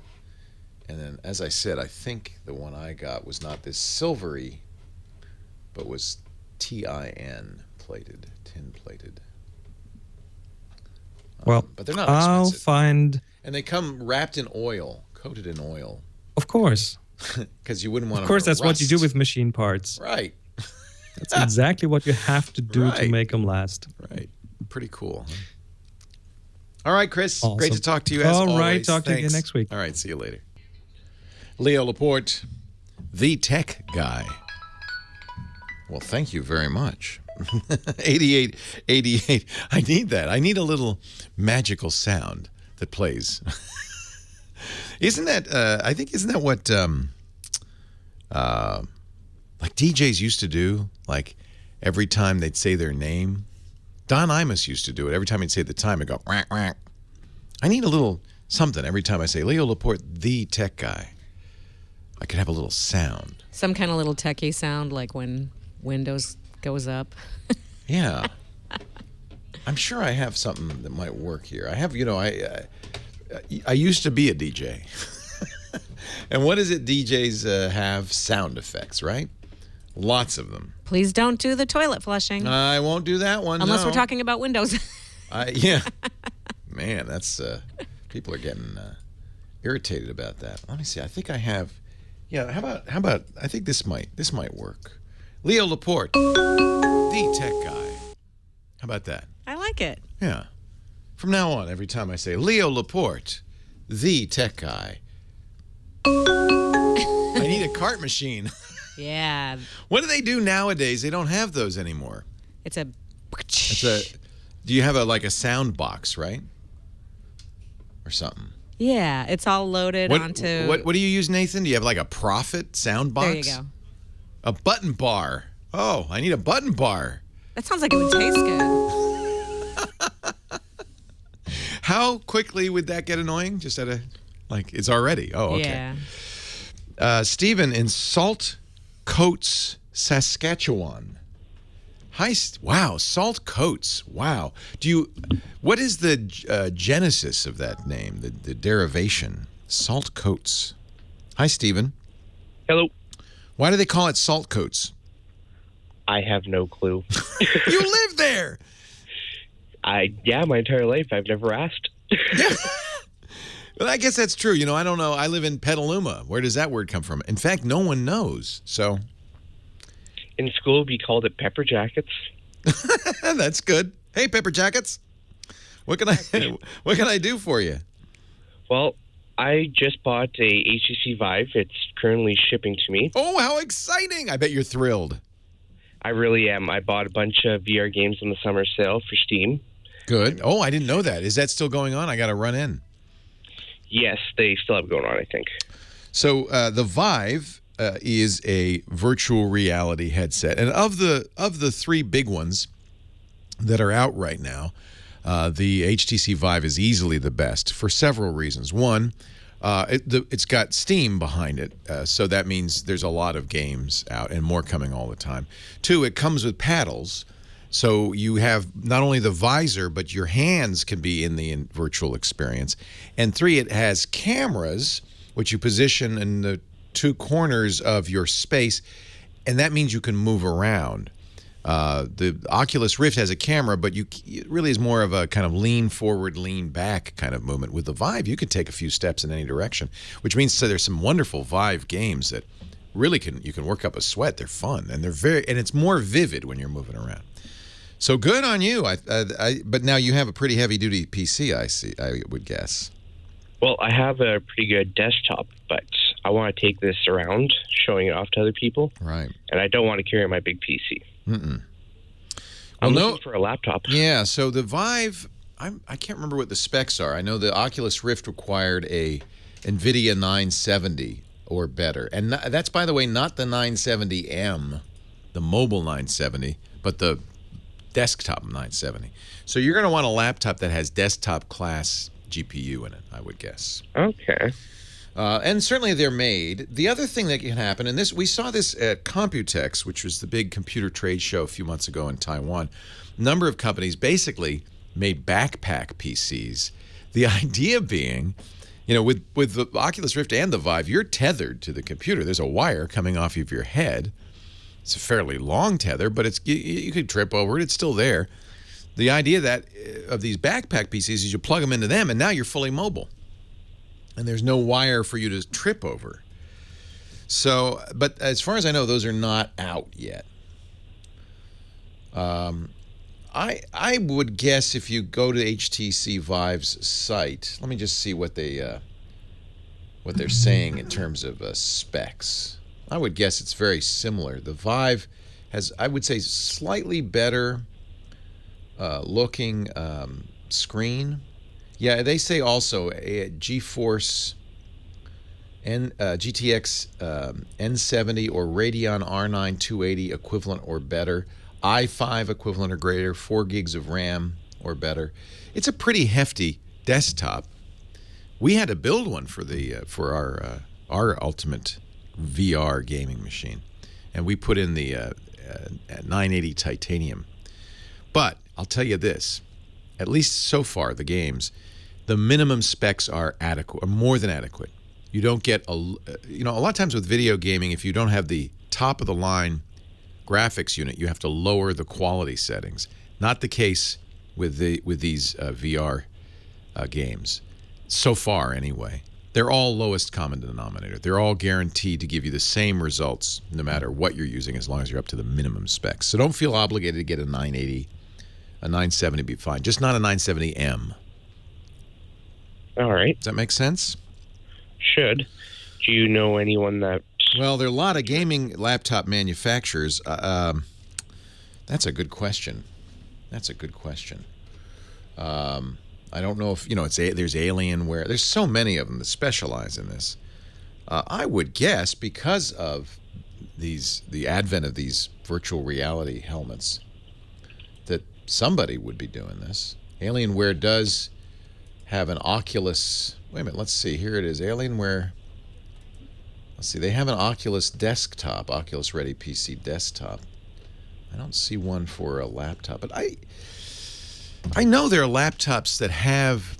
And then, as I said, I think the one I got was not this silvery, but was tin plated. Well, but they're not expensive. I'll find. And they come wrapped in oil, coated in oil. Of course. Because you wouldn't want to. Of course, that's what you do with machine parts. Right. That's exactly what you have to do to make them last. Right. Pretty cool. All right, Chris. Awesome. Great to talk to you as always. All right. Talk to you again next week. All right. See you later. Leo Laporte, the tech guy. Well, thank you very much. 88. I need that. I need a little magical sound that plays. Isn't that what like DJs used to do? Like every time they'd say their name, Don Imus used to do it. Every time he'd say the time, I'd go whack whack. I need a little something every time I say Leo Laporte, the tech guy. I could have a little sound. Some kind of little techie sound, like when Windows goes up. Yeah. I'm sure I have something that might work here. I have, I used to be a DJ. And what is it DJs have? Sound effects, right? Lots of them. Please don't do the toilet flushing. I won't do that one, unless we're talking about Windows. Yeah. Man, that's people are getting irritated about that. Let me see. I think I have. Yeah, how about I think this might work. Leo Laporte, the tech guy. How about that? I like it. Yeah. From now on, every time I say Leo Laporte, the tech guy, I need a cart machine. Yeah. What do they do nowadays? They don't have those anymore. It's a. Do you have a sound box, right? Or something? Yeah, it's all loaded onto. What do you use, Nathan? Do you have like a Prophet sound box? There you go. A button bar. Oh, I need a button bar. That sounds like it would taste good. How quickly would that get annoying? Just at it's already. Oh, okay. Yeah. Stephen in Salt Coats, Saskatchewan. Hi, wow, Salt Coats. Wow. What is the genesis of that name, the derivation? Salt Coats. Hi, Stephen. Hello. Why do they call it Salt Coats? I have no clue. You live there. Yeah, my entire life. I've never asked. Well, I guess that's true. I don't know. I live in Petaluma. Where does that word come from? In fact, no one knows. So In school, we called it pepper jackets. That's good. Hey, Pepper Jackets. What can I do for you? Well, I just bought a HTC Vive. It's currently shipping to me. Oh, how exciting. I bet you're thrilled. I really am. I bought a bunch of VR games on the summer sale for Steam. Good. Oh, I didn't know that. Is that still going on? I got to run in. Yes, they still have it going on, I think. So the Vive is a virtual reality headset. And of the three big ones that are out right now, the HTC Vive is easily the best for several reasons. One, it's got Steam behind it, so that means there's a lot of games out and more coming all the time. Two, it comes with paddles, so you have not only the visor, but your hands can be in the virtual experience. And three, it has cameras, which you position in the two corners of your space, and that means you can move around. The Oculus Rift has a camera, but it really is more of a kind of lean forward, lean back kind of movement. With the Vive, you can take a few steps in any direction, which means there's some wonderful Vive games that really you can work up a sweat. They're fun, and it's more vivid when you're moving around. So good on you. But now you have a pretty heavy duty PC, I would guess. Well, I have a pretty good desktop, but I want to take this around, showing it off to other people. Right. And I don't want to carry my big PC. Mm-mm. I'm looking for a laptop. Yeah, so the Vive, I can't remember what the specs are. I know the Oculus Rift required a NVIDIA 970 or better. And that's, by the way, not the 970M, the mobile 970, but the desktop 970. So you're going to want a laptop that has desktop class GPU in it, I would guess. Okay. And certainly they're made. The other thing that can happen, and we saw this at Computex, which was the big computer trade show a few months ago in Taiwan. A number of companies basically made backpack PCs. The idea being, with the Oculus Rift and the Vive, you're tethered to the computer. There's a wire coming off of your head. It's a fairly long tether, but you could trip over it. It's still there. The idea of these backpack PCs is you plug them into them, and now you're fully mobile. And there's no wire for you to trip over. So, but as far as I know, those are not out yet. I would guess if you go to HTC Vive's site, let me just see what they're saying in terms of specs. I would guess it's very similar. The Vive has, I would say, slightly better looking screen. Yeah, they say also a GeForce GTX N70 or Radeon R9 280 equivalent or better, i5 equivalent or greater, 4 gigs of RAM or better. It's a pretty hefty desktop. We had to build one for our ultimate VR gaming machine, and we put in the 980 titanium. But I'll tell you this, at least so far, the games, the minimum specs are adequate, or more than adequate. You don't get a lot of times with video gaming, if you don't have the top of the line graphics unit, you have to lower the quality settings. Not the case with these VR games, so far anyway. They're all lowest common denominator. They're all guaranteed to give you the same results no matter what you're using, as long as you're up to the minimum specs. So don't feel obligated to get a 980. A 970 would be fine, just not a 970M. All right. Does that make sense? Should. Do you know anyone that... Well, there are a lot of gaming laptop manufacturers. That's a good question. I don't know if, there's Alienware. There's so many of them that specialize in this. I would guess because of the advent of these virtual reality helmets that somebody would be doing this. Alienware does have an Oculus. Wait a minute, let's see. Here it is. Alienware. Let's see. They have an Oculus desktop, Oculus Ready PC desktop. I don't see one for a laptop, but I know there are laptops that have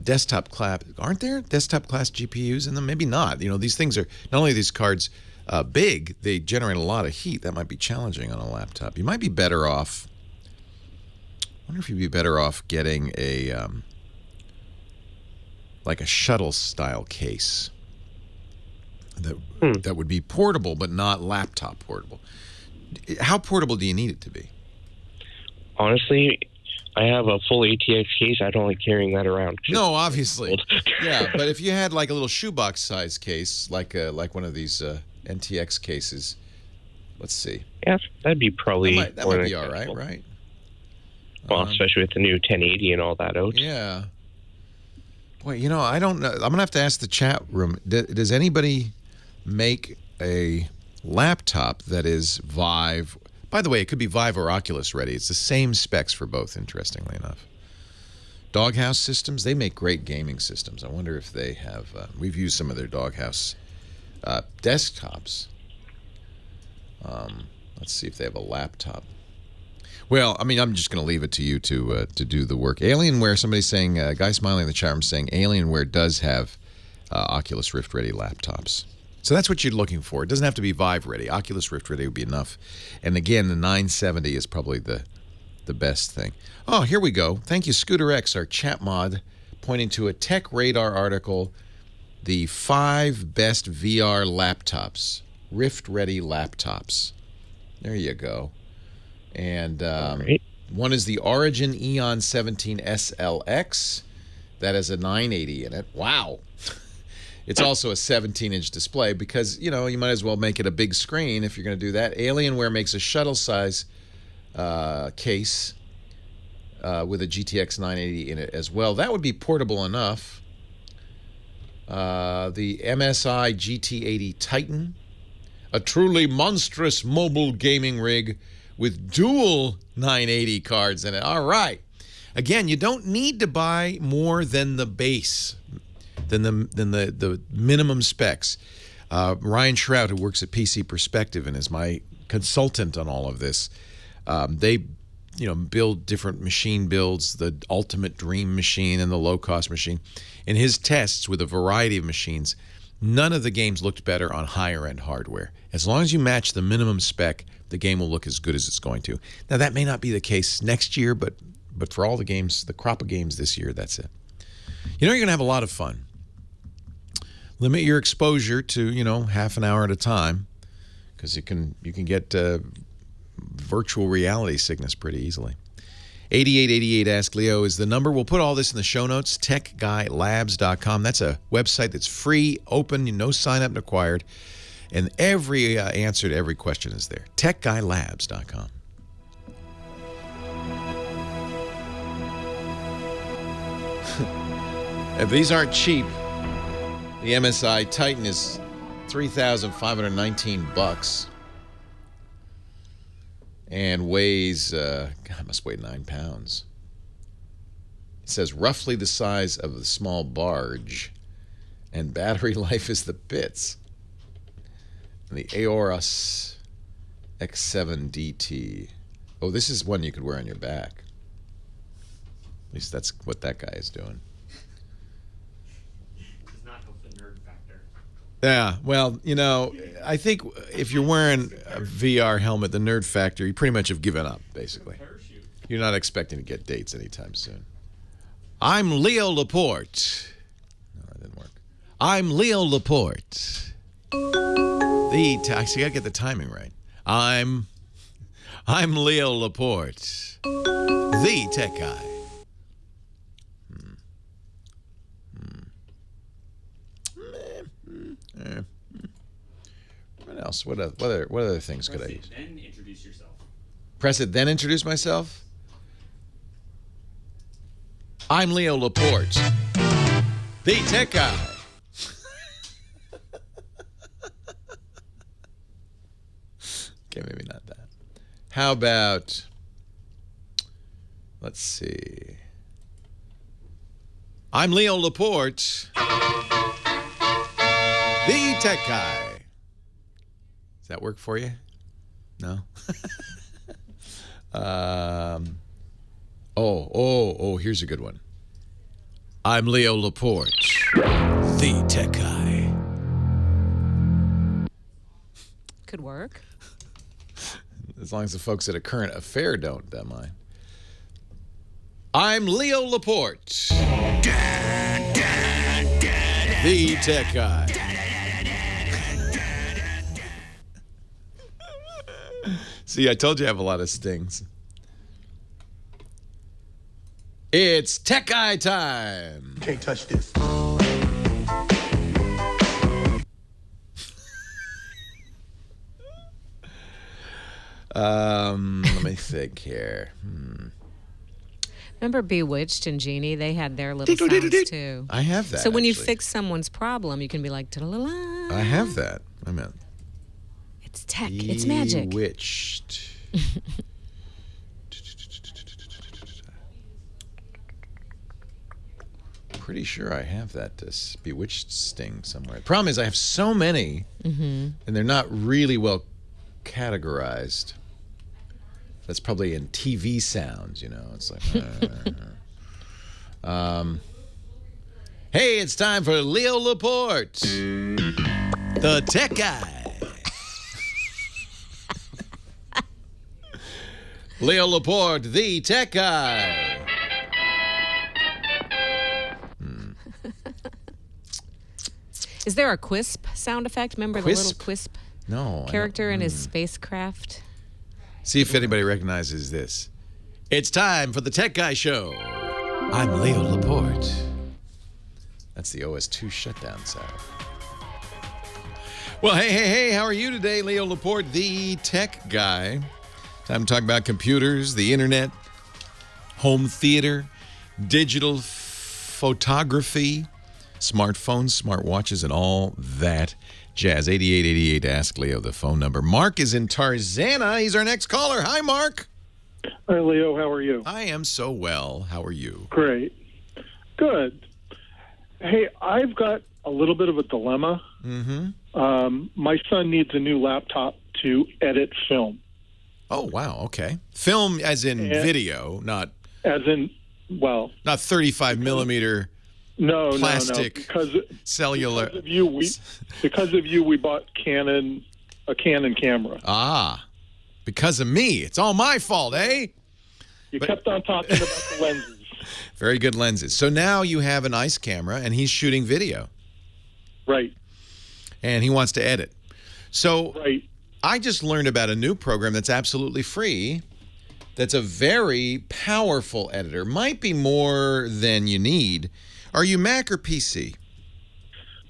desktop class. Aren't there desktop class GPUs in them? Maybe not. These things are not only are these cards big, they generate a lot of heat. That might be challenging on a laptop. You might be better off. I wonder if you'd be better off getting a like a shuttle style case that would be portable but not laptop portable. How portable do you need it to be? Honestly, I have a full ATX case. I don't like carrying that around. No, obviously. Yeah, but if you had like a little shoebox size case, like one of these NTX cases, let's see. Yeah, that'd be probably that might be all right, right? Well, especially with the new 1080 and all that out. Yeah. Boy, I don't know. I'm going to have to ask the chat room. Does anybody make a laptop that is Vive? By the way, it could be Vive or Oculus ready. It's the same specs for both, interestingly enough. Doghouse Systems, they make great gaming systems. I wonder if they have... we've used some of their Doghouse desktops. Let's see if they have a laptop. Well, I mean, I'm just going to leave it to you to do the work. Alienware, somebody's saying, guy smiling in the chat room saying Alienware does have Oculus Rift ready laptops. So that's what you're looking for. It doesn't have to be Vive ready. Oculus Rift ready would be enough. And again, the 970 is probably the best thing. Oh, here we go. Thank you, Scooter X, our chat mod, pointing to a Tech Radar article, the 5 best VR laptops, Rift ready laptops. There you go. And one is the Origin Eon 17 SLX. That has a 980 in it. Wow. It's also a 17-inch display because, you might as well make it a big screen if you're going to do that. Alienware makes a shuttle-size case with a GTX 980 in it as well. That would be portable enough. The MSI GT80 Titan, a truly monstrous mobile gaming rig with dual 980 cards in it. All right. Again, you don't need to buy more than the base, than the minimum specs. Ryan Shrout, who works at PC Perspective and is my consultant on all of this, they build different machine builds, the ultimate dream machine and the low-cost machine. In his tests with a variety of machines, none of the games looked better on higher-end hardware. As long as you match the minimum spec, the game will look as good as it's going to. Now, that may not be the case next year, but for all the games, the crop of games this year, that's it. You're going to have a lot of fun. Limit your exposure to, half an hour at a time, because you can get virtual reality sickness pretty easily. 8888 Ask Leo is the number. We'll put all this in the show notes, techguylabs.com. That's a website that's free, open, no sign-up required, and every answer to every question is there. techguylabs.com. If these aren't cheap, the MSI Titan is $3,519 and weighs, it must weigh 9 pounds. It says roughly the size of a small barge, and battery life is the bits. And the Aorus X7 DT. Oh, this is one you could wear on your back. At least that's what that guy is doing. Yeah, well, I think if you're wearing a VR helmet, the nerd factor, you pretty much have given up, basically. You're not expecting to get dates anytime soon. I'm Leo Laporte. No, that didn't work. I'm Leo Laporte. I gotta get the timing right. I'm Leo Laporte, the tech guy. What else? What other things could I use? Then introduce yourself. Press it, then introduce myself? I'm Leo Laporte, the tech guy. Okay, maybe not that. How about, let's see. I'm Leo Laporte, the tech guy. Does that work for you? No? Here's a good one. I'm Leo Laporte, the tech guy. Could work. As long as the folks at A Current Affair don't, that mind. I'm Leo Laporte, the tech guy. See, I told you I have a lot of stings. It's Tech Guy time. Can't touch this. Let me think here. Remember Bewitched and Genie? They had their little sounds too. I have that. So when you actually. fix someone's problem, you can be like, "Ta-la-la." I have that. I meant. It's tech. It's magic. Bewitched. Pretty sure I have that Bewitched sting somewhere. Problem is, I have so many, and they're not really well categorized. That's probably in TV sounds, you know. It's like, hey, it's time for Leo Laporte, the tech guy. Leo Laporte, the tech guy. Is there a quisp sound effect? Remember the little quisp character in his spacecraft? See if anybody recognizes this. It's time for the Tech Guy Show. I'm Leo Laporte. That's the OS2 shutdown sound. Well, hey, how are you today? Leo Laporte, the tech guy. Time to talk about computers, the internet, home theater, digital photography, smartphones, smartwatches, and all that jazz. 8888 Ask Leo, the phone number. Mark is in Tarzana. He's our next caller. Hi, Mark. Hi, Leo. How are you? I am so well. How are you? Great. Good. Hey, I've got a little bit of a dilemma. My son needs a new laptop to edit film. Oh, wow. Okay. Film as in video, not... As in, well... Not 35 millimeter... No, plastic, Because cellular. Because of you, we bought a Canon camera. Ah, because of me. It's all my fault, eh? You kept on talking about the lenses. Very good lenses. So now you have a nice camera, and he's shooting video. Right. And he wants to edit. So right. I just learned about a new program that's absolutely free. That's a very powerful editor. Might be more than you need. Are you Mac or PC?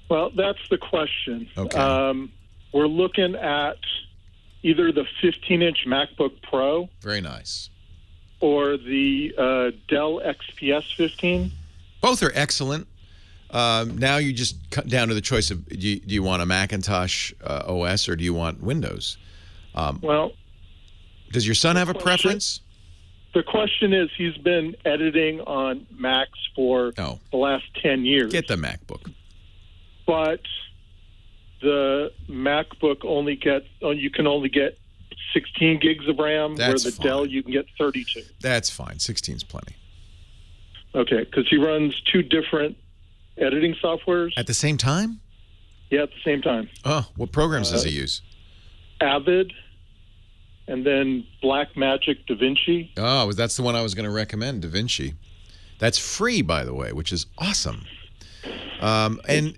Well, that's the question. Okay. We're looking at either the 15-inch MacBook Pro. Very nice. Or the Dell XPS 15. Both are excellent. Now you just cut down to the choice of do you want a Macintosh OS or do you want Windows? Well, does your son have a preference? The question is, he's been editing on Macs for the last 10 years. Get the MacBook. But the MacBook only gets, you can only get 16 gigs of RAM, where the Dell you can get 32. That's fine. 16 is plenty. Okay, because he runs two different editing softwares. At the same time? Yeah, at the same time. Oh, what programs does he use? Avid. And then Blackmagic DaVinci. Oh, that's the one I was going to recommend, DaVinci. That's free, by the way, which is awesome. It's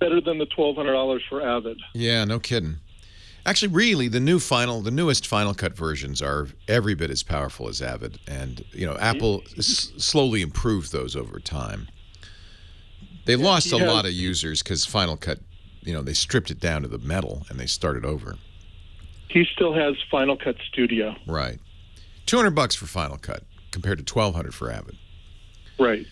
better than the $1,200 for Avid. Yeah, no kidding. Actually, really, the newest Final Cut versions are every bit as powerful as Avid, and Apple slowly improved those over time. They lost a lot of users because Final Cut, they stripped it down to the metal and they started over. He still has Final Cut Studio. Right. $200 for Final Cut compared to $1,200 for Avid. Right.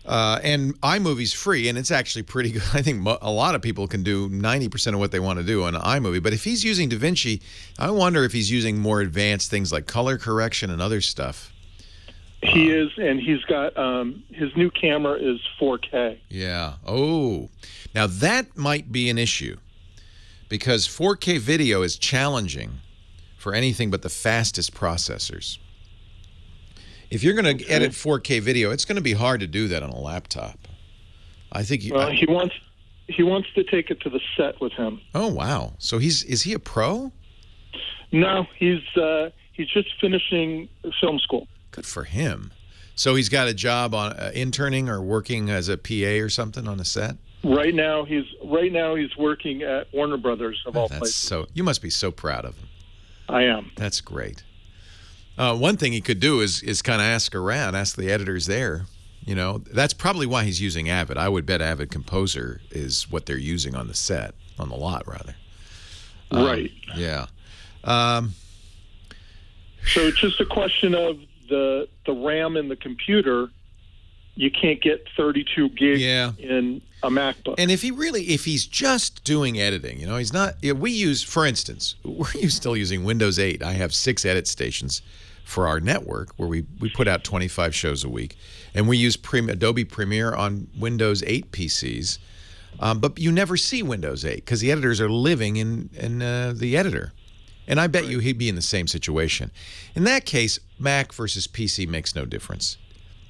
And iMovie's free, and it's actually pretty good. I think a lot of people can do 90% of what they want to do on iMovie. But if he's using DaVinci, I wonder if he's using more advanced things like color correction and other stuff. He is, and he's got his new camera is 4K. Yeah. Oh, now that might be an issue. Because 4K video is challenging for anything but the fastest processors. If you're going to edit 4K video, it's going to be hard to do that on a laptop. I think. He wants to take it to the set with him. Oh wow! So is he a pro? No, he's just finishing film school. Good for him. So he's got a job on interning or working as a PA or something on a set. Right now he's working at Warner Brothers of all places. So you must be so proud of him. I am. That's great. One thing he could do is kind of ask the editors there. You know, that's probably why he's using Avid. I would bet Avid Composer is what they're using on the set, on the lot, rather. Right. Yeah. So it's just a question of the RAM in the computer. You can't get 32 gigs in a MacBook. And if he's just doing editing, you know, he's not. We use, for instance, we're still using Windows 8. I have 6 edit stations for our network where we put out 25 shows a week, and we use Adobe Premiere on Windows 8 PCs. But you never see Windows 8 because the editors are living in the editor. And I bet you he'd be in the same situation. In that case, Mac versus PC makes no difference.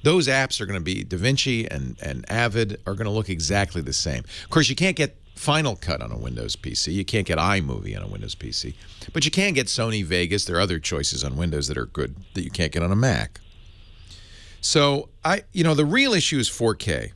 Those apps are going to be DaVinci and Avid are going to look exactly the same. Of course, you can't get Final Cut on a Windows PC. You can't get iMovie on a Windows PC. But you can get Sony Vegas. There are other choices on Windows that are good that you can't get on a Mac. So, the real issue is 4K.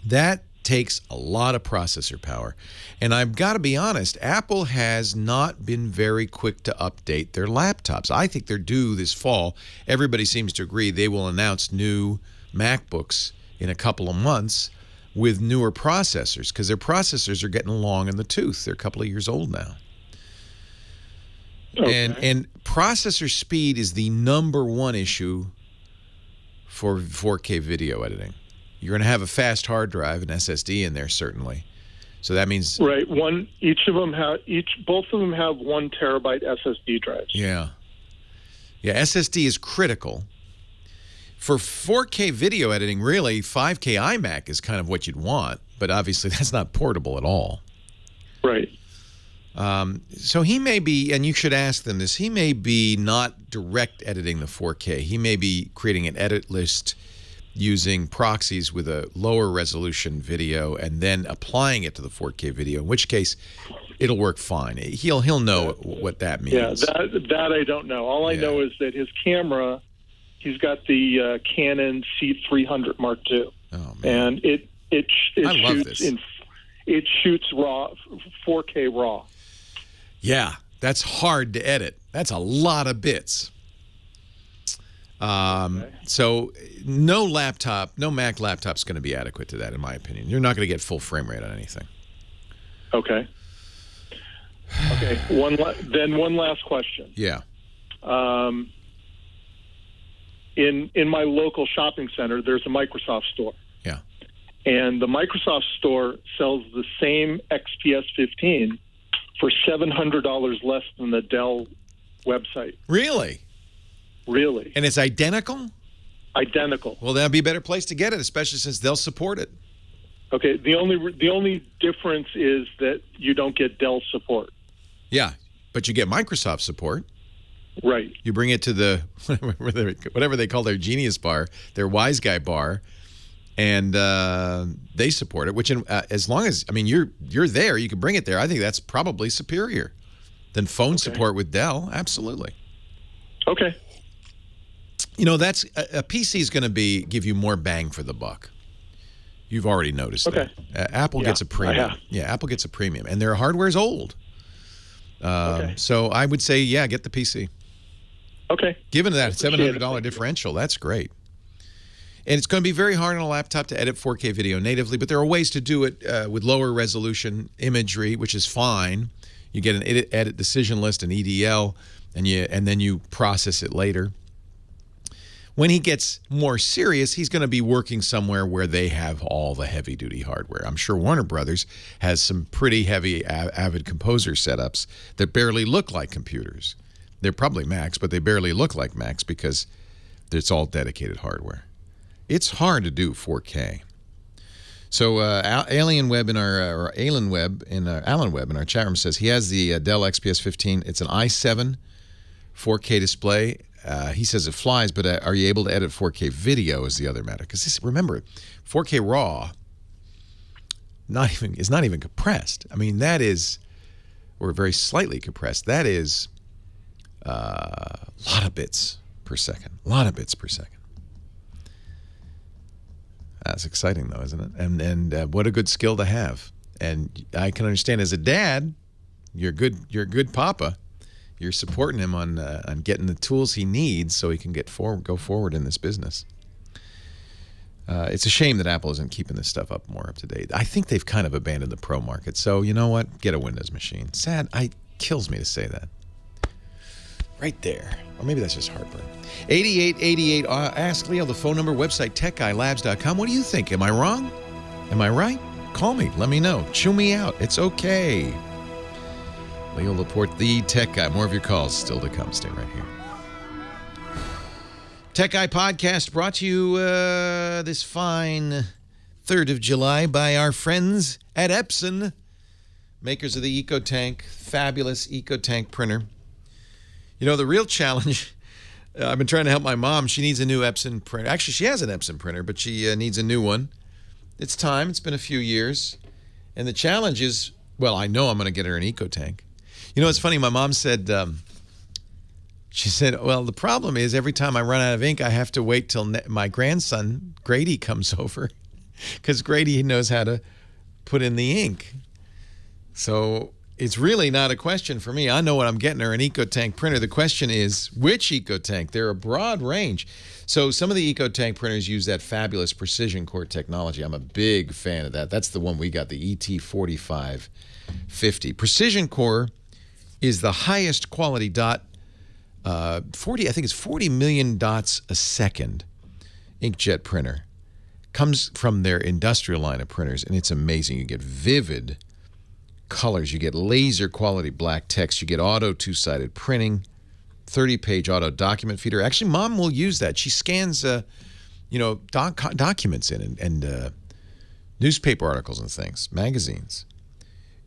That takes a lot of processor power. And I've got to be honest, Apple has not been very quick to update their laptops. I think they're due this fall. Everybody seems to agree they will announce new MacBooks in a couple of months with newer processors because their processors are getting long in the tooth. They're a couple of years old now. Okay. And processor speed is the number one issue for 4K video editing. You're going to have a fast hard drive, an SSD in there, certainly. So that means both of them have 1 terabyte SSD drives. Yeah, SSD is critical for 4K video editing. Really, 5K iMac is kind of what you'd want, but obviously that's not portable at all. Right. So he may be, and you should ask them this. He may be not direct editing the 4K. He may be creating an edit list using proxies with a lower resolution video and then applying it to the 4K video, in which case it'll work fine. He'll know what that means. Yeah, that I don't know. All I know is that his camera, he's got the Canon C300 Mark II. Oh, man. And it shoots raw, 4K raw. Yeah, that's hard to edit. That's a lot of bits. So no Mac laptop's going to be adequate to that, in my opinion. You're not going to get full frame rate on anything. Okay. One last question. Yeah. In my local shopping center, there's a Microsoft store. Yeah. And the Microsoft store sells the same XPS 15 for $700 less than the Dell website. Really? Really. And it's identical? Identical. Well, that'd be a better place to get it, especially since they'll support it. Okay. The only difference is that you don't get Dell support. Yeah, but you get Microsoft support. Right. You bring it to the whatever they call their Genius Bar, their Wise Guy Bar, and they support it. Which, as long as you're there, you can bring it there. I think that's probably superior than phone support with Dell. Absolutely. Okay. That's a PC is going to give you more bang for the buck. You've already noticed that. Apple gets a premium. Yeah, Apple gets a premium, and their hardware's old. So I would say, get the PC. Okay. Given that $700 differential, that's great. And it's going to be very hard on a laptop to edit 4K video natively, but there are ways to do it with lower resolution imagery, which is fine. You get an edit decision list, an EDL, and then you process it later. When he gets more serious, he's going to be working somewhere where they have all the heavy-duty hardware. I'm sure Warner Brothers has some pretty heavy Avid Composer setups that barely look like computers. They're probably Macs, but they barely look like Macs because it's all dedicated hardware. It's hard to do 4K. So Alan Webb in our chat room says he has the Dell XPS 15. It's an i7 4K display. He says it flies, but are you able to edit 4K video is the other matter. Because remember, 4K RAW is not even compressed. I mean, that is, or very slightly compressed. That is a lot of bits per second. A lot of bits per second. That's exciting, though, isn't it? And what a good skill to have. And I can understand as a dad, you're a good papa. You're supporting him on getting the tools he needs so he can go forward in this business. It's a shame that Apple isn't keeping this stuff more up to date. I think they've kind of abandoned the pro market. So you know what? Get a Windows machine. Sad. Kills me to say that. Right there. Or maybe that's just heartburn. 8888. Ask Leo. The phone number, website, techguylabs.com. What do you think? Am I wrong? Am I right? Call me. Let me know. Chew me out. It's okay. Leo Laporte, the Tech Guy. More of your calls still to come. Stay right here. Tech Guy Podcast brought to you this fine 3rd of July by our friends at Epson, makers of the EcoTank, fabulous EcoTank printer. You know, the real challenge, I've been trying to help my mom. She needs a new Epson printer. Actually, she has an Epson printer, but she needs a new one. It's time. It's been a few years. And the challenge is, well, I know I'm going to get her an EcoTank. You know, it's funny. My mom said, she said, well, the problem is every time I run out of ink, I have to wait till my grandson, Grady, comes over because Grady knows how to put in the ink. So it's really not a question for me. I know what I'm getting her, an EcoTank printer. The question is, which EcoTank? They're a broad range. So some of the EcoTank printers use that fabulous precision core technology. I'm a big fan of that. That's the one we got, the ET4550. Precision core is the highest quality dot, 40 million dots a second inkjet printer. Comes from their industrial line of printers, and it's amazing. You get vivid colors, you get laser quality black text, you get auto two-sided printing, 30-page auto document feeder. Actually, Mom will use that. She scans, documents in and newspaper articles and things, magazines.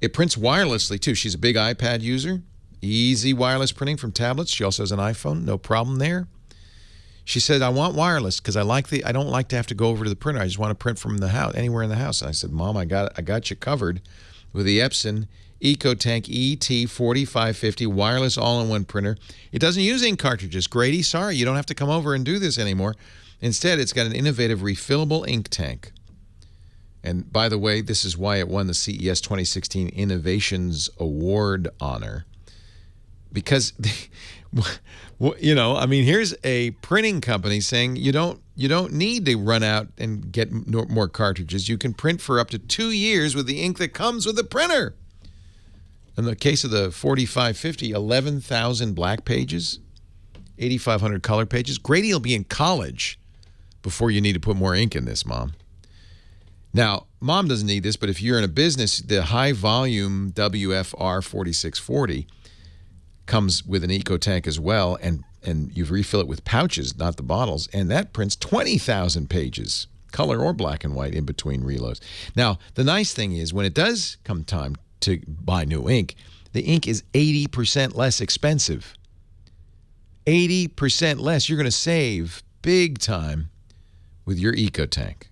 It prints wirelessly, too. She's a big iPad user. Easy wireless printing from tablets. She also has an iPhone. No problem there. She said, I want wireless because I don't like to have to go over to the printer. I just want to print from the house, anywhere in the house. And I said, Mom, I got you covered with the Epson EcoTank ET4550 wireless all-in-one printer. It doesn't use ink cartridges. Grady, sorry, you don't have to come over and do this anymore. Instead, it's got an innovative refillable ink tank. And by the way, this is why it won the CES 2016 Innovations Award honor. Because, here's a printing company saying you don't need to run out and get more cartridges. You can print for up to 2 years with the ink that comes with the printer. In the case of the 4550, 11,000 black pages, 8,500 color pages. Grady will be in college before you need to put more ink in this, Mom. Now, Mom doesn't need this, but if you're in a business, the high volume WFR 4640 comes with an EcoTank as well, and you refill it with pouches, not the bottles, and that prints 20,000 pages, color or black and white, in between reloads. Now, the nice thing is when it does come time to buy new ink, the ink is 80% less expensive. 80% less. You're going to save big time with your EcoTank.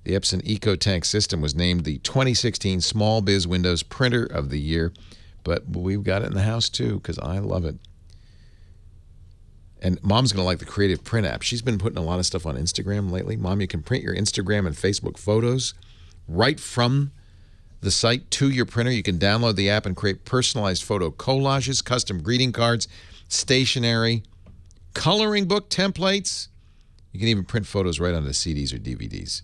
The Epson EcoTank system was named the 2016 Small Biz Windows Printer of the Year. But we've got it in the house, too, because I love it. And Mom's going to like the Creative Print app. She's been putting a lot of stuff on Instagram lately. Mom, you can print your Instagram and Facebook photos right from the site to your printer. You can download the app and create personalized photo collages, custom greeting cards, stationery, coloring book templates. You can even print photos right onto CDs or DVDs.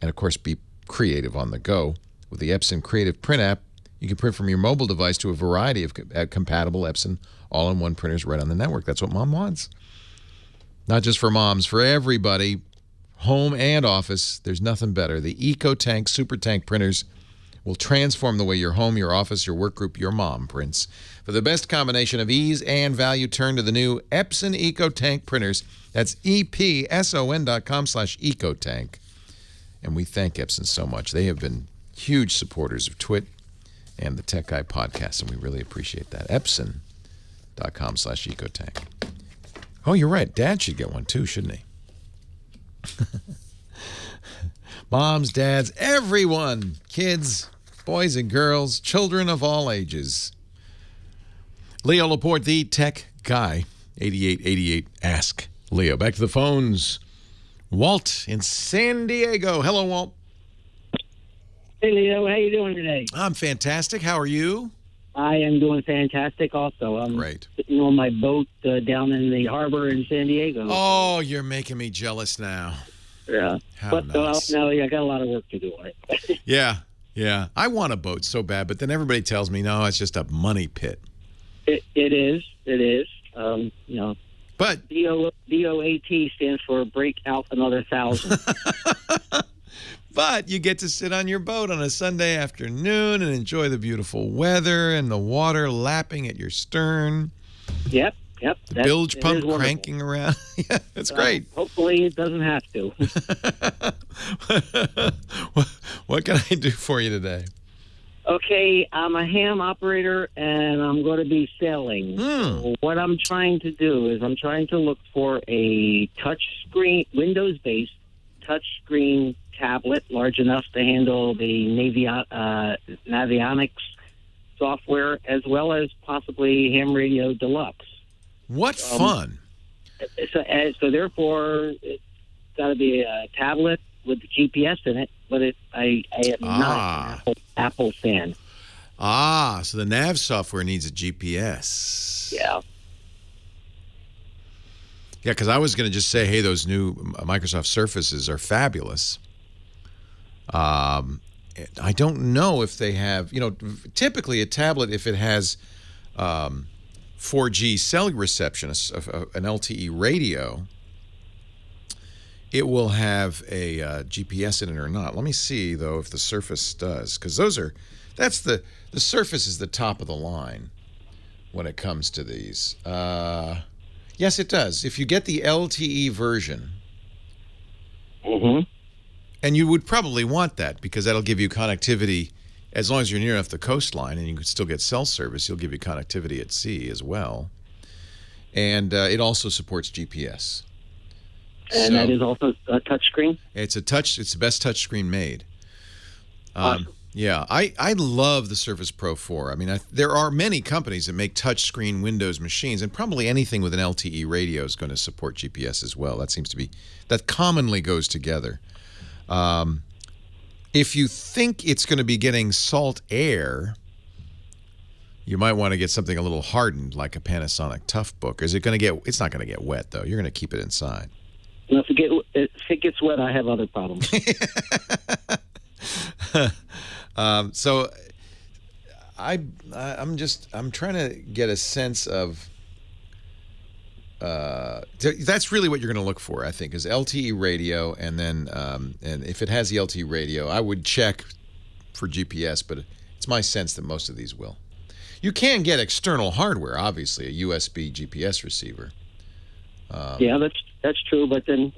And, of course, be creative on the go. With the Epson Creative Print app, you can print from your mobile device to a variety of compatible Epson all-in-one printers right on the network. That's what Mom wants. Not just for moms, for everybody, home and office. There's nothing better. The EcoTank Super Tank printers will transform the way your home, your office, your work group, your mom prints. For the best combination of ease and value, turn to the new Epson EcoTank printers. That's epson.com/EcoTank. And we thank Epson so much. They have been huge supporters of Twit and the Tech Guy podcast, and we really appreciate that. Epson.com/EcoTank. Oh, you're right. Dad should get one too, shouldn't he? Moms, dads, everyone, kids, boys and girls, children of all ages. Leo Laporte, the Tech Guy, 8888 Ask Leo. Back to the phones. Walt in San Diego. Hello, Walt. Hey, Leo. How you doing today? I'm fantastic. How are you? I am doing fantastic also. I'm Great. sitting on my boat down in the harbor in San Diego. Oh, you're making me jealous now. Yeah. How But nice. no, I got a lot of work to do on it. Yeah. I want a boat so bad, but then everybody tells me, no, it's just a money pit. It is. But DOAT stands for break out another 1,000. But you get to sit on your boat on a Sunday afternoon and enjoy the beautiful weather and the water lapping at your stern. Yep. The bilge pump cranking around. Yeah, it's great. Hopefully it doesn't have to. What can I do for you today? Okay, I'm a ham operator, and I'm going to be sailing. So what I'm trying to do is I'm trying to look for a touchscreen, Windows-based touchscreen tablet large enough to handle the Navionics software, as well as possibly Ham Radio Deluxe. What fun! So therefore, it's got to be a tablet with the GPS in it, but I am not an Apple fan. So the nav software needs a GPS. Yeah. Yeah, because I was going to just say, hey, those new Microsoft Surfaces are fabulous. I don't know if they have, typically a tablet, if it has 4G cell reception, an LTE radio, it will have a GPS in it or not. Let me see, though, if the Surface does, because the Surface is the top of the line when it comes to these. Yes, it does. If you get the LTE version, and you would probably want that because that'll give you connectivity as long as you're near enough the coastline and you can still get cell service. You'll give you connectivity at sea as well. And it also supports GPS. And that is also a touchscreen? It's the best touchscreen made. Awesome. Yeah, I love the Surface Pro 4. I mean, there are many companies that make touchscreen Windows machines, and probably anything with an LTE radio is going to support GPS as well. That commonly goes together. If you think it's going to be getting salt air, you might want to get something a little hardened, like a Panasonic Toughbook. It's not going to get wet, though. You're going to keep it inside. No, if it gets wet, I have other problems. So I'm trying to get a sense of that's really what you're going to look for, I think, is LTE radio, and then and if it has the LTE radio, I would check for GPS, but it's my sense that most of these will. You can get external hardware, obviously, a USB GPS receiver. Yeah, that's true, but then,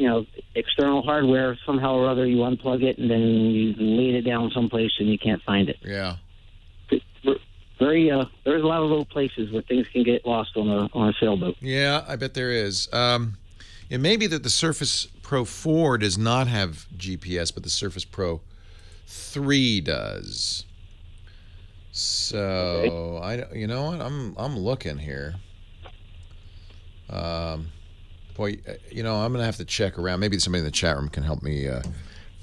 external hardware, somehow or other, you unplug it, and then you lean it down someplace and you can't find it. Yeah. There's a lot of little places where things can get lost on a sailboat. Yeah, I bet there is. It may be that the Surface Pro 4 does not have GPS, but the Surface Pro 3 does. So, okay. You know what? I'm looking here. Boy, I'm going to have to check around. Maybe somebody in the chat room can help me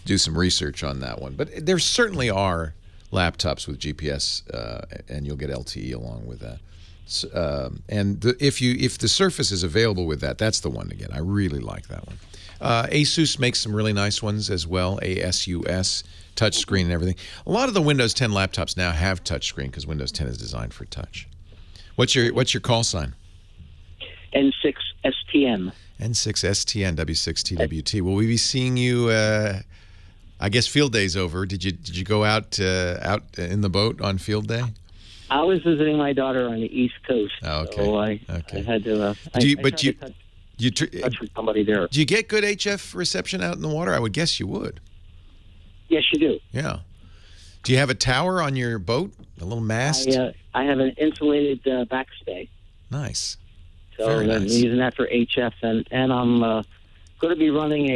do some research on that one. But there certainly are laptops with GPS, and you'll get LTE along with that. If the Surface is available with that, that's the one to get. I really like that one. Asus makes some really nice ones as well. ASUS, touchscreen and everything. A lot of the Windows 10 laptops now have touchscreen because Windows 10 is designed for touch. What's your call sign? N6STM. N6STN, W6TWT. Will we be seeing you? I guess field day's over. Did you go out in the boat on field day? I was visiting my daughter on the East Coast. Oh, okay. So I had to. Touch with somebody there. Do you get good HF reception out in the water? I would guess you would. Yes, you do. Yeah. Do you have a tower on your boat? A little mast? I have an insulated backstay. Nice. So I'm using that for HF, and I'm going to be running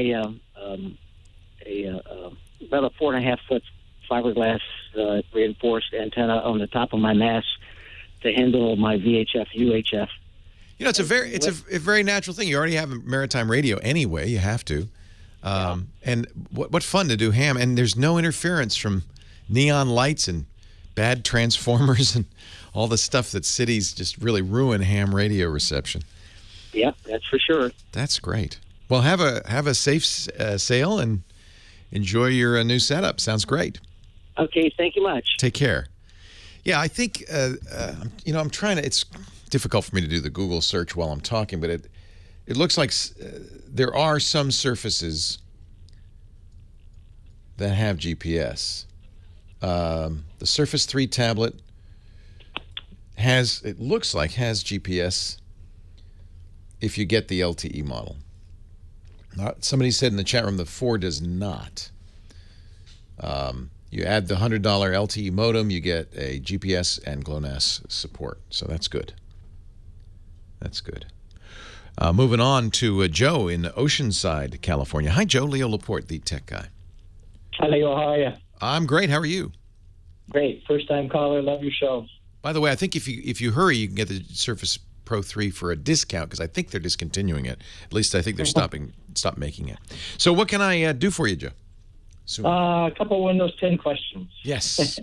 about a 4.5-foot fiberglass reinforced antenna on the top of my mast to handle my VHF, UHF. It's a very natural thing. You already have a maritime radio anyway. You have to. And what fun to do ham. And there's no interference from neon lights and bad transformers and all the stuff that cities just really ruin ham radio reception. Yep, that's for sure. That's great. Well, have a safe sail and enjoy your new setup. Sounds great. Okay, thank you much. Take care. Yeah, I think, I'm trying to, it's difficult for me to do the Google search while I'm talking, but it looks like there are some surfaces that have GPS. The Surface 3 tablet has GPS if you get the LTE model. Somebody said in the chat room the 4 does not. You add the $100 LTE modem, you get a GPS and GLONASS support. So that's good. That's good. Moving on to Joe in Oceanside, California. Hi, Joe. Leo Laporte, the tech guy. Hi, Leo. How are you? I'm great. How are you? Great. First-time caller. Love your show. By the way, I think if you hurry, you can get the Surface Pro 3 for a discount because I think they're discontinuing it. At least I think they're stop making it. So what can I do for you, Joe? A couple Windows 10 questions. Yes.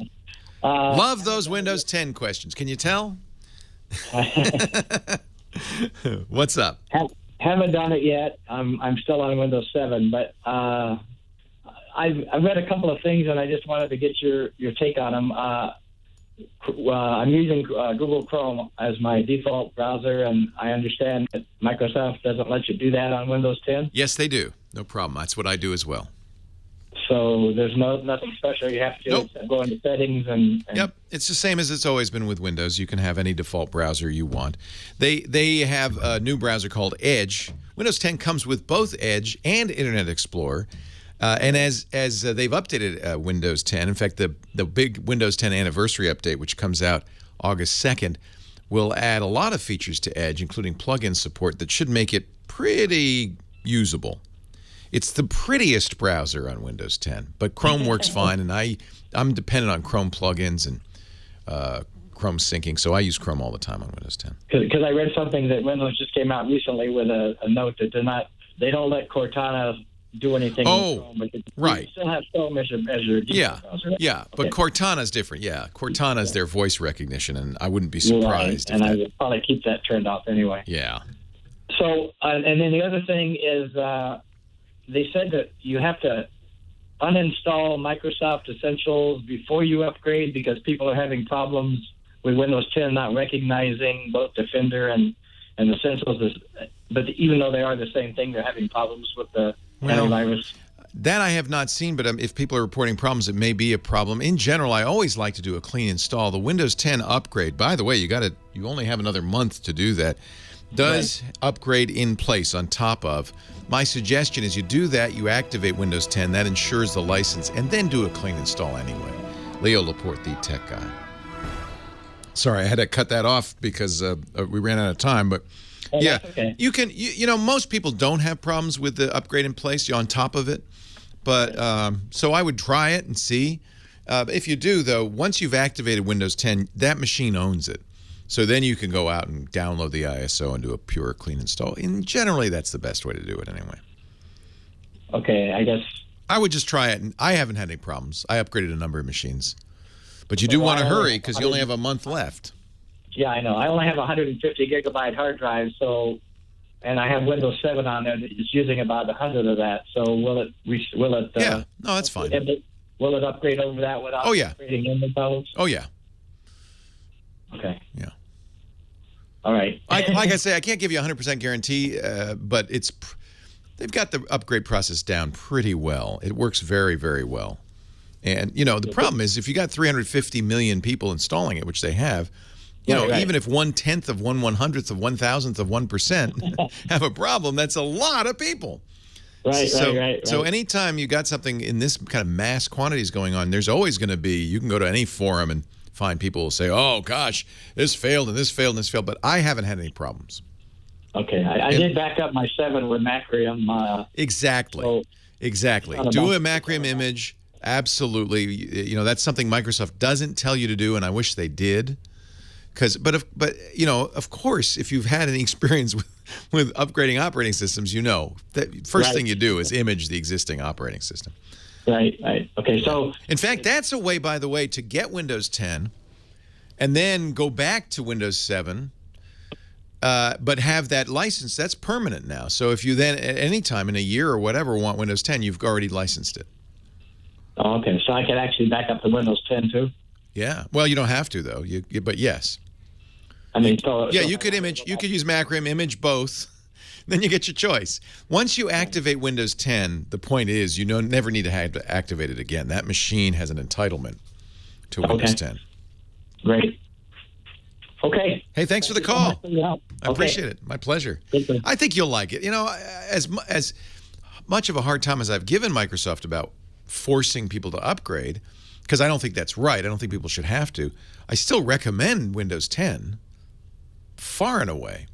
Love those Windows 10 questions. Can you tell? What's up? Haven't done it yet. I'm still on Windows 7, but I've read a couple of things and I just wanted to get your take on them. I'm using Google Chrome as my default browser, and I understand that Microsoft doesn't let you do that on Windows 10. Yes, they do. No problem. That's what I do as well. So there's nothing special you have to do except go into settings and Yep, it's the same as it's always been with Windows. You can have any default browser you want. They have a new browser called Edge. Windows 10 comes with both Edge and Internet Explorer. And as they've updated Windows 10, in fact, the big Windows 10 anniversary update, which comes out August 2nd, will add a lot of features to Edge, including plugin support that should make it pretty usable. It's the prettiest browser on Windows 10, but Chrome works fine, and I'm dependent on Chrome plugins and Chrome syncing, so I use Chrome all the time on Windows 10. Because I read something that Windows just came out recently with a note that they don't let Cortana do anything. Oh, Chrome, but right. You still have Chrome as your browser. Right? Yeah, but Cortana's different. Yeah, Cortana's their voice recognition, and I wouldn't be surprised. Right. And I would probably keep that turned off anyway. Yeah. So, and then the other thing is they said that you have to uninstall Microsoft Essentials before you upgrade because people are having problems with Windows 10 not recognizing both Defender and Essentials. But even though they are the same thing, they're having problems with the antivirus. That I have not seen, but if people are reporting problems, it may be a problem. In general, I always like to do a clean install. The Windows 10 upgrade, by the way, you only have another month to do that, does upgrade in place on top of. My suggestion is you do that, you activate Windows 10, that ensures the license, and then do a clean install anyway. Leo Laporte, the tech guy. Sorry, I had to cut that off because we ran out of time, but yeah, okay. You can, most people don't have problems with the upgrade in place. You're on top of it. But so I would try it and see. If you do, though, once you've activated Windows 10, that machine owns it. So then you can go out and download the ISO and do a pure clean install. And generally, that's the best way to do it anyway. Okay, I guess. I would just try it. And I haven't had any problems. I upgraded a number of machines. But you do want to hurry because you only have a month left. Yeah, I know. I only have a 150 gigabyte hard drive, and I have Windows 7 on there. It's using about 100 of that. So will it? Yeah, no, that's fine. Will it upgrade over that without upgrading in the problems? Oh yeah. Okay. Yeah. All right. Like I say, I can't give you a 100% guarantee, but they've got the upgrade process down pretty well. It works very, very well. And the problem is if you got 350 million people installing it, which they have. Even if 1/10 of 1/100th of 1,000th of 1% have a problem, that's a lot of people. Right. So anytime you got something in this kind of mass quantities going on, there's always going to be, you can go to any forum and find people who say, oh, gosh, this failed and this failed and this failed. But I haven't had any problems. Okay. I did back up my 7 with Macrium. Exactly. Do a Macrium image. Absolutely. That's something Microsoft doesn't tell you to do, and I wish they did. But of course, if you've had any experience with upgrading operating systems, that first thing you do is image the existing operating system. Right. Okay, so... In fact, that's a way, by the way, to get Windows 10 and then go back to Windows 7, but have that license. That's permanent now. So if you then, at any time in a year or whatever, want Windows 10, you've already licensed it. Oh, okay, so I can actually back up to Windows 10 too? Yeah. Well, you don't have to, though. But yes. I mean, you could use Macrim, image both. Then you get your choice. Once you activate Windows 10, the point is you never need to have to activate it again. That machine has an entitlement to Windows 10. Great. Okay. Hey, thanks for the call. I appreciate it. My pleasure. I think you'll like it. You know, as much of a hard time as I've given Microsoft about forcing people to upgrade, because I don't think that's right. I don't think people should have to. I still recommend Windows 10 far and away.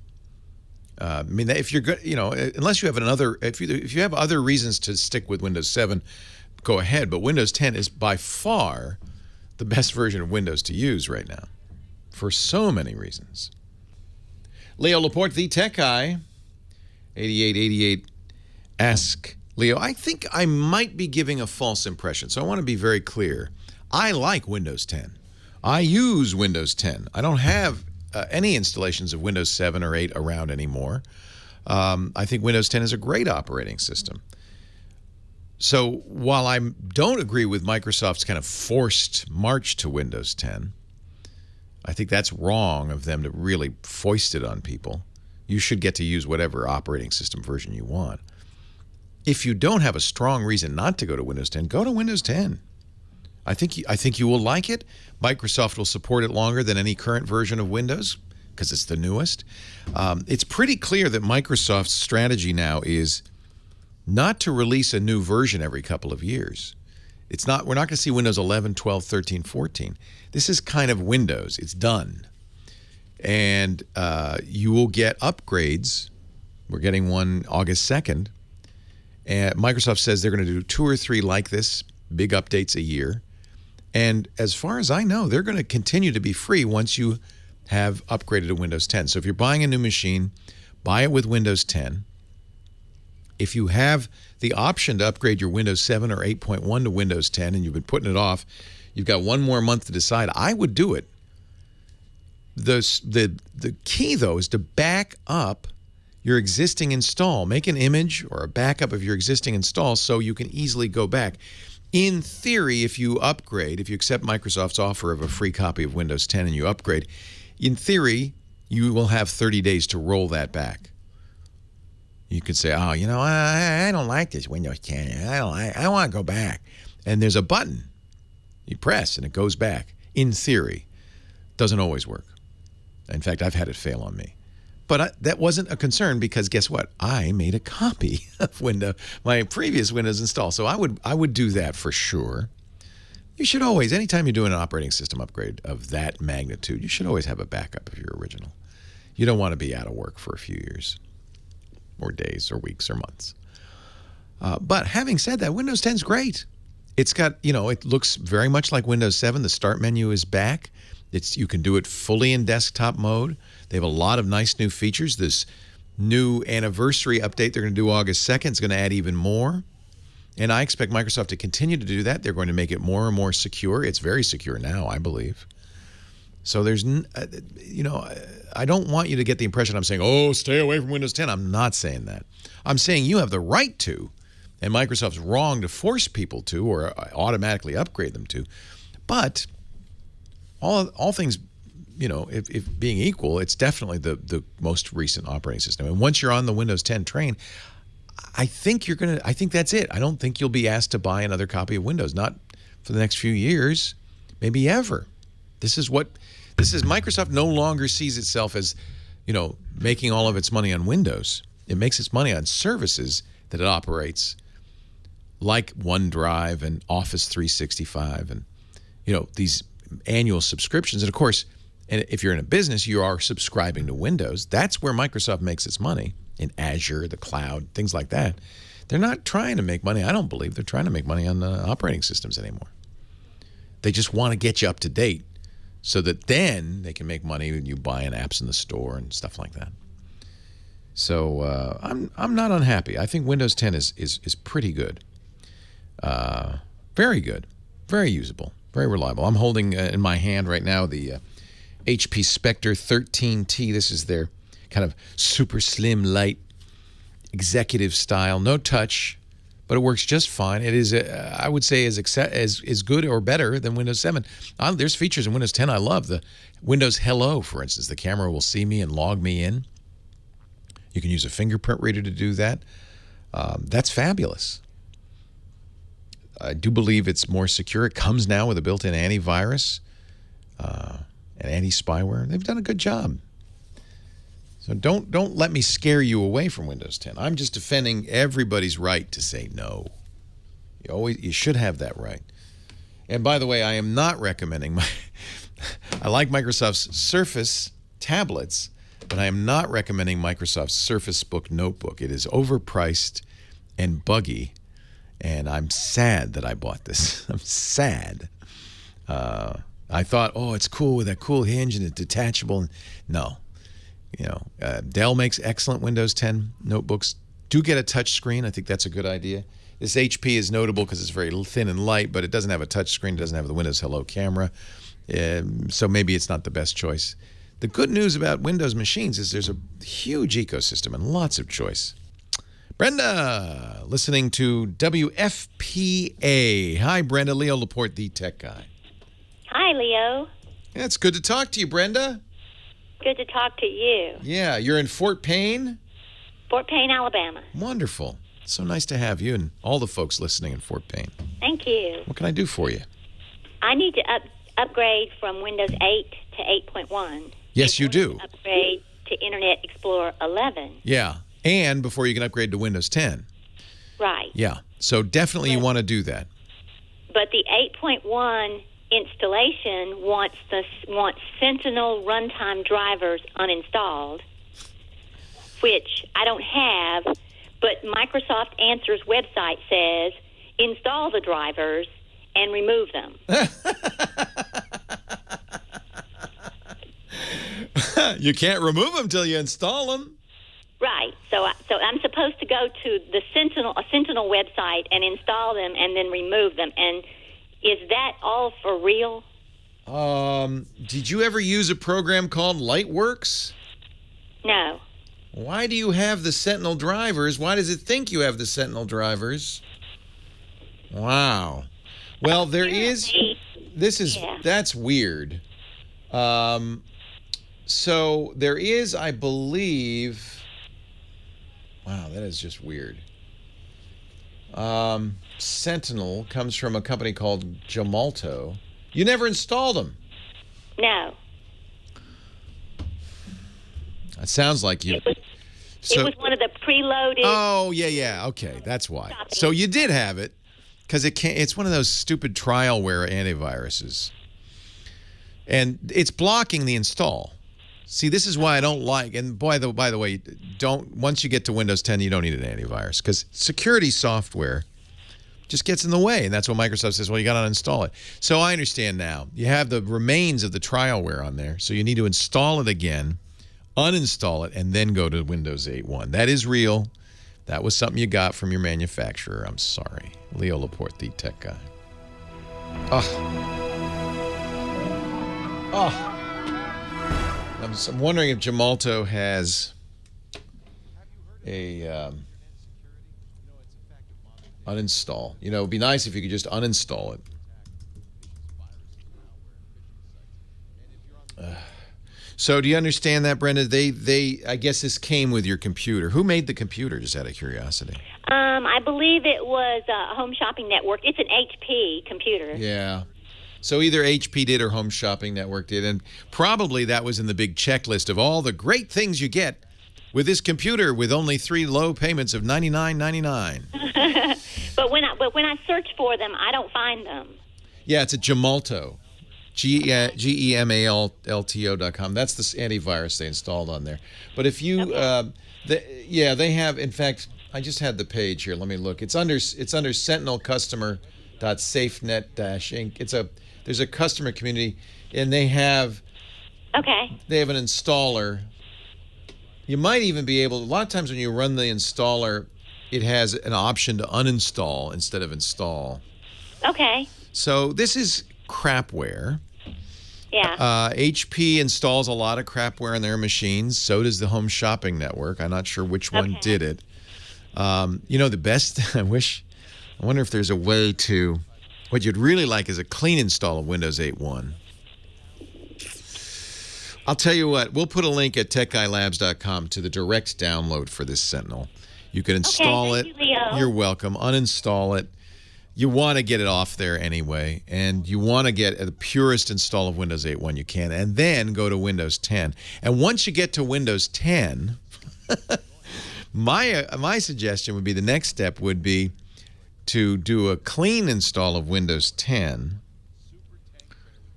I mean, if you're good, unless you have if you have other reasons to stick with Windows 7, go ahead. But Windows 10 is by far the best version of Windows to use right now, for so many reasons. Leo Laporte, the tech guy, 8888. Ask Leo. I think I might be giving a false impression, so I want to be very clear. I like Windows 10. I use Windows 10. I don't have any installations of Windows 7 or 8 around anymore. I think Windows 10 is a great operating system. So while I don't agree with Microsoft's kind of forced march to Windows 10, I think that's wrong of them to really foist it on people. You should get to use whatever operating system version you want. If you don't have a strong reason not to go to Windows 10, go to Windows 10. I think you will like it. Microsoft will support it longer than any current version of Windows because it's the newest. It's pretty clear that Microsoft's strategy now is not to release a new version every couple of years. We're not going to see Windows 11, 12, 13, 14. This is kind of Windows. It's done. And you will get upgrades. We're getting one August 2nd. And Microsoft says they're going to do 2 or 3 like this, big updates a year. And as far as I know, they're going to continue to be free once you have upgraded to Windows 10. So if you're buying a new machine, buy it with Windows 10. If you have the option to upgrade your Windows 7 or 8.1 to Windows 10 and you've been putting it off, you've got one more month to decide. I would do it. The key, though, is to back up your existing install. Make an image or a backup of your existing install so you can easily go back. In theory, if you upgrade, if you accept Microsoft's offer of a free copy of Windows 10 and you upgrade, in theory, you will have 30 days to roll that back. You could say, oh, I don't like this Windows 10. I want to go back. And there's a button you press and it goes back. In theory, doesn't always work. In fact, I've had it fail on me. But that wasn't a concern because guess what? I made a copy of my previous Windows install. So I would do that for sure. You should always, anytime you're doing an operating system upgrade of that magnitude, you should always have a backup of your original. You don't want to be out of work for a few years or days or weeks or months. But having said that, Windows 10 is great. It's got, it looks very much like Windows 7. The start menu is back. You can do it fully in desktop mode. They have a lot of nice new features. This new anniversary update they're going to do August 2nd is going to add even more. And I expect Microsoft to continue to do that. They're going to make it more and more secure. It's very secure now, I believe. So there's, I don't want you to get the impression I'm saying, oh, stay away from Windows 10. I'm not saying that. I'm saying you have the right to, and Microsoft's wrong to force people to or automatically upgrade them to. But all things, if being equal, it's definitely the most recent operating system. And once you're on the Windows 10 train, I think that's it. I don't think you'll be asked to buy another copy of Windows, not for the next few years, maybe ever. This is Microsoft no longer sees itself as, making all of its money on Windows. It makes its money on services that it operates, like OneDrive and Office 365 and, these annual subscriptions. And of course, and if you're in a business, you are subscribing to Windows. That's where Microsoft makes its money, in Azure, the cloud, things like that. They're not trying to make money. I don't believe they're trying to make money on operating systems anymore. They just want to get you up to date so that then they can make money when you buying apps in the store and stuff like that. So I'm not unhappy. I think Windows 10 is pretty good. Very good. Very usable. Very reliable. I'm holding in my hand right now the HP Spectre 13T. This is their kind of super slim, light, executive style. No touch, but it works just fine. It is, I would say, as good or better than Windows 7. There's features in Windows 10 I love. The Windows Hello, for instance. The camera will see me and log me in. You can use a fingerprint reader to do that. That's fabulous. I do believe it's more secure. It comes now with a built-in antivirus and anti-spyware. They've done a good job. So don't let me scare you away from Windows 10. I'm just defending everybody's right to say no. You should have that right. And by the way, I am not recommending I like Microsoft's Surface tablets, but I am not recommending Microsoft's Surface Book notebook. It is overpriced and buggy, and I'm sad that I bought this. I'm sad. I thought, it's cool with that cool hinge and it's detachable. No. Dell makes excellent Windows 10 notebooks. Do get a touch screen. I think that's a good idea. This HP is notable because it's very thin and light, but it doesn't have a touch screen. It doesn't have the Windows Hello camera. So maybe it's not the best choice. The good news about Windows machines is there's a huge ecosystem and lots of choice. Brenda, listening to WFPA. Hi, Brenda. Leo Laporte, the tech guy. Hi, Leo. Yeah, it's good to talk to you, Brenda. Good to talk to you. Yeah, you're in Fort Payne? Fort Payne, Alabama. Wonderful. So nice to have you and all the folks listening in Fort Payne. Thank you. What can I do for you? I need to upgrade from Windows 8 to 8.1. Yes, you do. Upgrade to Internet Explorer 11. Yeah, and before you can upgrade to Windows 10. Right. Yeah, so definitely you want to do that. But the 8.1 installation wants Sentinel runtime drivers uninstalled, which I don't have, but Microsoft Answers website says install the drivers and remove them. You can't remove them till you install them. Right. So I'm supposed to go to the Sentinel website and install them and then remove them. And is that all for real? Did you ever use a program called Lightworks? No. Why do you have the Sentinel drivers? Why does it think you have the Sentinel drivers? Wow. Well, that's weird. So there is, I believe, wow, that is just weird. Sentinel comes from a company called Gemalto. You never installed them? No. It sounds like you. It was one of the preloaded. Oh, yeah. Okay, that's why. So you did have it, because it's one of those stupid trialware antiviruses. And it's blocking the install. See, this is why I don't like, and by the way, once you get to Windows 10, you don't need an antivirus, because security software just gets in the way, and that's what Microsoft says, well, you got to uninstall it. So I understand now. You have the remains of the trialware on there, so you need to install it again, uninstall it, and then go to Windows 8.1. That is real. That was something you got from your manufacturer. I'm sorry. Leo Laporte, the tech guy. I'm wondering if Gemalto has a uninstall. It would be nice if you could just uninstall it. So do you understand that, Brenda? I guess this came with your computer. Who made the computer, just out of curiosity? I believe it was Home Shopping Network. It's an HP computer. Yeah. So either HP did or Home Shopping Network did, and probably that was in the big checklist of all the great things you get with this computer with only 3 low payments of $99.99. But when I search for them, I don't find them. Yeah, it's a Gemalto. GEMALTO.com. That's the antivirus they installed on there. But if you, they have. In fact, I just had the page here. Let me look. It's under Sentinel Customer.SafeNet-Inc. There's a customer community, and they have an installer. You might even be able. A lot of times when you run the installer, it has an option to uninstall instead of install. Okay. So this is crapware. Yeah. HP installs a lot of crapware on their machines. So does the Home Shopping Network. I'm not sure which one did it. The best, I wonder if there's a way to, what you'd really like is a clean install of Windows 8.1. I'll tell you what, we'll put a link at techguylabs.com to the direct download for this Sentinel. You can install it. Thank you, Leo. You're welcome. Uninstall it. You want to get it off there anyway, and you want to get the purest install of Windows 8.1 you can, and then go to Windows 10. And once you get to Windows 10, my suggestion would be the next step would be to do a clean install of Windows 10.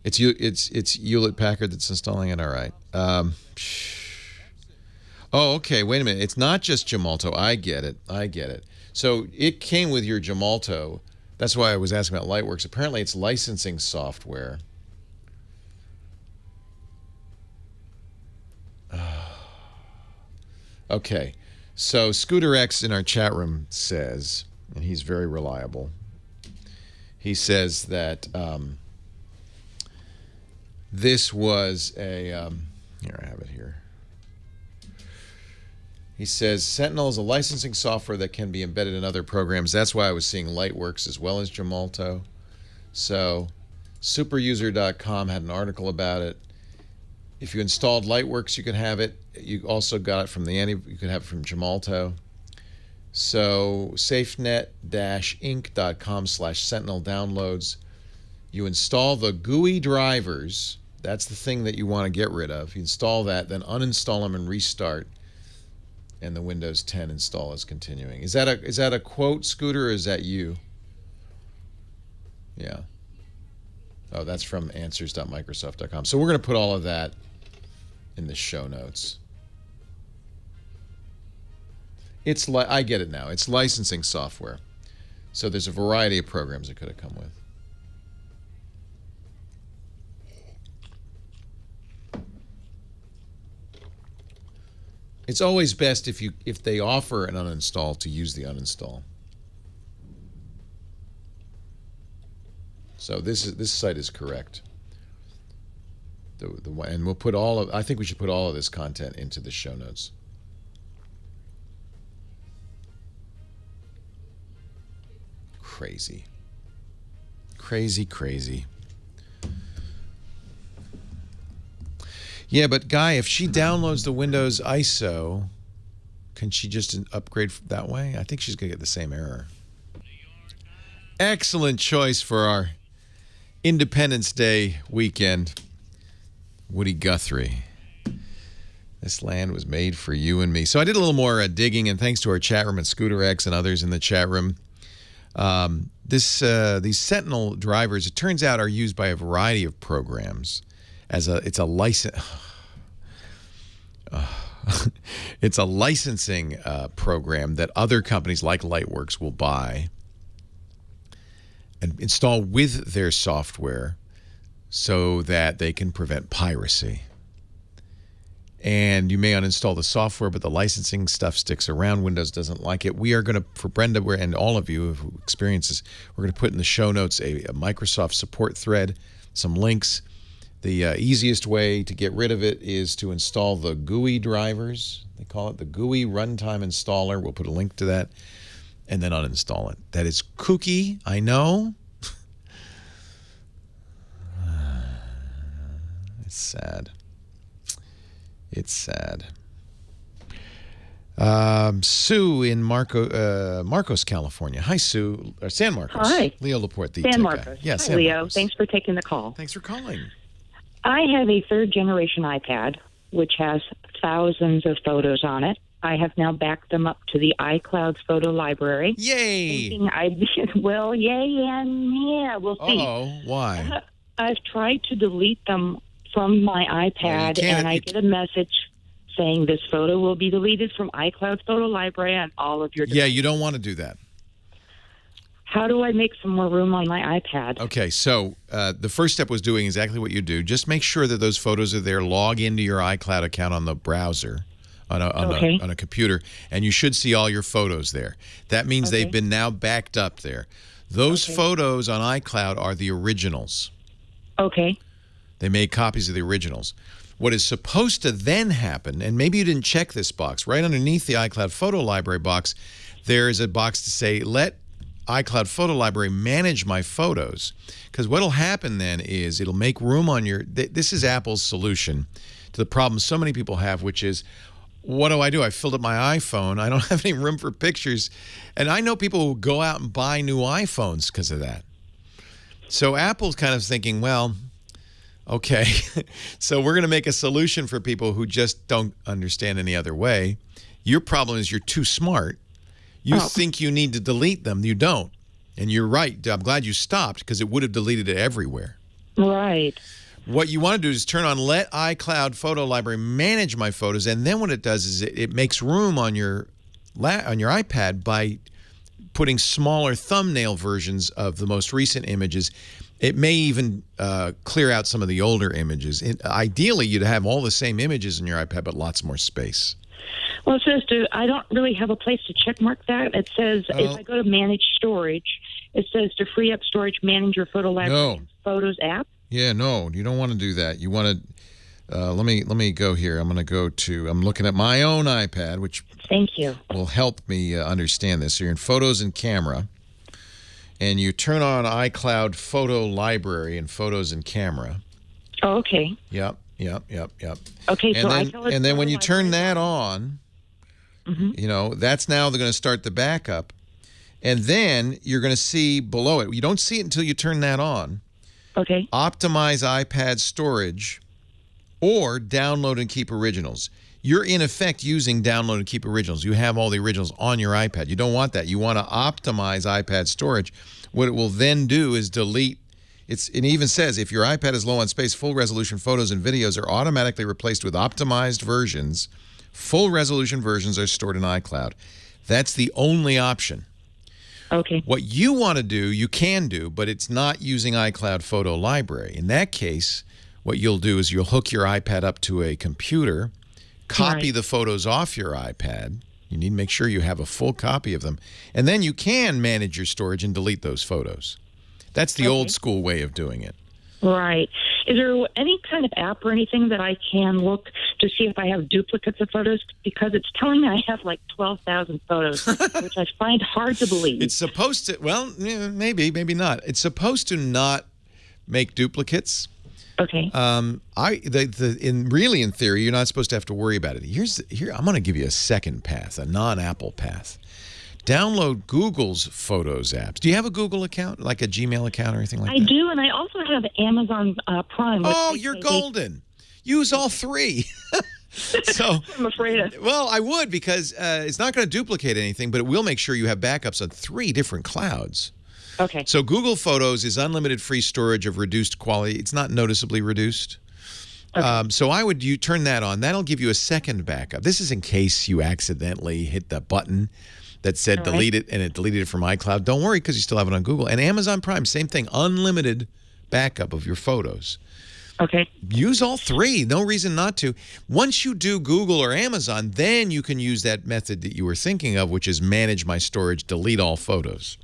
It's Hewlett Packard that's installing it. All right. Okay. Wait a minute. It's not just Gemalto. I get it. So it came with your Gemalto. That's why I was asking about Lightworks. Apparently, it's licensing software. Okay. So Scooter X in our chat room says, and he's very reliable, he says that this was a, here I have it here. He says, Sentinel is a licensing software that can be embedded in other programs. That's why I was seeing Lightworks as well as Gemalto. So superuser.com had an article about it. If you installed Lightworks, you could have it. You also got it from you could have it from Gemalto. So safenet-inc.com/Sentinel downloads. You install the GUI drivers. That's the thing that you want to get rid of. You install that, then uninstall them and restart. And the Windows 10 install is continuing. Is that a quote, Scooter, or is that you? Yeah. Oh, that's from answers.microsoft.com. So we're going to put all of that in the show notes. I get it now. It's licensing software. So there's a variety of programs it could have come with. It's always best if they offer an uninstall to use the uninstall. So this site is correct. And we'll put I think we should put all of this content into the show notes. Crazy. Yeah, but Guy, if she downloads the Windows ISO, can she just upgrade that way? I think she's going to get the same error. Excellent choice for our Independence Day weekend. Woody Guthrie. This land was made for you and me. So I did a little more digging, and thanks to our chat room and Scooter X and others in the chat room. These Sentinel drivers, it turns out, are used by a variety of programs. It's a license. It's a licensing program that other companies like Lightworks will buy and install with their software so that they can prevent piracy. And you may uninstall the software, but the licensing stuff sticks around. Windows doesn't like it. We are going to, for Brenda and all of you who experience this, we're going to put in the show notes a Microsoft support thread, some links. The easiest way to get rid of it is to install the GUI drivers. They call it the GUI runtime installer. We'll put a link to that, and then uninstall it. That is kooky, I know. It's sad. It's sad. Sue in Marcos, California. Hi, Sue. San Marcos. Hi. Leo Laporte. San Marcos. Yeah, Hi, San Leo. Marcos. Thanks for taking the call. Thanks for calling. I have a third-generation iPad, which has thousands of photos on it. I have now backed them up to the iCloud photo library. Yay! Well, yay and yeah, we'll see. Oh, why? I've tried to delete them from my iPad, and I get a message saying this photo will be deleted from iCloud photo library on all of your devices. Yeah, you don't want to do that. How do I make some more room on my iPad? Okay, so the first step was doing exactly what you do. Just make sure that those photos are there. Log into your iCloud account on the browser, on a computer, and you should see all your photos there. That means they've been now backed up there. Those photos on iCloud are the originals. Okay. They made copies of the originals. What is supposed to then happen, and maybe you didn't check this box, right underneath the iCloud Photo Library box, there is a box to say, let iCloud Photo Library manage my photos. Because what will happen then is it'll make room on your... This is Apple's solution to the problem so many people have, which is, what do? I filled up my iPhone. I don't have any room for pictures. And I know people who go out and buy new iPhones because of that. So Apple's kind of thinking, well, okay, so we're going to make a solution for people who just don't understand any other way. Your problem is you're too smart. You think you need to delete them. You don't. And you're right. I'm glad you stopped because it would have deleted it everywhere. Right. What you want to do is turn on Let iCloud Photo Library manage my photos, and then what it does is it makes room on your iPad by putting smaller thumbnail versions of the most recent images. It may even clear out some of the older images. Ideally, you'd have all the same images in your iPad, but lots more space. Well, it says I don't really have a place to check mark that. It says if I go to manage storage, it says to free up storage, manage your photo library and Photos app. Yeah, no, you don't want to do that. You want to, let me go here. I'm looking at my own iPad, which thank you will help me understand this. So you're in Photos and Camera, and you turn on iCloud Photo Library and Photos and Camera. Oh, okay. Yep. Okay, and then when you turn that on, that's now they're going to start the backup. And then you're going to see below it. You don't see it until you turn that on. Okay. Optimize iPad storage or download and keep originals. You're in effect using download and keep originals. You have all the originals on your iPad. You don't want that. You want to optimize iPad storage. What it will then do is delete. It even says if your iPad is low on space, full resolution photos and videos are automatically replaced with optimized versions. Full resolution versions are stored in iCloud. That's the only option. Okay. What you want to do, you can do, but it's not using iCloud Photo Library. In that case, what you'll do is you'll hook your iPad up to a computer, copy the photos off your iPad. You need to make sure you have a full copy of them. And then you can manage your storage and delete those photos. That's the old school way of doing it. Right. Is there any kind of app or anything that I can look to see if I have duplicates of photos? Because it's telling me I have like 12,000 photos, which I find hard to believe. It's supposed to, well, maybe not. It's supposed to not make duplicates. Okay. In theory, you're not supposed to have to worry about it. Here, I'm going to give you a second path, a non-Apple path. Download Google's Photos apps. Do you have a Google account, like a Gmail account or anything like that? I do, and I also have Amazon Prime. Oh, you're golden. Use all three. So I'm afraid of. Well, I would, because it's not going to duplicate anything, but it will make sure you have backups on 3 different clouds. Okay. So Google Photos is unlimited free storage of reduced quality. It's not noticeably reduced. Okay. So you turn that on. That'll give you a second backup. This is in case you accidentally hit the button that said delete it, and it deleted it from iCloud. Don't worry, because you still have it on Google. And Amazon Prime, same thing, unlimited backup of your photos. Okay. Use all 3. No reason not to. Once you do Google or Amazon, then you can use that method that you were thinking of, which is manage my storage, delete all photos.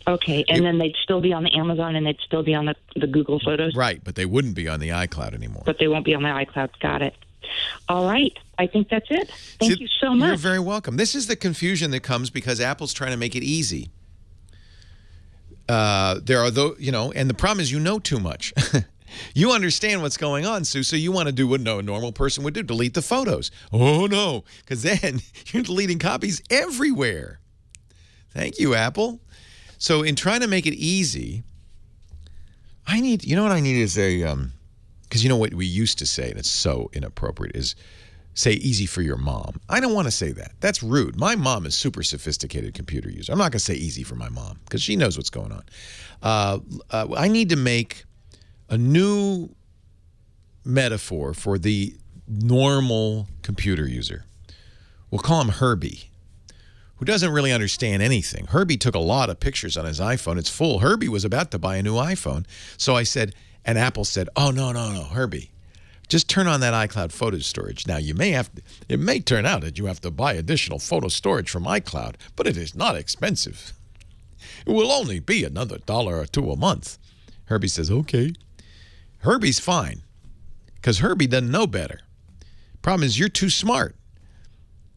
Okay, and then they'd still be on the Amazon and they'd still be on the Google Photos? Right, but they wouldn't be on the iCloud anymore. But they won't be on the iCloud. Got it. All right. I think that's it. Thank you so much. You're very welcome. This is the confusion that comes because Apple's trying to make it easy. There are and the problem is too much. You understand what's going on, Sue, so you want to do what a normal person would do, delete the photos. Oh, no, because then you're deleting copies everywhere. Thank you, Apple. So in trying to make it easy, I need is a, because what we used to say, and it's so inappropriate, is say easy for your mom. I don't want to say that. That's rude. My mom is super sophisticated computer user. I'm not going to say easy for my mom because she knows what's going on. I need to make a new metaphor for the normal computer user. We'll call him Herbie, who doesn't really understand anything. Herbie took a lot of pictures on his iPhone. It's full. Herbie was about to buy a new iPhone. So I said, and Apple said, oh, no, Herbie, Just turn on that iCloud photo storage. Now, it may turn out that you have to buy additional photo storage from iCloud, but it is not expensive. It will only be another $1 or $2 a month. Herbie says, okay. Herbie's fine, because Herbie doesn't know better. Problem is, you're too smart.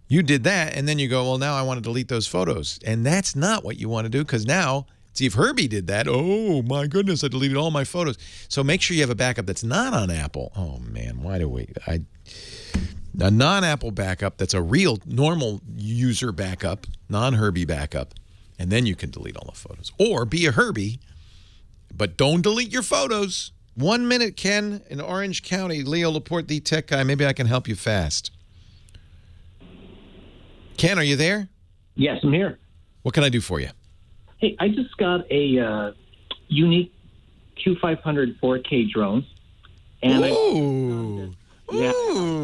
You did that, and then you go, well, now I want to delete those photos. And that's not what you want to do, because now, see, if Herbie did that, oh, my goodness, I deleted all my photos. So make sure you have a backup that's not on Apple. Oh, man, why do we? A non-Apple backup that's a real, normal user backup, non-Herbie backup, and then you can delete all the photos. Or be a Herbie, but don't delete your photos. 1 minute, Ken, in Orange County. Leo Laporte, the tech guy. Maybe I can help you fast. Ken, are you there? Yes, I'm here. What can I do for you? Hey, I just got a unique Q500 4K drone. And Ooh,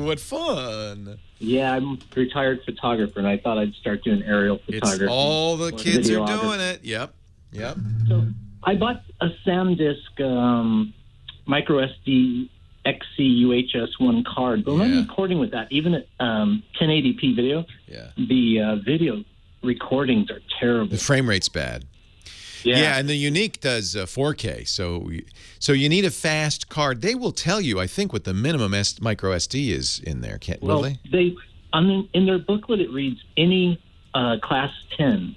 what fun. Yeah, I'm a retired photographer, and I thought I'd start doing aerial photography. It's all the kids are doing it. Yep. So I bought a SanDisk micro SD XC UHS-1 card, but when I'm recording with that, even at 1080p video, the video recordings are terrible. The frame rate's bad. Yeah, and the Unique does 4K, so you need a fast card. They will tell you, I think, what the minimum micro SD is in there. Will they? In their booklet, it reads any class 10,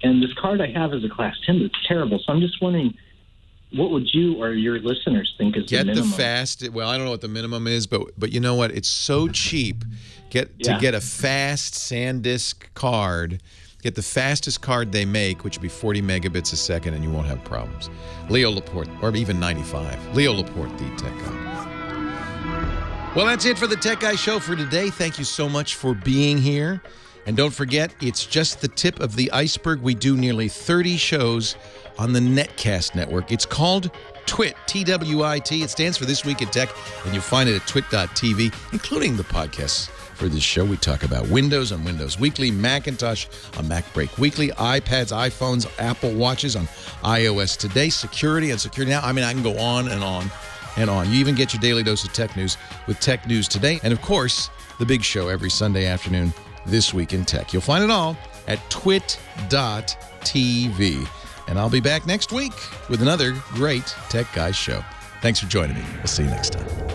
and this card I have is a class 10, but it's terrible. So I'm just wondering, what would you or your listeners think is the minimum? Get the fast. Well, I don't know what the minimum is, but you know what? It's so cheap. To get a fast SanDisk card. Get the fastest card they make, which would be 40 megabits a second, and you won't have problems. Leo Laporte, or even 95. Leo Laporte, the tech guy. Well, that's it for the Tech Guy Show for today. Thank you so much for being here. And don't forget, it's just the tip of the iceberg. We do nearly 30 shows on the Netcast network. It's called TWIT, T-W-I-T. It stands for This Week in Tech, and you'll find it at twit.tv, including the podcasts. For this show, we talk about Windows on Windows Weekly, Macintosh on Mac Break Weekly, iPads, iPhones, Apple Watches on iOS Today, security on Security Now. I mean, I can go on and on and on. You even get your daily dose of tech news with Tech News Today. And, of course, the big show every Sunday afternoon, This Week in Tech. You'll find it all at twit.tv. And I'll be back next week with another great Tech Guys show. Thanks for joining me. We'll see you next time.